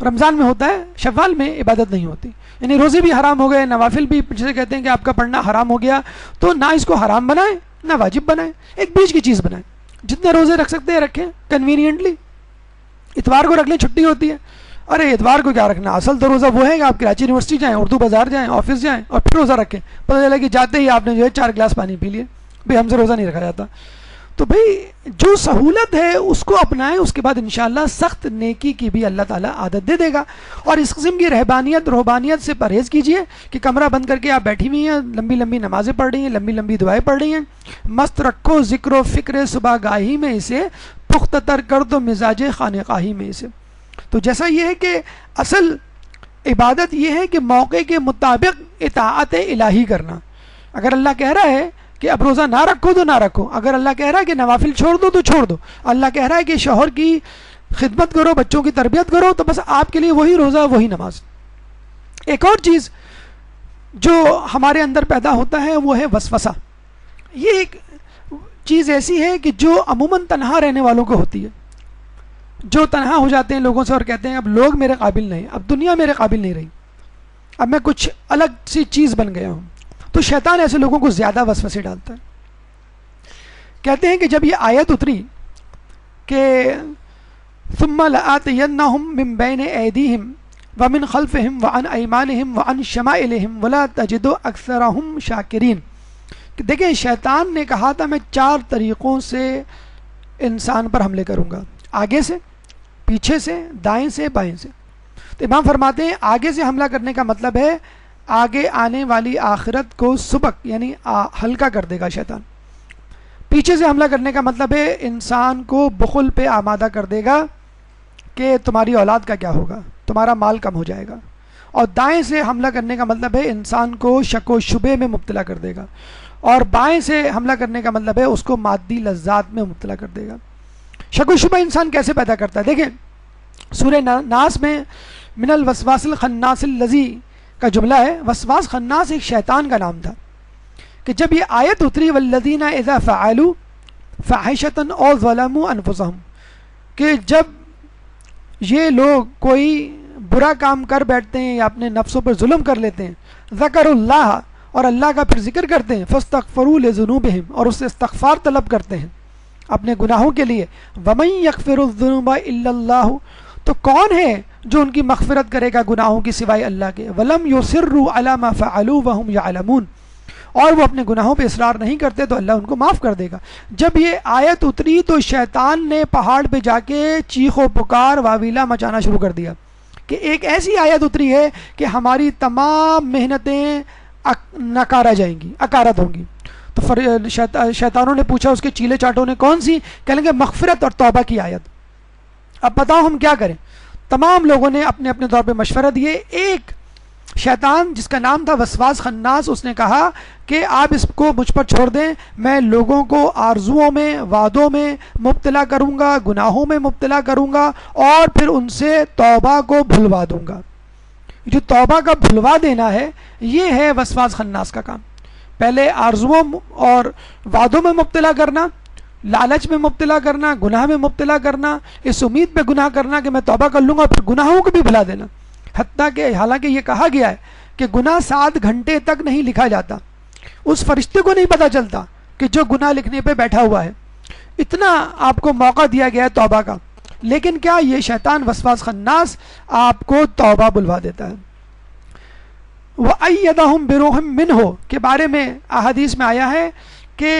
رمضان میں ہوتا ہے، شوال میں عبادت نہیں ہوتی، یعنی روزے بھی حرام ہو گئے، نوافل بھی جسے کہتے ہیں کہ آپ کا پڑھنا حرام ہو گیا، تو نہ اس کو حرام بنائیں نہ واجب بنائیں، ایک بیچ کی چیز بنائیں، جتنے روزے رکھ سکتے ہیں رکھیں کنوینئنٹلی۔ اتوار کو رکھ لیں، چھٹی ہوتی ہے، ارے اتوار کو کیا رکھنا، اصل تو روزہ وہ ہے کہ آپ کراچی یونیورسٹی جائیں، اردو بازار جائیں، آفس جائیں اور پھر روزہ رکھیں، پتہ چلا کہ جاتے ہی آپ نے جو ہے 4 گلاس پانی پی لیے، بھئی ہم سے روزہ نہیں رکھا جاتا۔ تو بھئی جو سہولت ہے اس کو اپنائیں، اس کے بعد انشاءاللہ سخت نیکی کی بھی اللہ تعالیٰ عادت دے دے گا۔ اور اس قسم کی روحانیت سے پرہیز کیجئے کہ کمرہ بند کر کے آپ بیٹھی ہوئی ہیں، لمبی لمبی نمازیں پڑھ رہی ہیں، لمبی لمبی دعائیں پڑھ رہی ہیں، مست رکھو ذکر و فکر صبح گاہی میں اسے، پختہ تر کر دو مزاج خانقاہی میں اسے۔ تو جیسا یہ ہے کہ اصل عبادت یہ ہے کہ موقع کے مطابق اطاعت الہی کرنا۔ اگر اللہ کہہ رہا ہے کہ اب روزہ نہ رکھو تو نہ رکھو، اگر اللہ کہہ رہا ہے کہ نوافل چھوڑ دو تو چھوڑ دو، اللہ کہہ رہا ہے کہ شوہر کی خدمت کرو، بچوں کی تربیت کرو، تو بس آپ کے لیے وہی روزہ وہی نماز۔ ایک اور چیز جو ہمارے اندر پیدا ہوتا ہے وہ ہے وسوسہ۔ یہ ایک چیز ایسی ہے کہ جو عموماً تنہا رہنے والوں کو ہوتی ہے۔ جو تنہا ہو جاتے ہیں لوگوں سے اور کہتے ہیں اب لوگ میرے قابل نہیں، اب دنیا میرے قابل نہیں رہی، اب میں کچھ الگ سی چیز بن گیا ہوں، تو شیطان ایسے لوگوں کو زیادہ وسوسے ڈالتا ہے۔ کہتے ہیں کہ جب یہ آیت اتری کہ ثم لآتینہم من بین ایدیہم ومن خلفہم وعن ایمانہم وعن شمائلہم ولا تجد اکثرہم شاکرین، کہ دیکھیں شیطان نے کہا تھا میں 4 طریقوں سے انسان پر حملے کروں گا، آگے سے، پیچھے سے، دائیں سے، بائیں سے۔ تو امام فرماتے ہیں آگے سے حملہ کرنے کا مطلب ہے آگے آنے والی آخرت کو سبق یعنی ہلکا کر دے گا شیطان۔ پیچھے سے حملہ کرنے کا مطلب ہے انسان کو بخل پہ آمادہ کر دے گا کہ تمہاری اولاد کا کیا ہوگا، تمہارا مال کم ہو جائے گا۔ اور دائیں سے حملہ کرنے کا مطلب ہے انسان کو شک و شبے میں مبتلا کر دے گا، اور بائیں سے حملہ کرنے کا مطلب ہے اس کو مادی لذات میں مبتلا کر دے گا۔ شک و شبہ انسان کیسے پیدا کرتا ہے؟ دیکھیں سورہ ناس میں من الوسواس الخناس الذی کا جملہ ہے، وسواس خناس ایک شیطان کا نام تھا، کہ جب یہ آیت اتری والذین اذا فعلوا فاحشۃ او ظلموا انفسهم، کہ جب یہ لوگ کوئی برا کام کر بیٹھتے ہیں یا اپنے نفسوں پر ظلم کر لیتے ہیں، ذکر اللہ اور اللہ کا پھر ذکر کرتے ہیں، فاستغفروا لذنوبہم اور اس سے استغفار طلب کرتے ہیں اپنے گناہوں کے لیے، ومن یغفر الذنوب الا اللہ، تو کون ہے جو ان کی مغفرت کرے گا گناہوں کی سوائے اللہ کے، ولم یصروا علی ما فعلوا وهم یعلمون، اور وہ اپنے گناہوں پہ اصرار نہیں کرتے تو اللہ ان کو معاف کر دے گا۔ جب یہ آیت اتری تو شیطان نے پہاڑ پہ جا کے چیخ و پکار واویلا مچانا شروع کر دیا کہ ایک ایسی آیت اتری ہے کہ ہماری تمام محنتیں نکارا جائیں گی، اکارت ہوں گی۔ تو شیطانوں نے پوچھا اس کے چیلے چاٹوں نے کون سی؟ کہنے لگے مغفرت اور توبہ کی آیت۔ اب بتاؤ ہم کیا کریں؟ تمام لوگوں نے اپنے اپنے طور پہ مشورہ دیے۔ ایک شیطان جس کا نام تھا وسواس خناس، اس نے کہا کہ آپ اس کو مجھ پر چھوڑ دیں، میں لوگوں کو آرزوؤں میں، وعدوں میں مبتلا کروں گا، گناہوں میں مبتلا کروں گا، اور پھر ان سے توبہ کو بھلوا دوں گا۔ جو توبہ کا بھلوا دینا ہے یہ ہے وسواس خناس کا کام۔ پہلے آرزوؤں اور وعدوں میں مبتلا کرنا، لالچ میں مبتلا کرنا، گناہ میں مبتلا کرنا، اس امید پہ گناہ کرنا کہ میں توبہ کر لوں گا، پھر گناہوں کو بھی بھلا دینا۔ حتیٰ کہ حالانکہ یہ کہا گیا ہے کہ گناہ 7 گھنٹے تک نہیں لکھا جاتا، اس فرشتے کو نہیں پتہ چلتا کہ جو گناہ لکھنے پہ بیٹھا ہوا ہے، اتنا آپ کو موقع دیا گیا ہے توبہ کا۔ لیکن کیا یہ شیطان وسواس خناس آپ کو توبہ بلوا دیتا ہے۔ وَأَيَّدَهُمْ بِرُوحٍ مِّنْهُ کے بارے میں احادیث میں آیا ہے کہ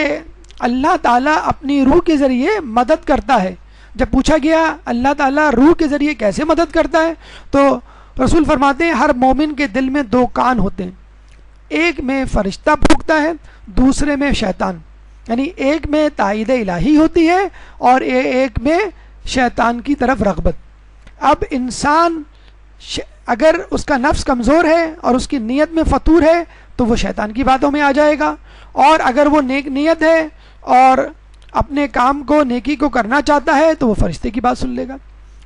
اللہ تعالیٰ اپنی روح کے ذریعے مدد کرتا ہے۔ جب پوچھا گیا اللہ تعالیٰ روح کے ذریعے کیسے مدد کرتا ہے تو رسول فرماتے ہیں ہر مومن کے دل میں 2 کان ہوتے ہیں، ایک میں فرشتہ پھونکتا ہے، دوسرے میں شیطان، یعنی ایک میں تائید الہی ہوتی ہے اور ایک میں شیطان کی طرف رغبت۔ اب انسان اگر اس کا نفس کمزور ہے اور اس کی نیت میں فطور ہے تو وہ شیطان کی باتوں میں آ جائے گا، اور اگر وہ نیک نیت ہے اور اپنے کام کو نیکی کو کرنا چاہتا ہے تو وہ فرشتے کی بات سن لے گا۔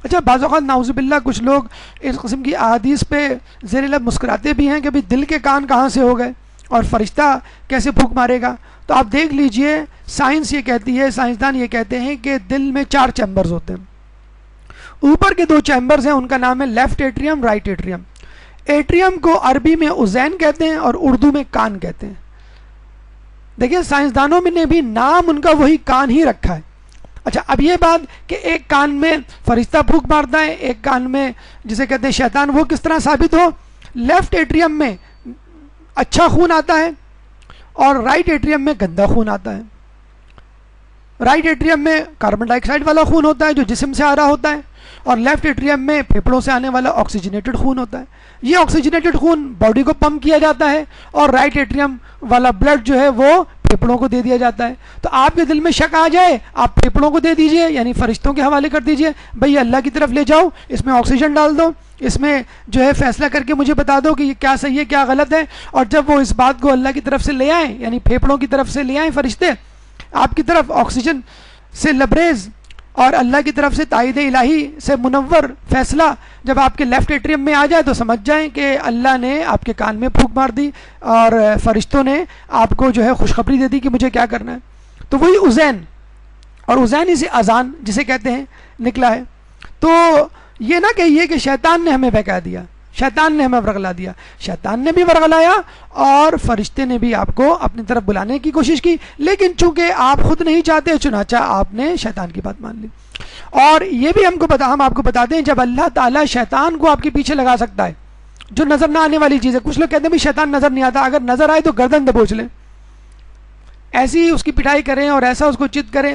اچھا بعض اوقات نعوذ باللہ کچھ لوگ اس قسم کی احادیث پہ زیر لب مسکراتے بھی ہیں کہ بھئی دل کے کان کہاں سے ہو گئے اور فرشتہ کیسے پھونک مارے گا؟ تو آپ دیکھ لیجئے سائنس یہ کہتی ہے، سائنسدان یہ کہتے ہیں کہ دل میں 4 چیمبرز ہوتے ہیں۔ اوپر کے 2 چیمبرز ہیں، ان کا نام ہے left atrium, right atrium. Atrium کو عربی میں اذین کہتے ہیں اور اردو میں کان کہتے ہیں۔ دیکھیں سائنسدانوں میں نے بھی نام ان کا وہی کان ہی رکھا ہے۔ اچھا اب یہ بات کہ ایک کان میں فرشتہ پھونک مارتا ہے، ایک کان میں جسے کہتے ہیں شیطان، وہ کس طرح ثابت ہو؟ لیفٹ ایٹریم میں اچھا خون آتا ہے اور رائٹ ایٹریم میں گندا خون آتا ہے۔ رائٹ ایٹریم میں کاربن ڈائی آکسائڈ والا خون ہوتا ہے جو جسم سے آ رہا ہوتا ہے، اور لیفٹ ایٹریم میں پھیپھڑوں سے آنے والا آکسیجنیٹڈ خون ہوتا ہے۔ یہ آکسیجنیٹڈ خون باڈی کو پمپ کیا جاتا ہے اور رائٹ ایٹریم والا بلڈ جو ہے وہ پھیپھڑوں کو دے دیا جاتا ہے۔ تو آپ کے دل میں شک آ جائے آپ پھیپھڑوں کو دے دیجئے، یعنی فرشتوں کے حوالے کر دیجئے، بھئی اللہ کی طرف لے جاؤ، اس میں آکسیجن ڈال دو، اس میں جو ہے فیصلہ کر کے مجھے بتا دو کہ یہ کیا صحیح ہے کیا غلط ہے۔ اور جب وہ اس بات کو اللہ کی طرف سے لے آئیں، یعنی پھیپھڑوں کی طرف سے لے آئیں فرشتے آپ کی طرف آکسیجن سے لبریز اور اللہ کی طرف سے تائید الہی سے منور فیصلہ جب آپ کے لیفٹ ایٹریم میں آ جائے تو سمجھ جائیں کہ اللہ نے آپ کے کان میں پھونک مار دی اور فرشتوں نے آپ کو جو ہے خوشخبری دے دی کہ مجھے کیا کرنا ہے۔ تو وہی اذین، اور اذین سے اذان جسے کہتے ہیں نکلا ہے۔ تو یہ نہ کہیے کہ شیطان نے ہمیں بہکا دیا، شیطان نے ہمیں ورغلا دیا. شیطان نے بھی ورغلایا اور فرشتے نے بھی آپ کو اپنی طرف بلانے کی کوشش کی، لیکن چونکہ آپ خود نہیں چاہتے چنانچہ آپ نے شیطان کی بات مان لی. اور یہ بھی ہم آپ کو بتا دیں، جب اللہ تعالیٰ شیطان کو آپ کے پیچھے لگا سکتا ہے جو نظر نہ آنے والی چیز ہے. کچھ لوگ کہتے ہیں بھی شیطان نظر نہیں آتا، اگر نظر آئے تو گردن دبوچ لیں، ایسی اس کی پٹائی کریں اور ایسا اس کو چت کریں،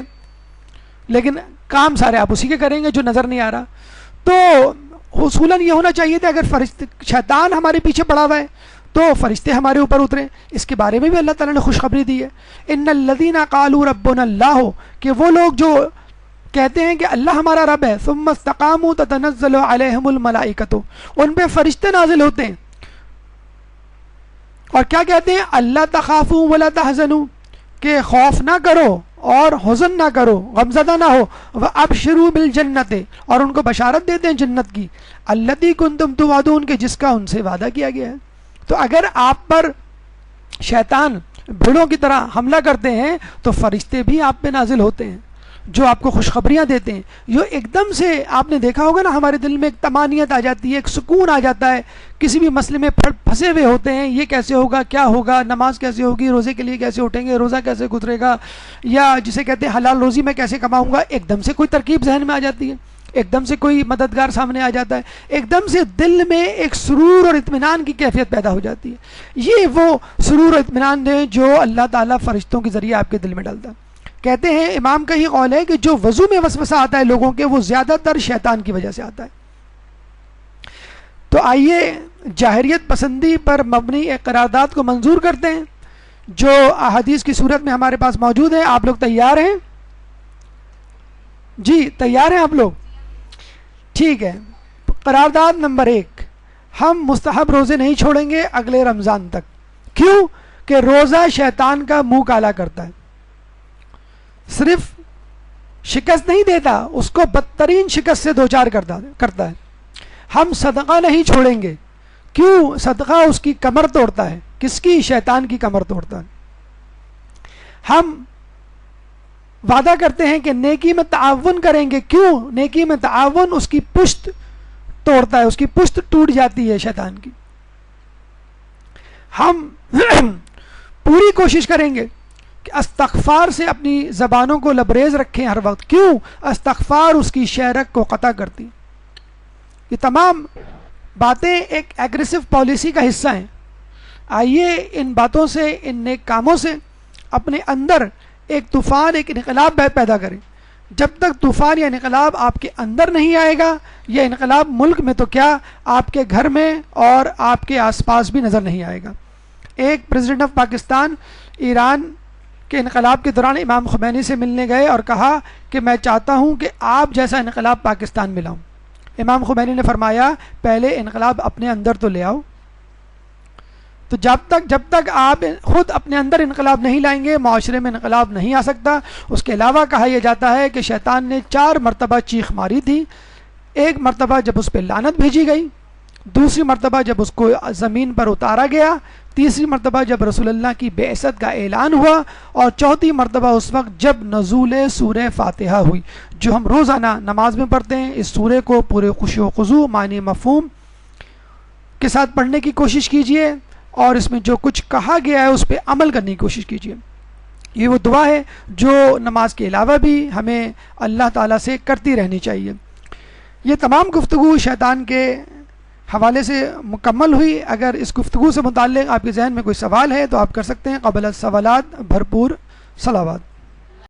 لیکن کام سارے آپ اسی کے کریں گے جو نظر نہیں آ رہا. تو اصولاً یہ ہونا چاہیے تھا اگر شیطان ہمارے پیچھے پڑا ہوا ہے تو فرشتے ہمارے اوپر اتریں. اس کے بارے میں بھی اللہ تعالیٰ نے خوشخبری دی ہے، ان الذین قالوا ربنا اللہ، کہ وہ لوگ جو کہتے ہیں کہ اللہ ہمارا رب ہے، ثم استقاموا تتنزل علیہم الملائکۃ، ان پہ فرشتے نازل ہوتے ہیں اور کیا کہتے ہیں؟ اللہ تخافوا ولا تحزنوا، کہ خوف نہ کرو اور حزن نہ کرو، غمزدہ نہ ہو. وابشروا بالجنت، اور ان کو بشارت دیتے ہیں جنت کی، التی کنتم توعدون، کہ جس کا ان سے وعدہ کیا گیا ہے. تو اگر آپ پر شیطان بھیڑوں کی طرح حملہ کرتے ہیں تو فرشتے بھی آپ پہ نازل ہوتے ہیں جو آپ کو خوشخبریاں دیتے ہیں. یہ ایک دم سے آپ نے دیکھا ہوگا نا، ہمارے دل میں ایک طمانینت آ جاتی ہے، ایک سکون آ جاتا ہے. کسی بھی مسئلے میں پھنسے ہوئے ہوتے ہیں، یہ کیسے ہوگا، کیا ہوگا، نماز کیسے ہوگی، روزے کے لیے کیسے اٹھیں گے، روزہ کیسے گزرے گا، یا جسے کہتے ہیں حلال روزی میں کیسے کماؤں گا. ایک دم سے کوئی ترکیب ذہن میں آ جاتی ہے، ایک دم سے کوئی مددگار سامنے آ جاتا ہے، ایک دم سے دل میں ایک سرور اور اطمینان کی کیفیت پیدا ہو جاتی ہے. یہ وہ سرور اور اطمینان ہے جو اللہ تعالیٰ فرشتوں کے ذریعے آپ کے دل میں ڈالتا ہے. کہتے ہیں امام کا یہ قول ہے کہ جو وضو میں وسوسہ آتا ہے لوگوں کے، وہ زیادہ تر شیطان کی وجہ سے آتا ہے. تو آئیے جاہریت پسندی پر مبنی ایک قرارداد کو منظور کرتے ہیں جو احادیث کی صورت میں ہمارے پاس موجود ہے. آپ لوگ تیار ہیں؟ جی تیار ہیں آپ لوگ؟ ٹھیک ہے. قرارداد نمبر 1، ہم مستحب روزے نہیں چھوڑیں گے اگلے رمضان تک. کیوں؟ کہ روزہ شیطان کا منہ کالا کرتا ہے، صرف شکست نہیں دیتا، اس کو بدترین شکست سے دوچار کرتا ہے. ہم صدقہ نہیں چھوڑیں گے. کیوں؟ صدقہ اس کی کمر توڑتا ہے. کس کی؟ شیطان کی کمر توڑتا ہے. ہم وعدہ کرتے ہیں کہ نیکی میں تعاون کریں گے. کیوں؟ نیکی میں تعاون اس کی پشت توڑتا ہے، اس کی پشت ٹوٹ جاتی ہے شیطان کی. ہم پوری کوشش کریں گے کہ استغفار سے اپنی زبانوں کو لبریز رکھیں ہر وقت. کیوں؟ استغفار اس کی شہرت کو قطع کرتی. یہ تمام باتیں ایک ایگریسو پالیسی کا حصہ ہیں. آئیے ان باتوں سے، ان نیک کاموں سے اپنے اندر ایک طوفان، ایک انقلاب پیدا کریں. جب تک طوفان یا انقلاب آپ کے اندر نہیں آئے گا، یہ انقلاب ملک میں تو کیا، آپ کے گھر میں اور آپ کے آس پاس بھی نظر نہیں آئے گا. ایک پریزیڈنٹ آف پاکستان ایران کے انقلاب کے دوران امام خمینی سے ملنے گئے اور کہا کہ میں چاہتا ہوں کہ آپ جیسا انقلاب پاکستان میں لاؤں. امام خمینی نے فرمایا پہلے انقلاب اپنے اندر تو لے آؤ. تو جب تک آپ خود اپنے اندر انقلاب نہیں لائیں گے، معاشرے میں انقلاب نہیں آ سکتا. اس کے علاوہ کہا یہ جاتا ہے کہ شیطان نے 4 مرتبہ چیخ ماری تھی. ایک مرتبہ جب اس پہ لعنت بھیجی گئی، دوسری مرتبہ جب اس کو زمین پر اتارا گیا، تیسری مرتبہ جب رسول اللہ کی بعثت کا اعلان ہوا، اور چوتھی مرتبہ اس وقت جب نزول سورہ فاتحہ ہوئی، جو ہم روزانہ نماز میں پڑھتے ہیں. اس سورہ کو پورے خشوع و خضوع، معنی مفہوم کے ساتھ پڑھنے کی کوشش کیجئے، اور اس میں جو کچھ کہا گیا ہے اس پہ عمل کرنے کی کوشش کیجئے. یہ وہ دعا ہے جو نماز کے علاوہ بھی ہمیں اللہ تعالیٰ سے کرتی رہنی چاہیے. یہ تمام گفتگو شیطان کے حوالے سے مکمل ہوئی. اگر اس گفتگو سے متعلق آپ کے ذہن میں کوئی سوال ہے تو آپ کر سکتے ہیں. قبل السوالات بھرپور صلوات.